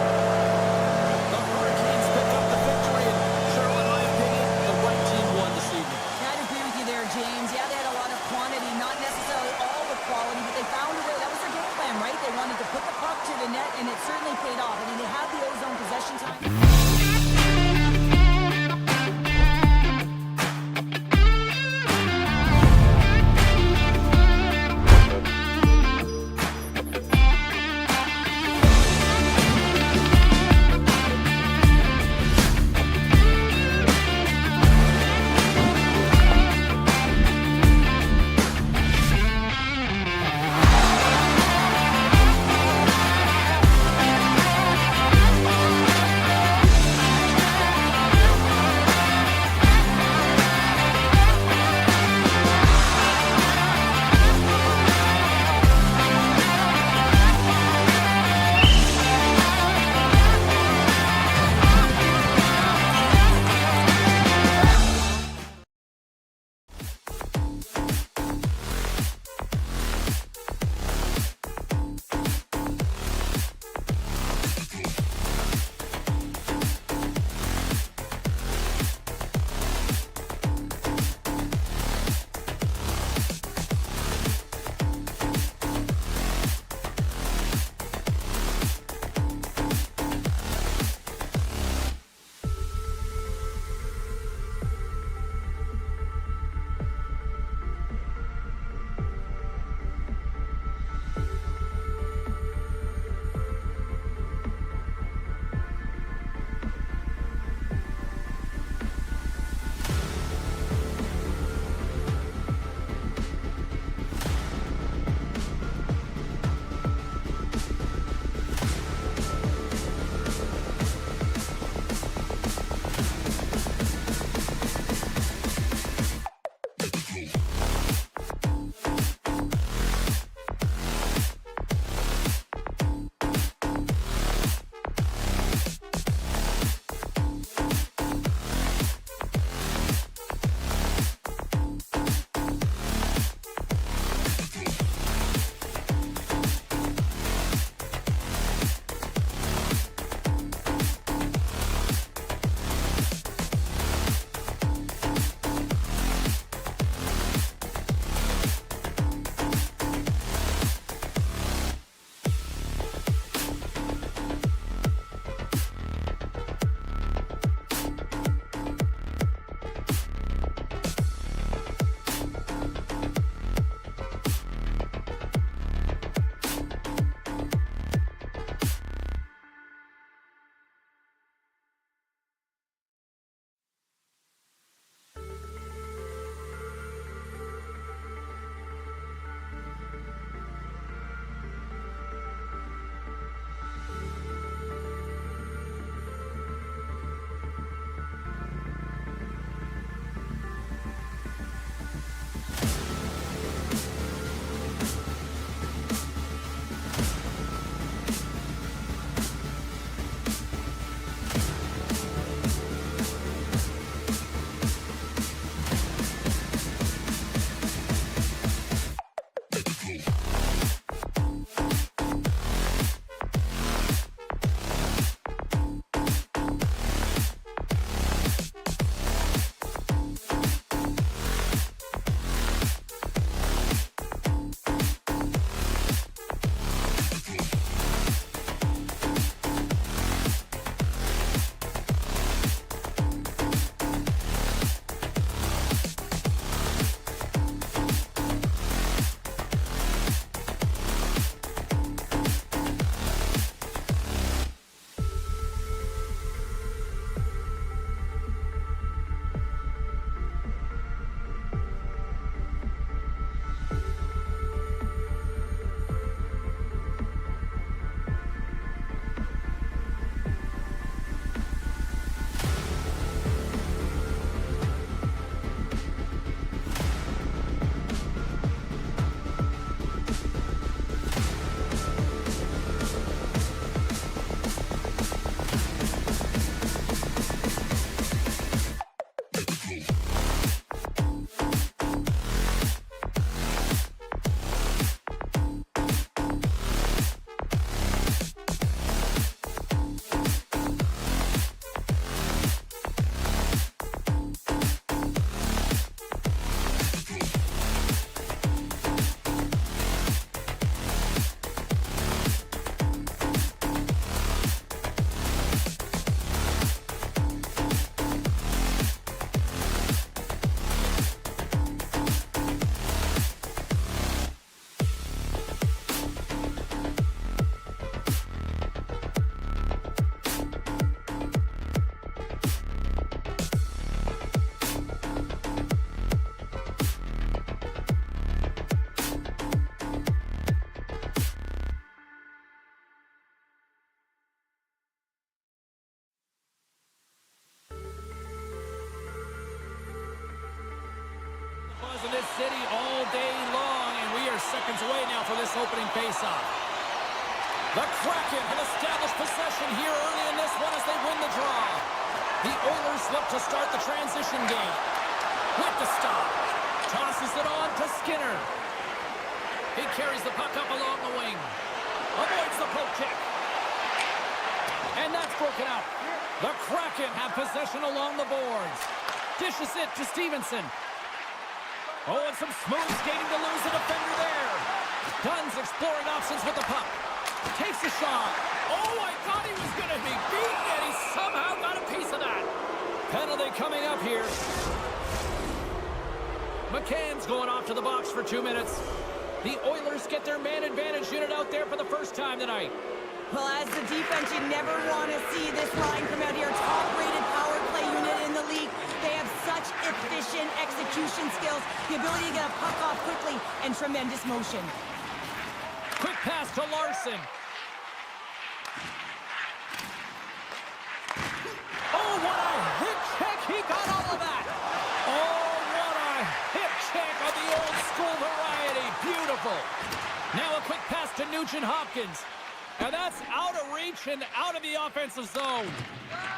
The Hurricanes pick up the victory, and Cheryl, in my opinion, the right team won this evening. Yeah, I'd agree with you there, James. Yeah, they had a lot of quantity, not necessarily all the quality, but they found a way. That was their game plan, right? They wanted to put the puck to the net, and it certainly paid off. I mean, they had the ozone possession time. City all day long, and we are seconds away now for this opening faceoff. The Kraken have established possession here early in this one as they win the draw. The Oilers look to start the transition game. With the stop. Tosses it on to Skinner. He carries the puck up along the wing. Avoids the poke check. And that's broken out. The Kraken have possession along the boards. Dishes it to Stevenson. Oh, and some smooth skating to lose the defender there. Dunn's exploring options with the puck. Takes a shot. Oh, I thought he was going to be beaten, and he somehow got a piece of that. Penalty coming up here. McCann's going off to the box for 2 minutes. The Oilers get their man advantage unit out there for the first time tonight. Well, as the defense, you never want to see this line come out here. Top-rated power play unit in the league. They have such efficient execution skills, the ability to get a puck off quickly, and tremendous motion. Quick pass to Larson. Oh, what a hip check. He got all of that. Oh, what a hip check of the old school variety. Beautiful. Now a quick pass to Nugent-Hopkins. And that's out of reach and out of the offensive zone.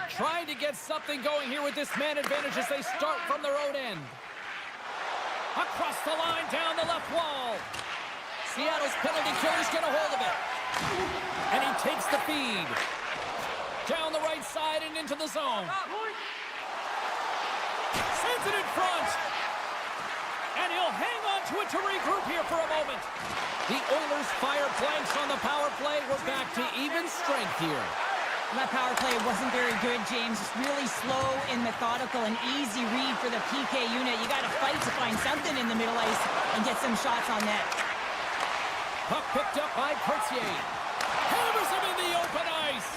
Trying to get something going here with this man advantage as they start from their own end. Across the line, down the left wall. Seattle's penalty killers get a hold of it. And he takes the feed. Down the right side and into the zone. Sends it in front. And he'll hang on to it to regroup here for a moment. The Oilers fire blanks on the power play. We're back to even strength here. That power play wasn't very good, James. It's really slow and methodical, an easy read for the PK unit. You got to fight to find something in the middle ice and get some shots on net. Puck picked up by Courtier. Hammers him in the open ice.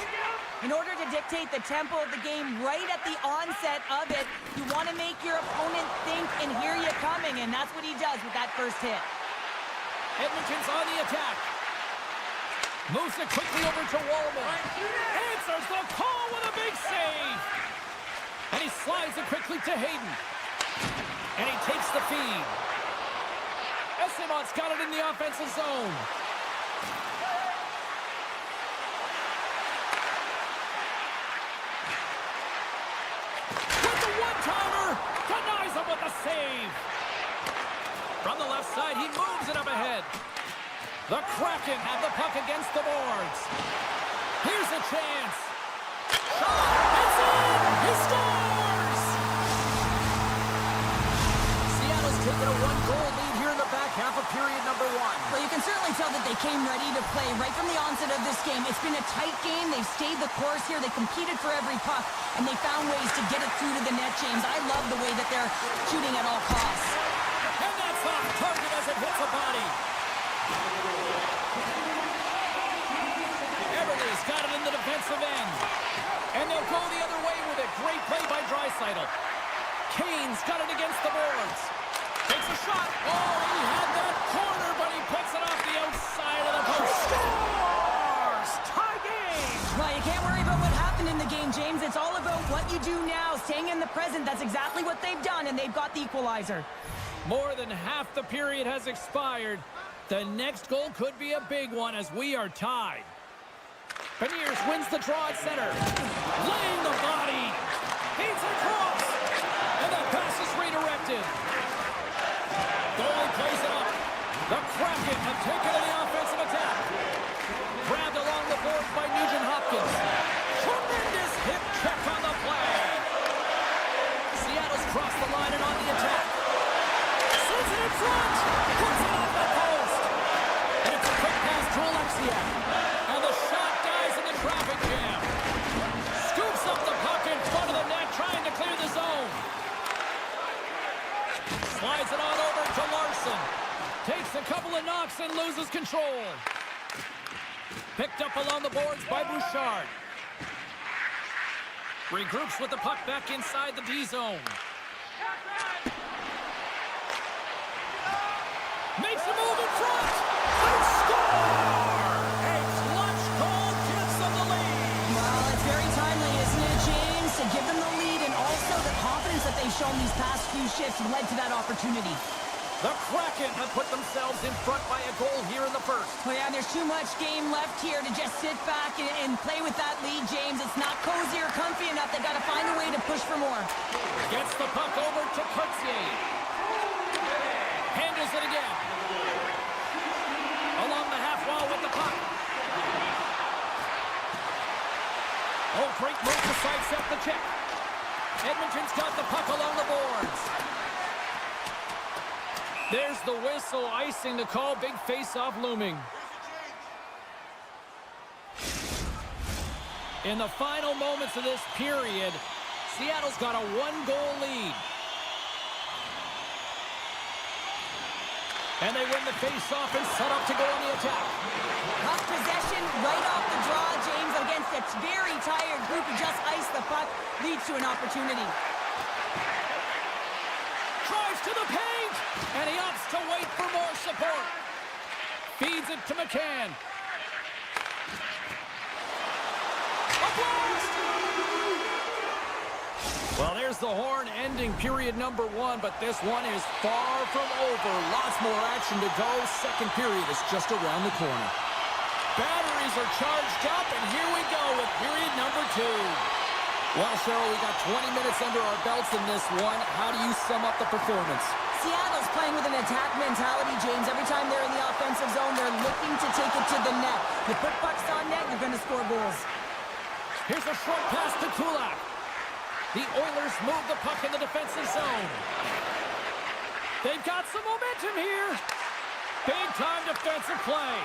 In order to dictate the tempo of the game right at the onset of it, you want to make your opponent think and hear you coming, and that's what he does with that first hit. Edmonton's on the attack. Moves it quickly over to Wallman. Answers the call with a big save. And he slides it quickly to Hayden. And he takes the feed. Esimon's got it in the offensive zone. With the one-timer, denies him with the save. From the left side, he moves it up ahead. The Kraken have the puck against the boards. Here's a chance. Shot. It's in. He scores. Seattle's taken a one-goal lead here in the back half of period number 1. Well, you can certainly tell that they came ready to play right from the onset of this game. It's been a tight game. They've stayed the course here. They competed for every puck, and they found ways to get it through to the net, James. I love the way that they're shooting at all costs. And that's off target as it hits a body. Everly's got it in the defensive end. And they'll go the other way with it. Great play by Draisaitl. Kane's got it against the boards. Takes a shot. Oh, he had that corner, but he puts it off the outside of the post. Scores! Tie game! Well, you can't worry about what happened in the game, James. It's all about what you do now, staying in the present. That's exactly what they've done, and they've got the equalizer. More than half the period has expired. The next goal could be a big one as we are tied. Beniers wins the draw at center. Laying the body. Feeds it across. And the pass is redirected. Goalie plays it up. The Kraken have taken to the offensive attack. Grabbed along the boards by Nugent-Hopkins. Tremendous hip check on the play. Seattle's crossed the line and on the attack. Sends it in front. Puts it off the post. And it's a quick pass to Alexiak. And the shot dies in the traffic jam. Scoops up the puck in front of the net, trying to clear the zone. Slides it on over to Larson. Takes a couple of knocks and loses control. Picked up along the boards by Bouchard. Regroups with the puck back inside the D zone. Makes a move in front. And score! A clutch goal gives them the lead. Well, it's very timely, isn't it, James? To give them the lead, and also the confidence that they've shown these past few shifts led to that opportunity. The Kraken have put themselves in front by a goal here in the first. Oh yeah, there's too much game left here to just sit back and play with that lead, James. It's not cozy or comfy enough. They got to find a way to push for more. Gets the puck over to Courtier. Handles it again. Along the half wall with the puck. Oh, great move to sidestep the check. Edmonton's got the puck along the boards. There's the whistle, icing the call, big face-off looming. In the final moments of this period, Seattle's got a one-goal lead. And they win the face-off and set up to go on the attack. Tough possession right off the draw, James, against a very tired group who just iced the puck, leads to an opportunity. Drives to the paint, and he opts to wait for more support. Feeds it to McCann. A blast! Well, there's the horn ending period number 1, but this one is far from over. Lots more action to go. Second period is just around the corner. Batteries are charged up, and here we go with period number 2. Well, Cheryl, we got 20 minutes under our belts in this one. How do you sum up the performance? Seattle's playing with an attack mentality, James. Every time they're in the offensive zone, they're looking to take it to the net. You put pucks on net, you're going to score goals. Here's a short pass to Kulak. The Oilers move the puck in the defensive zone. They've got some momentum here. Big-time defensive play.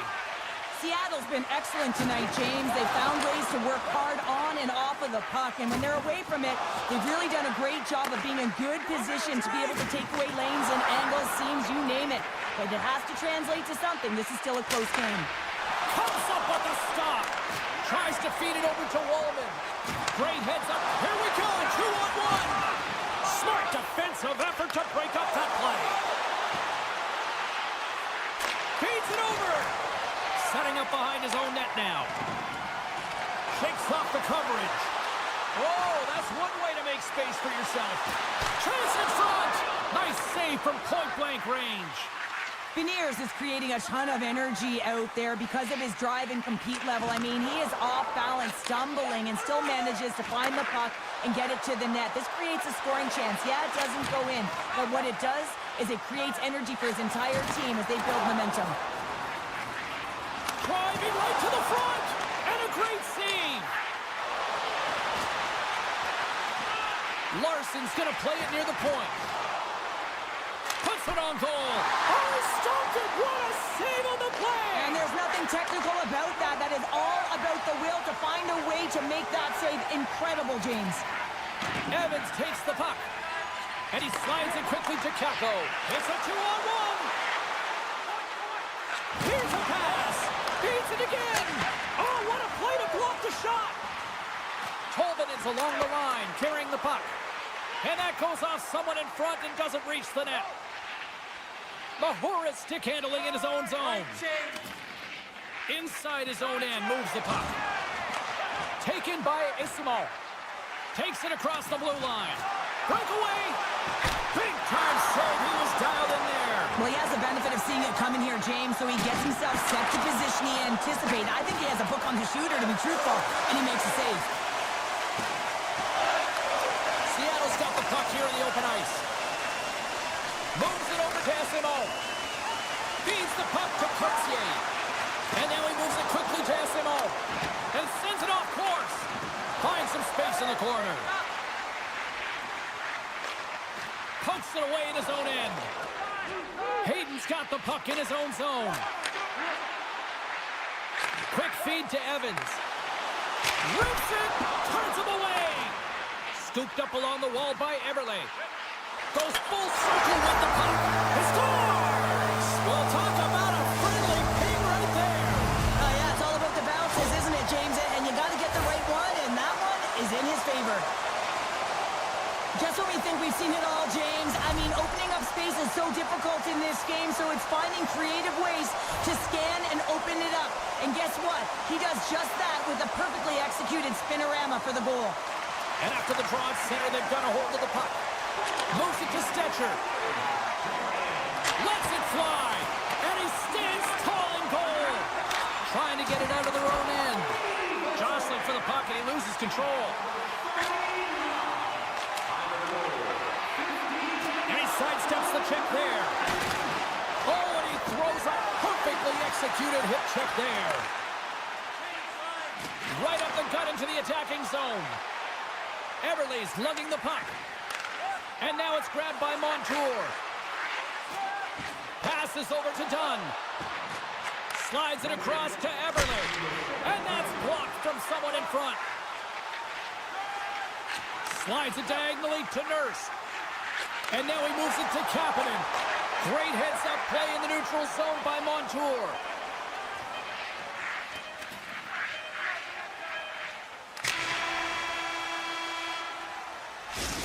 Seattle's been excellent tonight, James. They found ways to work hard on and off of the puck, and when they're away from it, they've really done a great job of being in good position to be able to take away lanes and angles, seams, you name it. But it has to translate to something. This is still a close game. Comes up with a stop. Tries to feed it over to Wallman. Great heads up. Here we go. 2-on-1. Smart defensive effort to break up that play. Feeds it over. Setting up behind his own net now. Shakes off the coverage. Oh, that's one way to make space for yourself. Chance in front. Nice save from point-blank range. Beniers is creating a ton of energy out there because of his drive and compete level. I mean, he is off balance, stumbling, and still manages to find the puck and get it to the net. This creates a scoring chance. Yeah, it doesn't go in, but what it does is it creates energy for his entire team as they build momentum. Driving right to the front, and a great save. Larson's going to play it near the point. Puts it on goal. Oh, stopped it. What a save on the play. And there's nothing technical about that. That is all about the will to find a way to make that save incredible, James. Evans takes the puck, and he slides it quickly to Kako. It's a 2-on-1. Here's a pass. Beats it again. Oh, what a play to block the shot. Tolman is along the line, carrying the puck. And that goes off someone in front and doesn't reach the net. Mahura stick handling in his own zone. Inside his own end, moves the puck. Taken by Isimo. Takes it across the blue line. Breakaway. Big time save. He was dialed in there. Well, he has the benefit of seeing it coming here, James, so he gets himself set to position he anticipated. I think he has a book on the shooter, to be truthful, and he makes a save. Seattle's got the puck here in the open ice. Moves it over to Isimo. Feeds the puck to Courtier. And now he moves it quickly to Isimo. And sends it off course. Finds some space in the corner. Pokes it away in his own end. Hayden's got the puck in his own zone. Quick feed to Evans. Rips it. Turns him away. Scooped up along the wall by Everly. Goes full circle with the puck. He scores! Well, talk about a friendly ping right there. Oh, yeah, it's all about the bounces, isn't it, James? And you got to get the right one, and that one is in his favor. Just when we think we've seen it all, James, I mean, opening up space is so difficult in this game, so it's finding creative ways to scan and open it up. And guess what? He does just that with a perfectly executed spinorama for the goal. And after the draw at center, they've got a hold of the puck. Moves it to Stetcher. loses control. And he sidesteps the check there. Oh, and he throws a perfectly executed hip check there. Right up the gut into the attacking zone. Everly's lugging the puck. And now it's grabbed by Montour. Passes over to Dunn. Slides it across to Everly. And that's blocked from someone in front. Slides it diagonally to Nurse. And now he moves it to Kapanen. Great heads-up play in the neutral zone by Montour.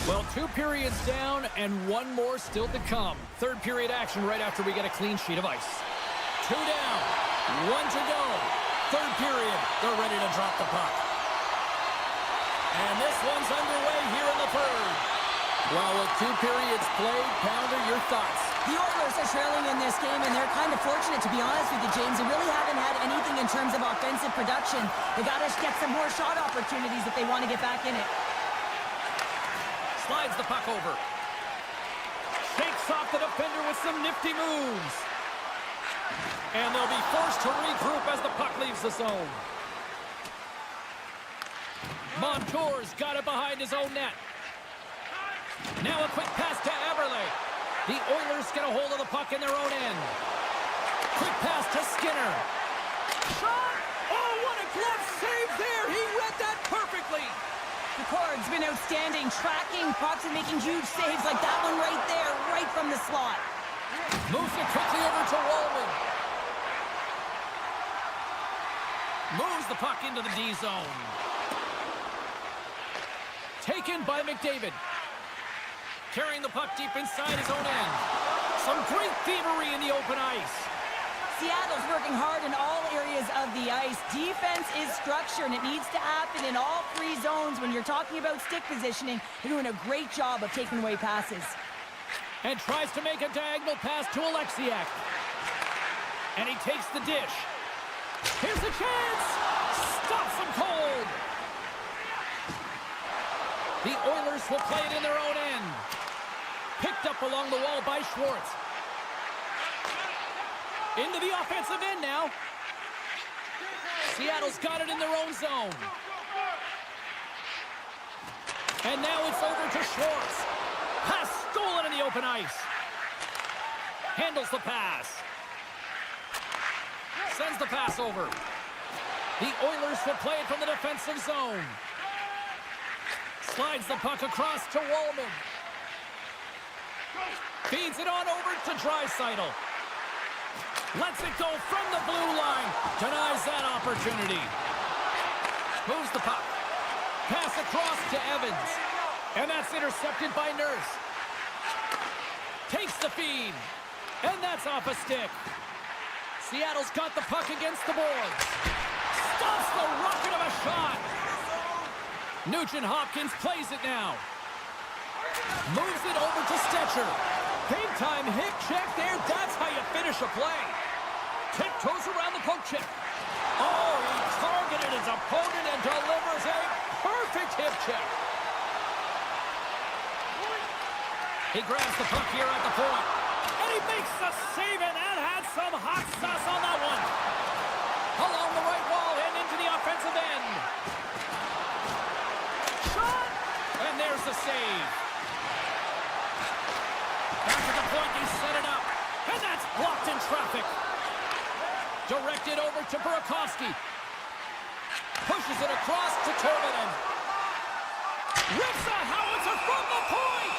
Well, 2 periods down and 1 more still to come. Third period action right after we get a clean sheet of ice. 2 down, 1 to go. Third period, they're ready to drop the puck. And this one's underway here in the third. Well, with 2 periods played, Pounder, your thoughts? The Oilers are trailing in this game, and they're kind of fortunate, to be honest with you, James. They really haven't had anything in terms of offensive production. They got to get some more shot opportunities if they want to get back in it. Slides the puck over. Shakes off the defender with some nifty moves. And they'll be forced to regroup as the puck leaves the zone. Montour's got it behind his own net. Now a quick pass to Everly. The Oilers get a hold of the puck in their own end. Quick pass to Skinner. Shot! Oh, what a glove save there! He read that perfectly! The Cord's been outstanding, tracking pucks and making huge saves like that one right there, right from the slot. Moves it quickly over to Wallman. Moves the puck into the D zone. Taken by McDavid. Carrying the puck deep inside his own end. Some great thievery in the open ice. Seattle's working hard in all areas of the ice. Defense is structure, and it needs to happen in all 3 zones. When you're talking about stick positioning, they're doing a great job of taking away passes. And tries to make a diagonal pass to Alexiak. And he takes the dish. Here's a chance! Stops him cold! The Oilers will play it in their own end. Picked up along the wall by Schwartz. Into the offensive end now. Seattle's got it in their own zone. And now it's over to Schwartz. Pass stolen in the open ice. Handles the pass. Sends the pass over. The Oilers will play it from the defensive zone. Slides the puck across to Wallman. Feeds it on over to Draisaitl. Lets it go from the blue line. Denies that opportunity. Moves the puck. Pass across to Evans. And that's intercepted by Nurse. Takes the feed. And that's off a stick. Seattle's got the puck against the boards. Stops the rocket of a shot. Nugent Hopkins plays it now. Moves it over to Stetcher. Big time hip check there. That's how you finish a play. Tiptoes around the poke check. Oh, he targeted his opponent and delivers a perfect hip check. He grabs the puck here at the point. And he makes the save, and that had some hot sauce on that one. Along the right wall and into the offensive end. Shot! And there's the save. Back at the point, he set it up. And that's blocked in traffic. Directed over to Burakovsky. Pushes it across to Tervanen. Rips a howitzer from the point.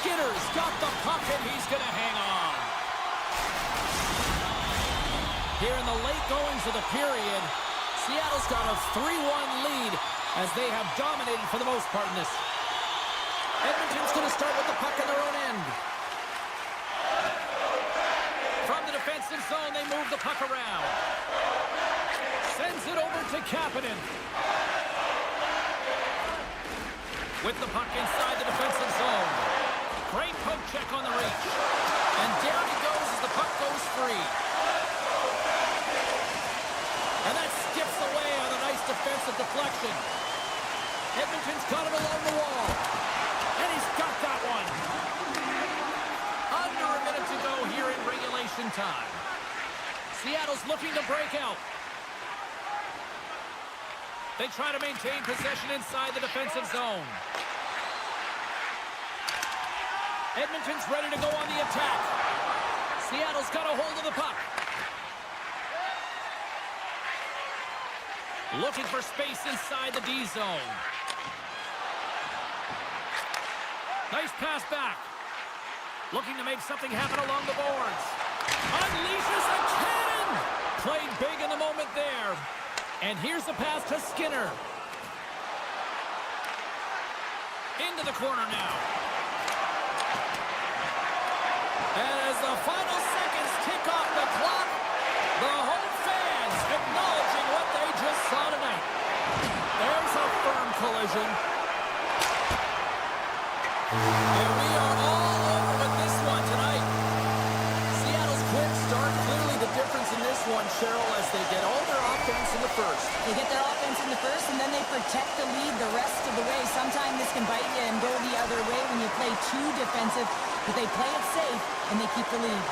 Skinner's got the puck, and he's going to hang on. Here in the late goings of the period, Seattle's got a 3-1 lead as they have dominated for the most part in this. Edmonton's going to start with the puck in their own end. From the defensive zone, they move the puck around. Sends it over to Kapanen. With the puck inside the defensive zone. Great poke check on the reach. And down he goes as the puck goes free. And that skips away on a nice defensive deflection. regulation time. Seattle's looking to break out. They try to maintain possession inside the defensive zone. Edmonton's ready to go on the attack. Seattle's got a hold of the puck. Looking for space inside the D zone. Nice pass back. Looking to make something happen along the boards. Unleashes a cannon! Played big in the moment there. And here's the pass to Skinner. Into the corner now. And as the final seconds tick off the clock, the home fans acknowledging what they just saw tonight. There's a firm collision. And we are all over with this one tonight. Seattle's quick start, clearly the difference in this one, Cheryl, as they get all their offense in the first. They get their offense in the first, and then they protect the lead the rest of the way. Sometimes this can bite you and go the other way when you play too defensive, but they play it safe, and they keep the lead.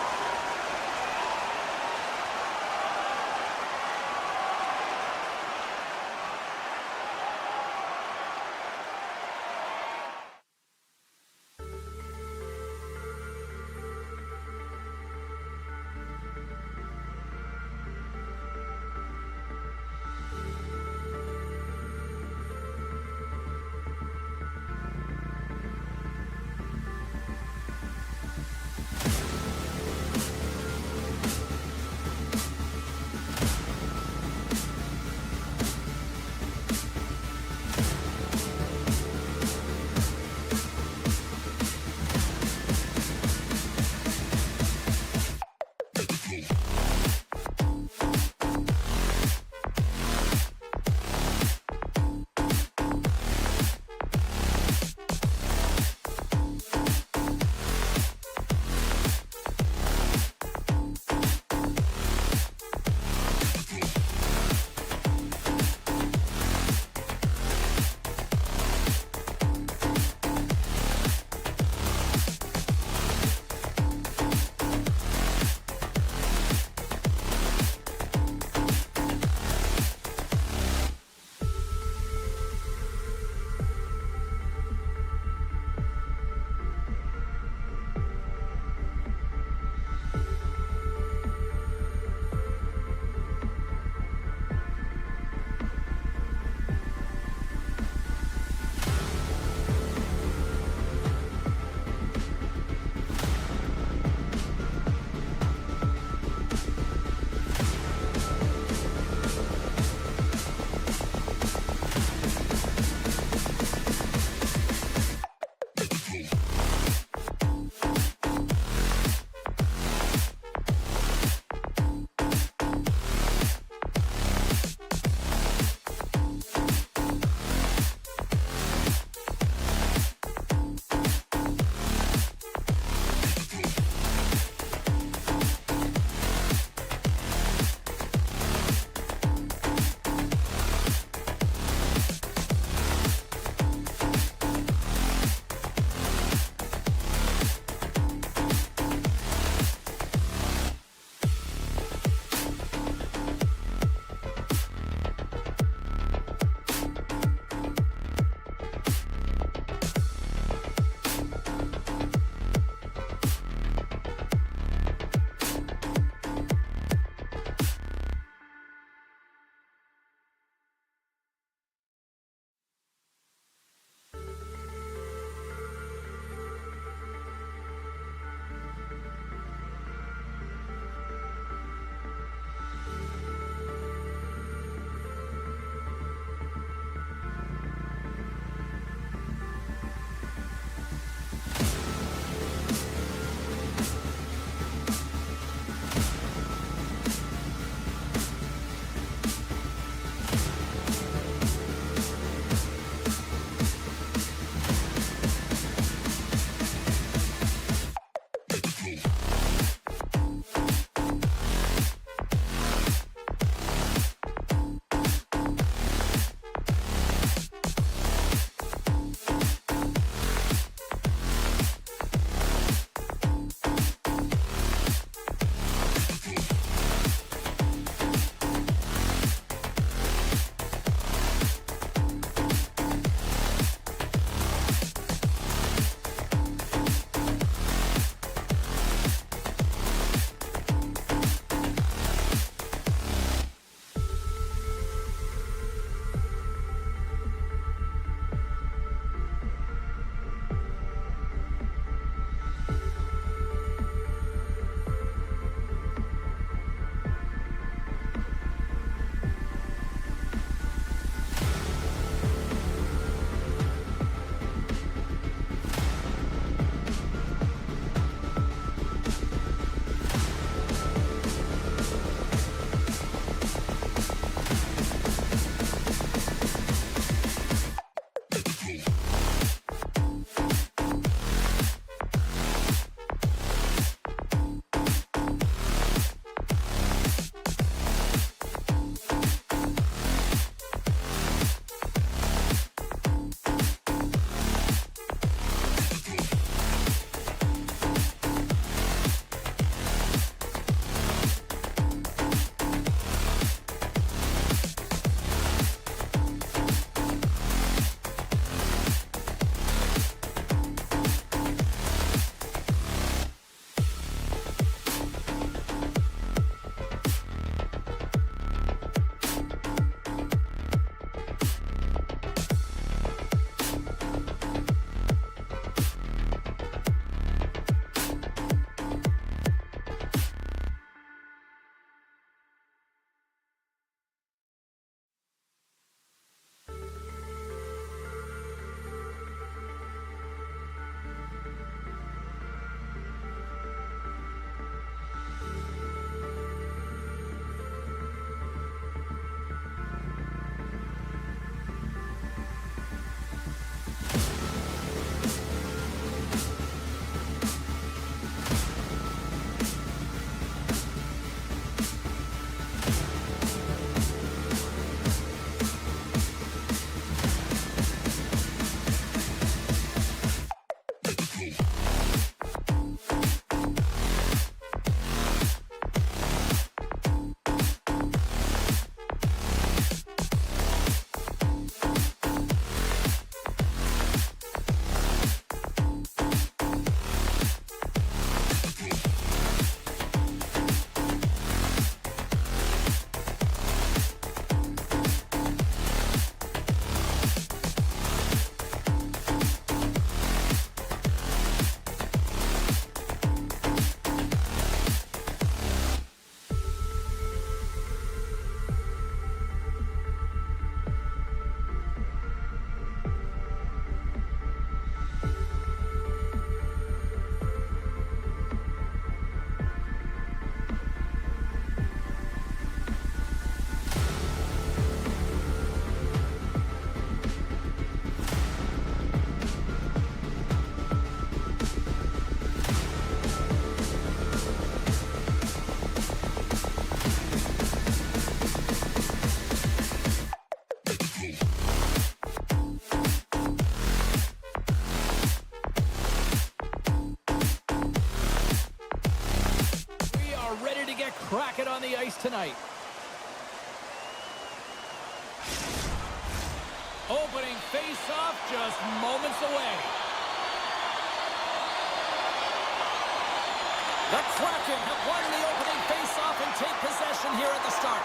Kraken on the ice tonight. Opening face-off just moments away. The Kraken have won the opening face-off and take possession here at the start.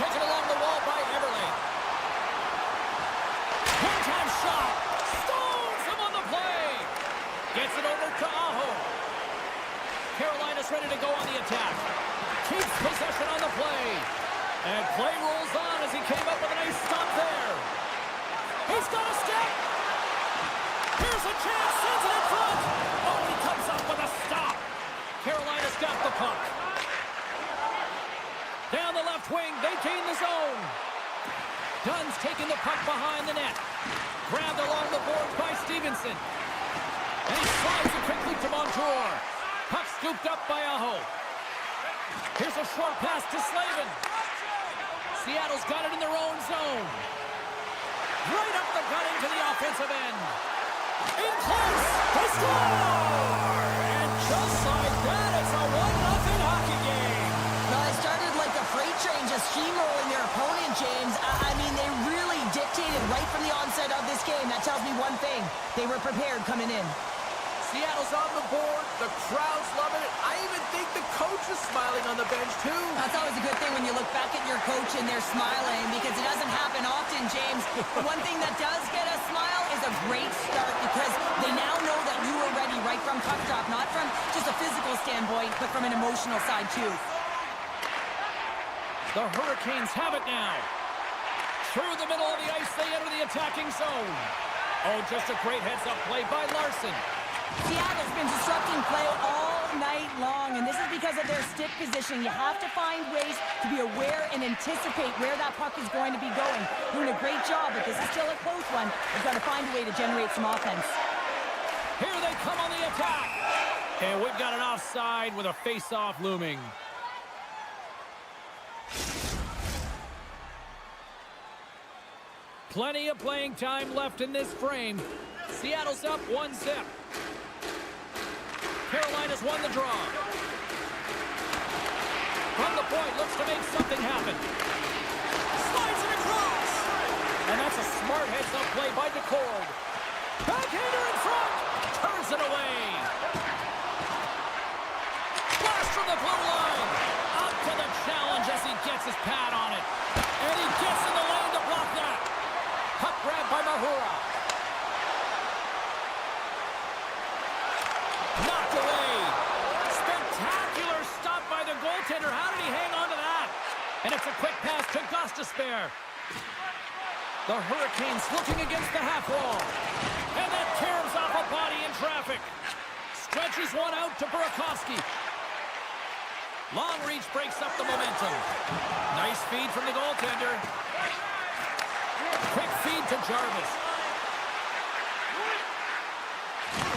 Taken along the wall by Everly. One-time shot. Stones him on the play. Gets it over to Aho. Carolina's ready to go on the attack. Keeps possession on the play. And play rolls on as he came up with a nice stop there. He's got a step. Here's a chance. Sends it in front. Oh, he comes up with a stop. Carolina's got the puck. Down the left wing, they gain the zone. Dunn's taking the puck behind the net. Grabbed along the boards by Stevenson. And he slides it quickly to Montour. Puck scooped up by Aho. Here's a short pass to Slavin. Seattle's got it in their own zone. Right up the gut into the offensive end. In close. They score! And just like that, it's a 1-0 hockey game. Well, it started like a freight train just steamrolling their opponent, James. I mean, they really dictated right from the onset of this game. That tells me one thing. They were prepared coming in. Seattle's on the board. The crowd's loving it. I even think the coach is smiling on the bench, too. That's always a good thing when you look back at your coach and they're smiling, because it doesn't happen often, James. The one thing that does get a smile is a great start, because they now know that you were ready right from puck drop, not from just a physical standpoint, but from an emotional side, too. The Hurricanes have it now. Through the middle of the ice, they enter the attacking zone. Oh, just a great heads-up play by Larson. Seattle's been disrupting play all night long, and this is because of their stick position. You have to find ways to be aware and anticipate where that puck is going to be going. Doing a great job, but this is still a close one. You've got to find a way to generate some offense. Here they come on the attack. And we've got an offside with a face-off looming. Plenty of playing time left in this frame. Seattle's up 1-0. Carolina's won the draw. From the point, looks to make something happen. Slides it across. And that's a smart heads-up play by DeCord. Backhander in front. Turns it away. Blast from the blue line. Up to the challenge as he gets his pad on it. And he gets in the lane to block that. Puck grab by Mahura. Knocked away. Spectacular stop by the goaltender. How did he hang on to that? And it's a quick pass to Gostisbehere. The Hurricanes looking against the half wall. And that caroms off a body in traffic. Stretches one out to Burakovsky. Long reach breaks up the momentum. Nice feed from the goaltender. Quick feed to Jarvis.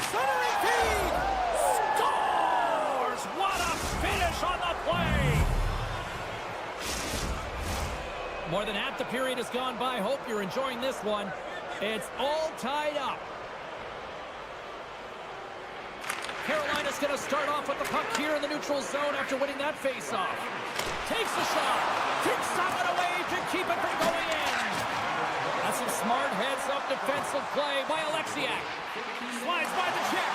Centering feed! Scores! What a finish on the play! More than half the period has gone by. Hope you're enjoying this one. It's all tied up. Carolina's going to start off with the puck here in the neutral zone after winning that faceoff. Takes a shot. Kicks it away to keep it from going in. That's some smart heads-up defensive play by Alexiak. Slides by the check.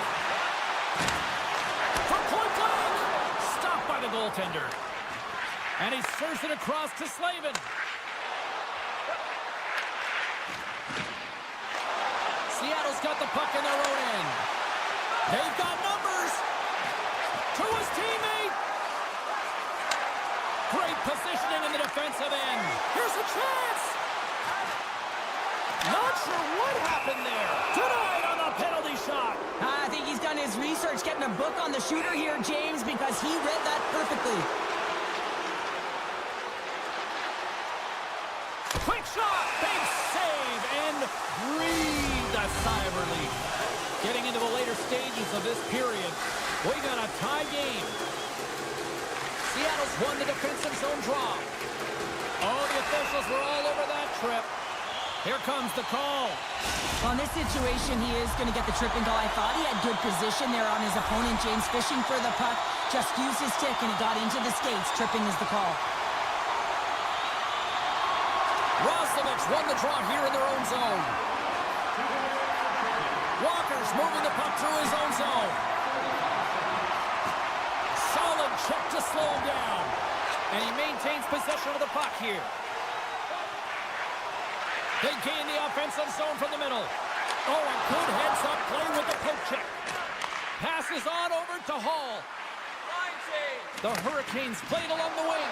From point blank. Stopped by the goaltender. And he serves it across to Slavin. Seattle's got the puck in their own end. They've got numbers. To his teammate. Great positioning in the defensive end. Here's a chance. Not sure what happened there. Denied on the penalty shot. I think he's done his research, getting a book on the shooter here, James, because he read that perfectly. Quick shot. Big save. And breathed a sigh of relief. Getting into the later stages of this period, we got a tie game. Seattle's won the defensive zone draw. Oh, the officials were all over that trip. Here comes the call. Well, in this situation, he is going to get the tripping call. I thought he had good position there on his opponent. James fishing for the puck. Just used his stick, and it got into the skates. Tripping is the call. Roslovic won the draw here in their own zone. Walker's moving the puck through his own zone. Solid check to slow him down. And he maintains possession of the puck here. They gain the offensive zone from the middle. Oh, a good heads-up play with the poke check. Passes on over to Hall. The Hurricanes played along the wing.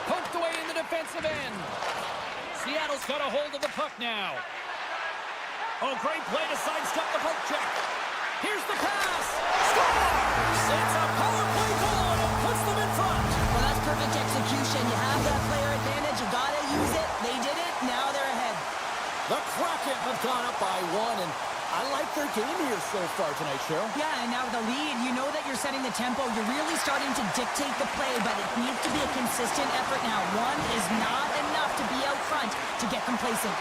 Poked away in the defensive end. Seattle's got a hold of the puck now. Oh, great play to sidestep the poke check. Here's the pass. Scores! It's a power play goal, and it puts them in front. Well, that's perfect execution. You have that player advantage. You got to use it. They did it. Now they're ahead. The Kraken have gone up by 1, and I like their game here so far tonight, Cheryl. Yeah, and now with the lead, you know that you're setting the tempo. You're really starting to dictate the play, but it needs to be a consistent effort now. One is not enough to be out front to get complacent.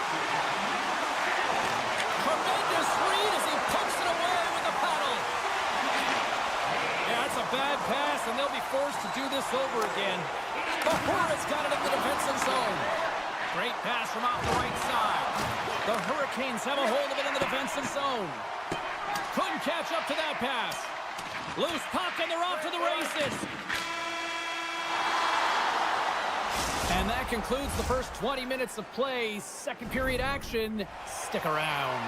Tremendous read as he pokes it away with the paddle. Yeah, that's a bad pass, and they'll be forced to do this over again. Bahura's got it in the defensive zone. Great pass from off the right side. The Hurricanes have a hold of it in the defensive zone. Couldn't catch up to that pass. Loose puck, and they're off to the races. And that concludes the first 20 minutes of play. Second period action. Stick around.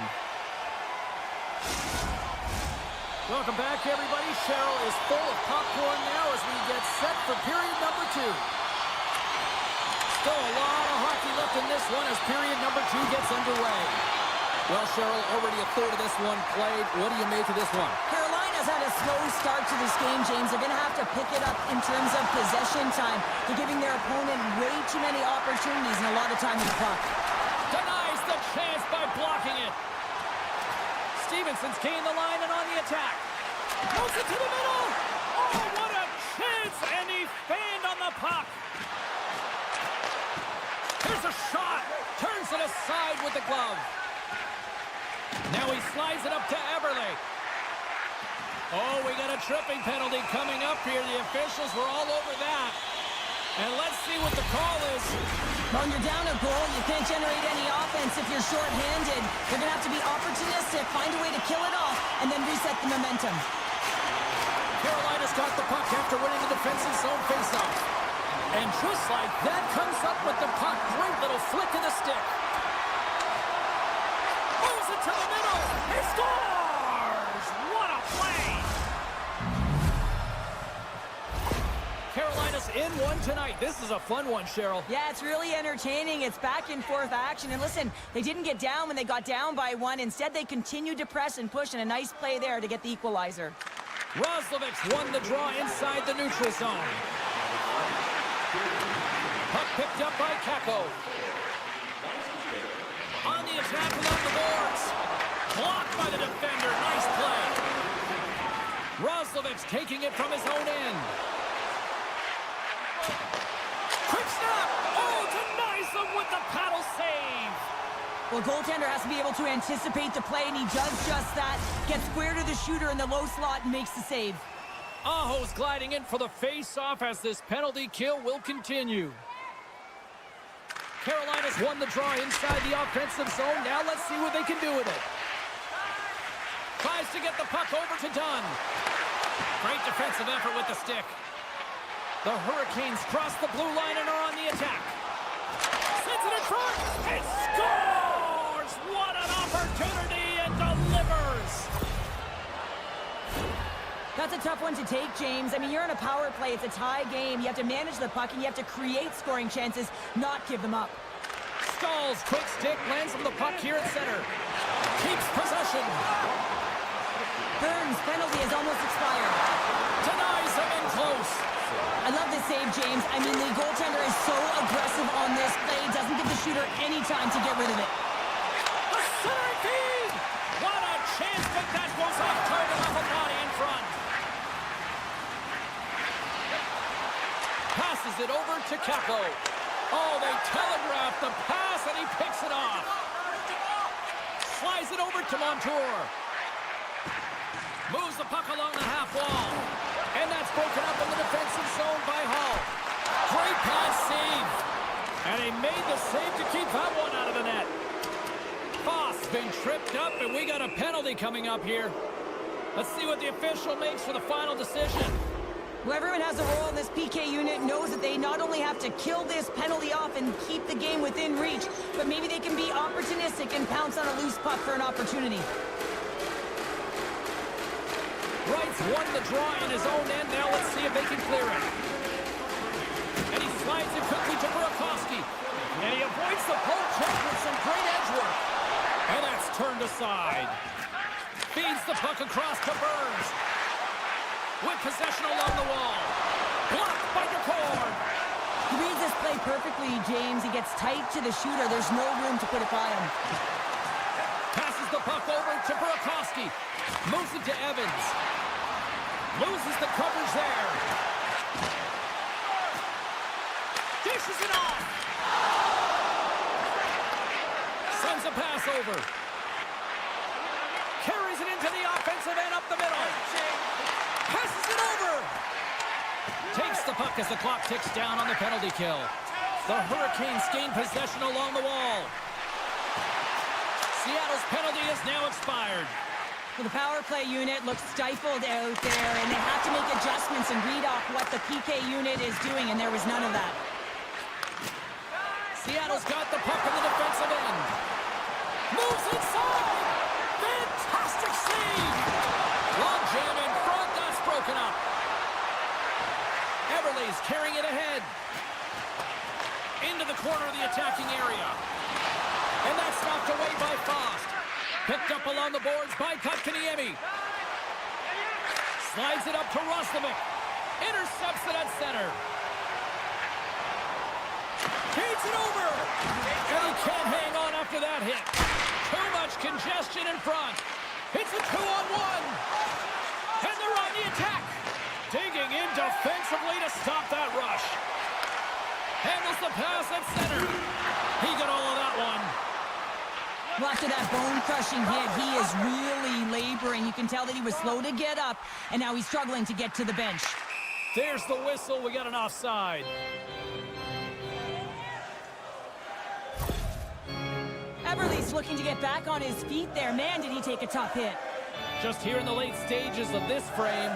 Welcome back, everybody. Cheryl is full of popcorn now as we get set for period number 2. Still a lot of hockey left in this one as period number 2 gets underway. Well, Cheryl, already a third of this one played. What do you make of this one? Carolina's had a slow start to this game, James. They're going to have to pick it up in terms of possession time. They're giving their opponent way too many opportunities and a lot of time with the puck. Denies the chance by blocking it. Stevenson's gained the line and on the attack. Moves it to the middle. Oh, what a chance! And he fanned on the puck. Here's a shot. Turns it aside with the glove. Now he slides it up to Eberle. Oh, we got a tripping penalty coming up here. The officials were all over that. And let's see what the call is. When you're down a goal, you can't generate any offense if you're shorthanded. You're going to have to be opportunistic, find a way to kill it off, and then reset the momentum. Carolina's got the puck after winning the defensive zone faceoff. And just like that, comes up with the puck. Great little flick of the stick. Moves it to the middle. He scores! What a play! Carolina's in one tonight. This is a fun one, Cheryl. Yeah, it's really entertaining. It's back and forth action. And listen, they didn't get down when they got down by 1. Instead, they continued to press and push, and a nice play there to get the equalizer. Roslovic won the draw inside the neutral zone. Puck picked up by Kako. On the attack along the boards. Blocked by the defender. Nice play. Roslovic taking it from his own end. Quick snap. Oh, denies him with the paddle save. Well, goaltender has to be able to anticipate the play, and he does just that. Gets square to the shooter in the low slot and makes the save. Aho's gliding in for the face-off as this penalty kill will continue. Carolina's won the draw inside the offensive zone. Now let's see what they can do with it. Tries to get the puck over to Dunn. Great defensive effort with the stick. The Hurricanes cross the blue line and are on the attack. Sends it in front. It scores! What an opportunity, and delivers! That's a tough one to take, James. I mean, you're on a power play. It's a tie game. You have to manage the puck, and you have to create scoring chances, not give them up. Stahl's quick stick lands on the puck here at center. Keeps possession. Burns' penalty has almost expired. Denies him in close. I love this save, James. I mean, the goaltender is so aggressive on this play. Doesn't give the shooter any time to get rid of it. A center feed! What a chance, but that goes off target off a body in front. Passes it over to Kako. Oh, they telegraph the pass, and he picks it off. Slides it over to Montour. Moves the puck along the half wall. And that's broken up in the defensive zone by Hull. Great pass save. And he made the save to keep that one out of the net. Foss been tripped up, and we got a penalty coming up here. Let's see what the official makes for the final decision. Well, everyone has a role in this PK unit, knows that they not only have to kill this penalty off and keep the game within reach, but maybe they can be opportunistic and pounce on a loose puck for an opportunity. Wright's won the draw in his own end. Now let's see if they can clear it. And he slides it quickly to Burakovsky. And he avoids the poke check with some great edge work. And that's turned aside. Feeds the puck across to Burns. With possession along the wall. Blocked by McCord. He reads this play perfectly, James. He gets tight to the shooter. There's no room to put it by him. Passes the puck over to Burakovsky. Moves it to Evans. Loses the coverage there. Dishes it off. Sends a pass over. Carries it into the offensive end up the middle. Passes it over. Takes the puck as the clock ticks down on the penalty kill. The Hurricanes gain possession along the wall. Seattle's penalty is now expired. Well, the power play unit looks stifled out there, and they have to make adjustments and read off what the PK unit is doing, and there was none of that. Seattle's got the puck in the defensive end. Moves inside. Fantastic save. Long jam in front. That's broken up. Everly's carrying it ahead. Into the corner of the attacking area. And that's knocked away by Fost. Picked up along the boards by Kotkaniemi. Slides it up to Roslovic. Intercepts it at center. Feeds it over. And he can't hang on after that hit. Too much congestion in front. It's a 2-on-1. And they're on the attack. Digging in defensively to stop that rush. Handles the pass at center. He got all of that one. Well, after that bone-crushing hit, he is really laboring. You can tell that he was slow to get up, and now he's struggling to get to the bench. There's the whistle. We got an offside. Everly's looking to get back on his feet there. Man, did he take a tough hit. Just here in the late stages of this frame,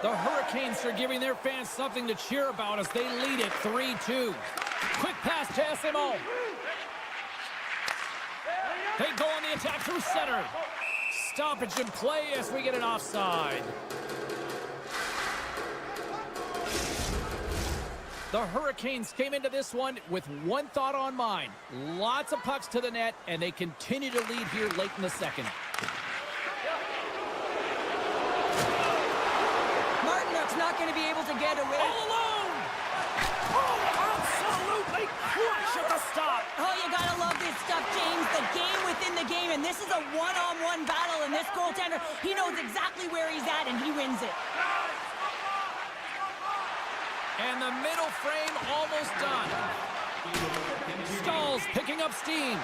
the Hurricanes are giving their fans something to cheer about as they lead it 3-2. Quick pass to SMO. They go on the attack through center. Stoppage in play as we get an offside. The Hurricanes came into this one with one thought on mind. Lots of pucks to the net, and they continue to lead here late in the second. Martinuk's not going to be able to get away. All alone! Oh, absolutely crush at the stop! Oh, you gotta love this stuff, James. The game within the game, and this is a one-on-one battle, and this goaltender, he knows exactly where he's at, and he wins it. And the middle frame almost done. Stalls picking up steam.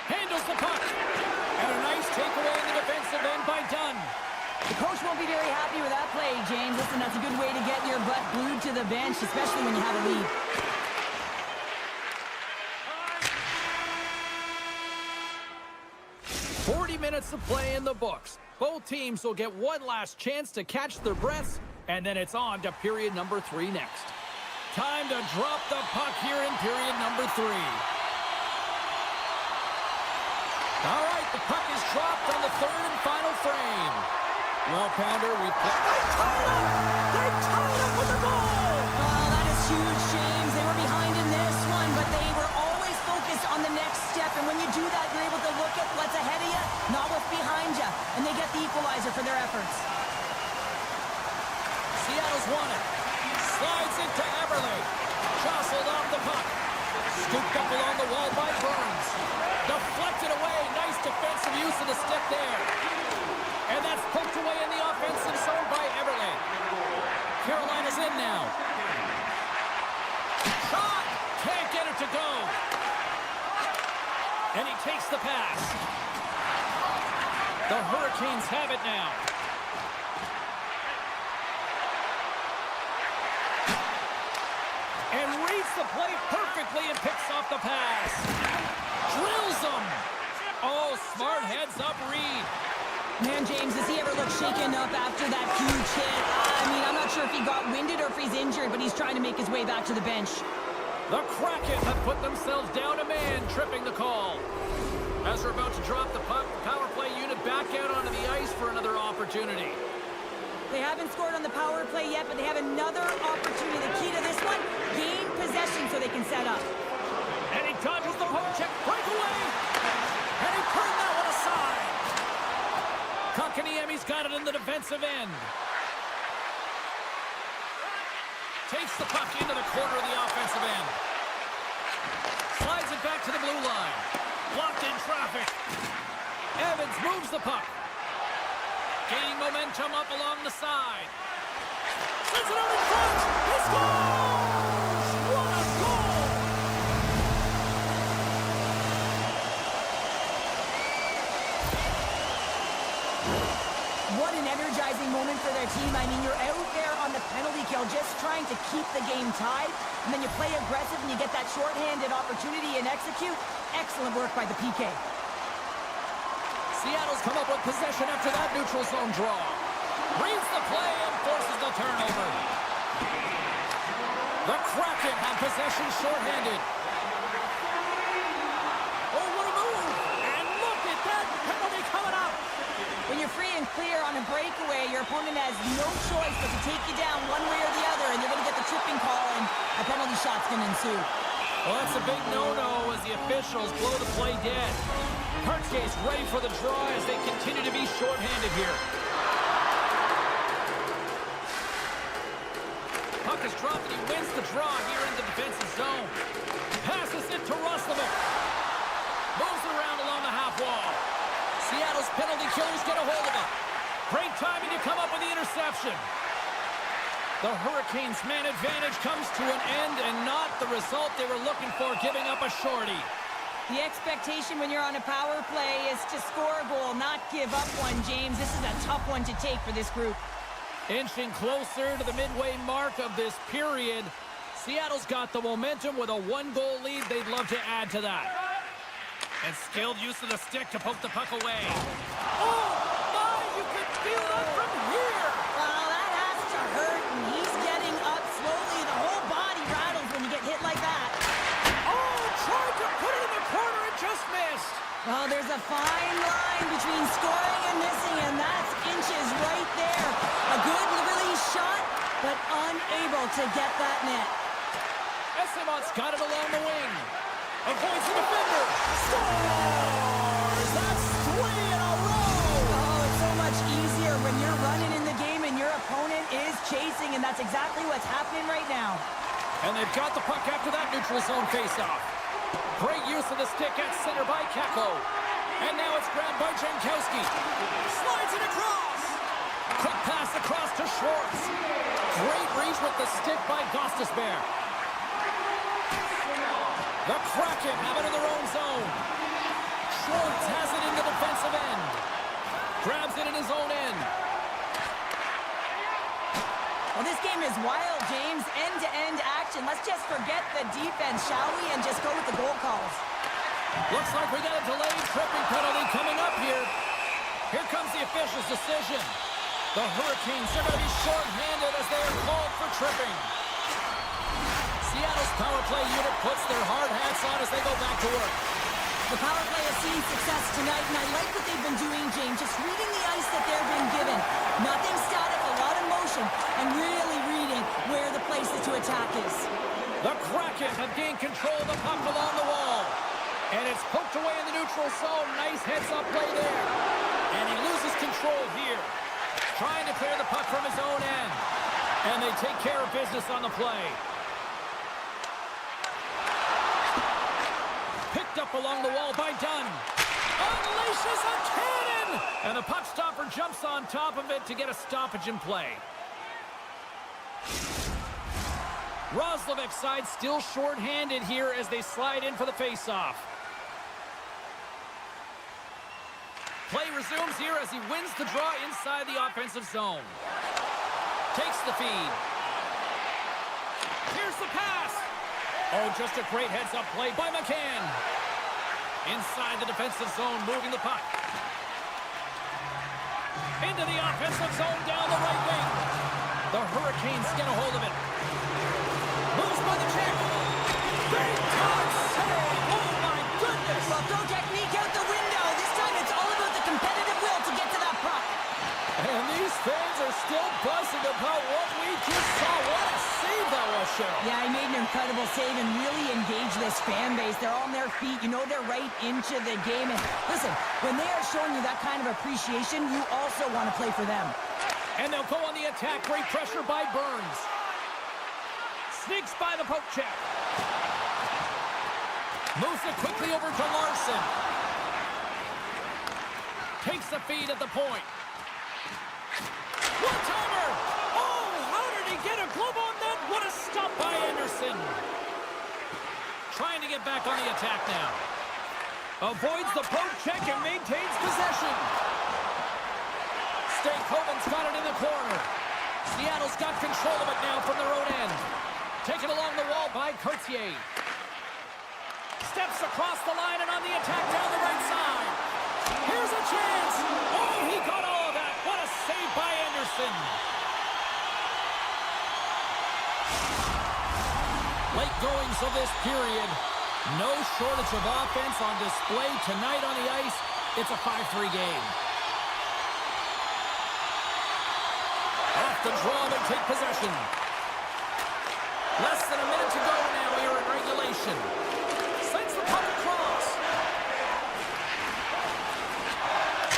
Handles the puck. And a nice takeaway in the defensive end by Dunn. The coach won't be very happy with that play, James. Listen, that's a good way to get your butt glued to the bench, especially when you have a lead. Minutes of play in the books. Both teams will get one last chance to catch their breaths, and then it's on to period number 3 next. Time to drop the puck here in period number 3. All right, the puck is dropped on the third and final frame. Well, Pounder, we've played. They tied up with the goal! Oh, that is huge, James. They were behind in this one, but they were always focused on the next step, and when you do that, you're able to look at what's ahead of you, not what's behind you, and they get the equalizer for their efforts. Seattle's won it. Slides it to Everly. Jostled off the puck. Scooped up along the wall by Burns. Deflected away. Nice defensive use of the stick there. And that's poked away in the offensive zone by Everly. Carolina's in now. Shot! Can't get it to go. And he takes the pass. The Hurricanes have it now. And reads the play perfectly and picks off the pass. Drills him. Oh, smart heads-up read. Man, James, does he ever look shaken up after that huge hit? I mean, I'm not sure if he got winded or if he's injured, but he's trying to make his way back to the bench. The Kraken have put themselves down a man, tripping the call. As they're about to drop the puck, the power play unit back out onto the ice for another opportunity. They haven't scored on the power play yet, but they have another opportunity. The key to this one, gain possession so they can set up. And he dodges the hook check breakaway. And he turned that one aside. Kotkaniemi's got it in the defensive end. Takes the puck into the corner of the offensive end. Slides it back to the blue line. Blocked in traffic. Evans moves the puck. Gaining momentum up along the side. Sends it out in front. He scores! What a goal! What an energizing moment for their team. I mean, you're out there on the penalty kill just trying to keep the game tied, and then you play aggressive and you get that shorthanded opportunity and execute. Excellent work by the PK. Seattle's come up with possession after that neutral zone draw. Reads the play and forces the turnover. The Kraken have possession shorthanded. Oh, what a move! And look at that penalty coming up! When you're free and clear on a breakaway, your opponent has no choice but to take you down one way or the other, and you're going to get the tripping call, and a penalty shot's going to ensue. Well, that's a big no-no as the officials blow the play dead. Hartskate's ready for the draw as they continue to be shorthanded here. Puck is dropped and he wins the draw here in the defensive zone. Passes it to Roslovic. Moves around along the half wall. Seattle's penalty killers get a hold of it. Great timing to come up with the interception. The Hurricanes' man advantage comes to an end and not the result they were looking for, giving up a shorty. The expectation when you're on a power play is to score a goal, not give up one, James. This is a tough one to take for this group. Inching closer to the midway mark of this period, Seattle's got the momentum with a one-goal lead. They'd love to add to that. And skilled use of the stick to poke the puck away. Oh, my! You can feel that from here! Well, that has to hurt, and he's getting up slowly. The whole body rattles when you get hit like that. Oh, tried to put it in the corner and just missed. Well, there's a fine line between scoring and missing, and that's inches right there. A good release shot, but unable to get that net. Esamont's got it along the wing. Avoids the defender. Scores! That's 3 in a row! Oh, it's so much easier when you're running in the game and your opponent is chasing, and that's exactly what's happening right now. And they've got the puck after that neutral zone faceoff. Great use of the stick at center by Kako. And now it's grabbed by Jankowski. Slides it across. Quick pass across to Schwartz. Great reach with the stick by Gostisbehere. The Kraken have it in their own zone. Schwartz has it in the defensive end. Grabs it in his own end. Well, this game is wild, James. End-to-end action. Let's just forget the defense, shall we, and just go with the goal calls. Looks like we got a delayed tripping penalty coming up here. Here comes the official's decision. The Hurricanes are going to be short-handed as they are called for tripping. Seattle's power play unit puts their hard hats on as they go back to work. The power play has seen success tonight, and I like what they've been doing, James. Just reading the ice that they're being given. Nothing static, a lot of motion, and really reading where the places to attack is. The Kraken have gained control of the puck along the wall. And it's poked away in the neutral zone. Nice heads-up play there. And he loses control here. Trying to clear the puck from his own end. And they take care of business on the play. Picked up along the wall by Dunn. Unleashes a cannon! And the puck stopper jumps on top of it to get a stoppage in play. Roslovic's side still short-handed here as they slide in for the face-off. resumes here as he wins the draw inside the offensive zone. Takes the feed. Here's the pass. Oh, just a great heads-up play by McCann. Inside the defensive zone, moving the puck. Into the offensive zone, down the right wing. The Hurricanes get a hold of it. Moves by the check. Big time save. Oh, my goodness. Well, throw technique out the window. This time it's all about the competitive will to get to that puck. And these fans are still buzzing about what we just saw. What a save that was, Cheryl. Yeah, he made an incredible save and really engaged this fan base. They're on their feet. You know they're right into the game. And listen, when they are showing you that kind of appreciation, you also want to play for them. And they'll go on the attack. Great pressure by Burns. Sneaks by the poke check. Moves it quickly over to Larson. Takes the feed at the point. One-timer! Oh, how did he get a glove on that? What a stop by Anderson. Trying to get back on the attack now. Avoids the poke check and maintains possession. Stankoven's got it in the corner. Seattle's got control of it now from their own end. Taken along the wall by Courtier. Steps across the line and on the attack down the right side. Here's a chance. Oh, he got all of that. What a save by Anderson. Late goings of this period. No shortage of offense on display tonight on the ice. It's a 5-3 game. Off the draw, they take possession. Less than a minute to go now here in regulation. Sends the puck across.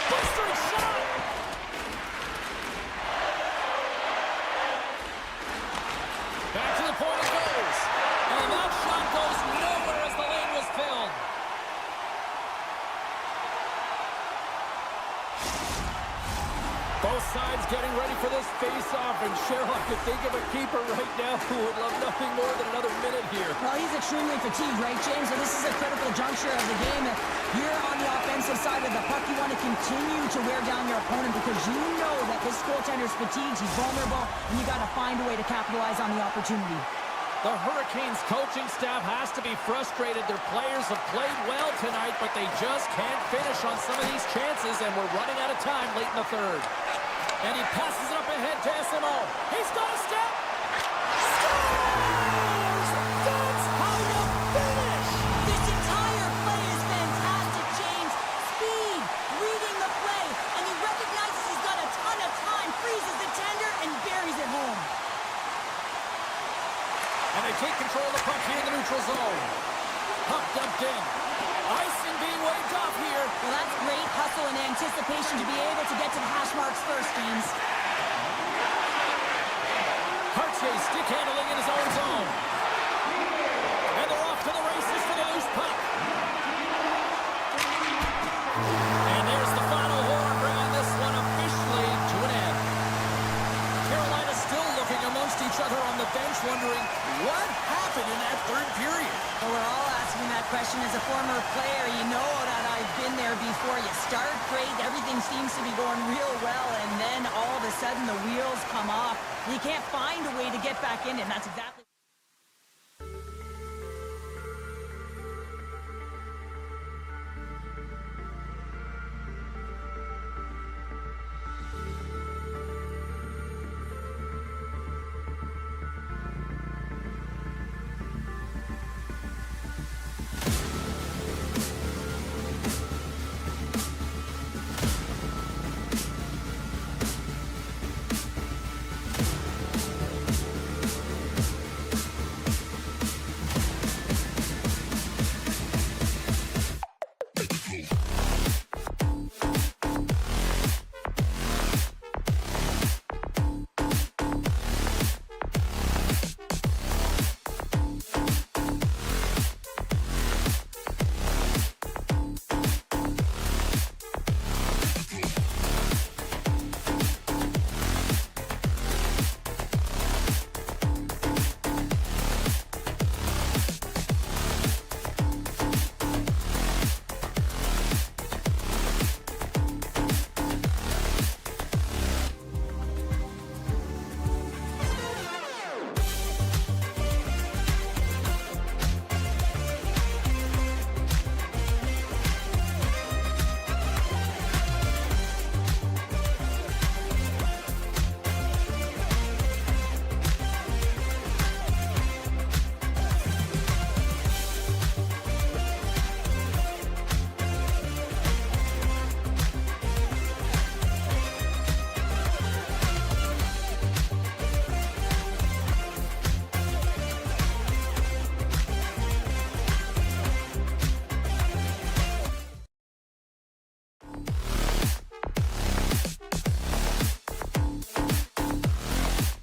Blistering shot. Back to the point it goes. And that shot goes nowhere as the lane was filled. Both sides getting ready for this face-off, and Cheryl, I could think of a keeper right now who would love nothing more than another minute here. Well, he's extremely fatigued, right, James? So this is a critical juncture of the game. You're on the offensive side of the puck. You want to continue to wear down your opponent because you know that this goaltender's fatigued, he's vulnerable, and you got to find a way to capitalize on the opportunity. The Hurricanes coaching staff has to be frustrated. Their players have played well tonight, but they just can't finish on some of these chances, and we're running out of time late in the third. And he passes it up ahead to SMO. He's got a step. Scores! That's how you finish! This entire play is fantastic, James. Speed, reading the play, and he recognizes he's got a ton of time, freezes the tender, and buries it home. And they take control of the puck here in the neutral zone. Puck dumped in. Icing being waved off here. Well, that's great hustle and anticipation to be able to get to the hash marks first, James. Cartier stick handling in his own zone. And they're off to the races for the loose puck. And there's the final horn, bringing this one officially to an end. Carolina still looking amongst each other on the bench, wondering what happened in that third period. Well, we're all asking that question as a former player. You know that I've been there before. You start great, everything seems to be going real well, and then all of a sudden the wheels come off. You can't find a way to get back in it, and that's exactly...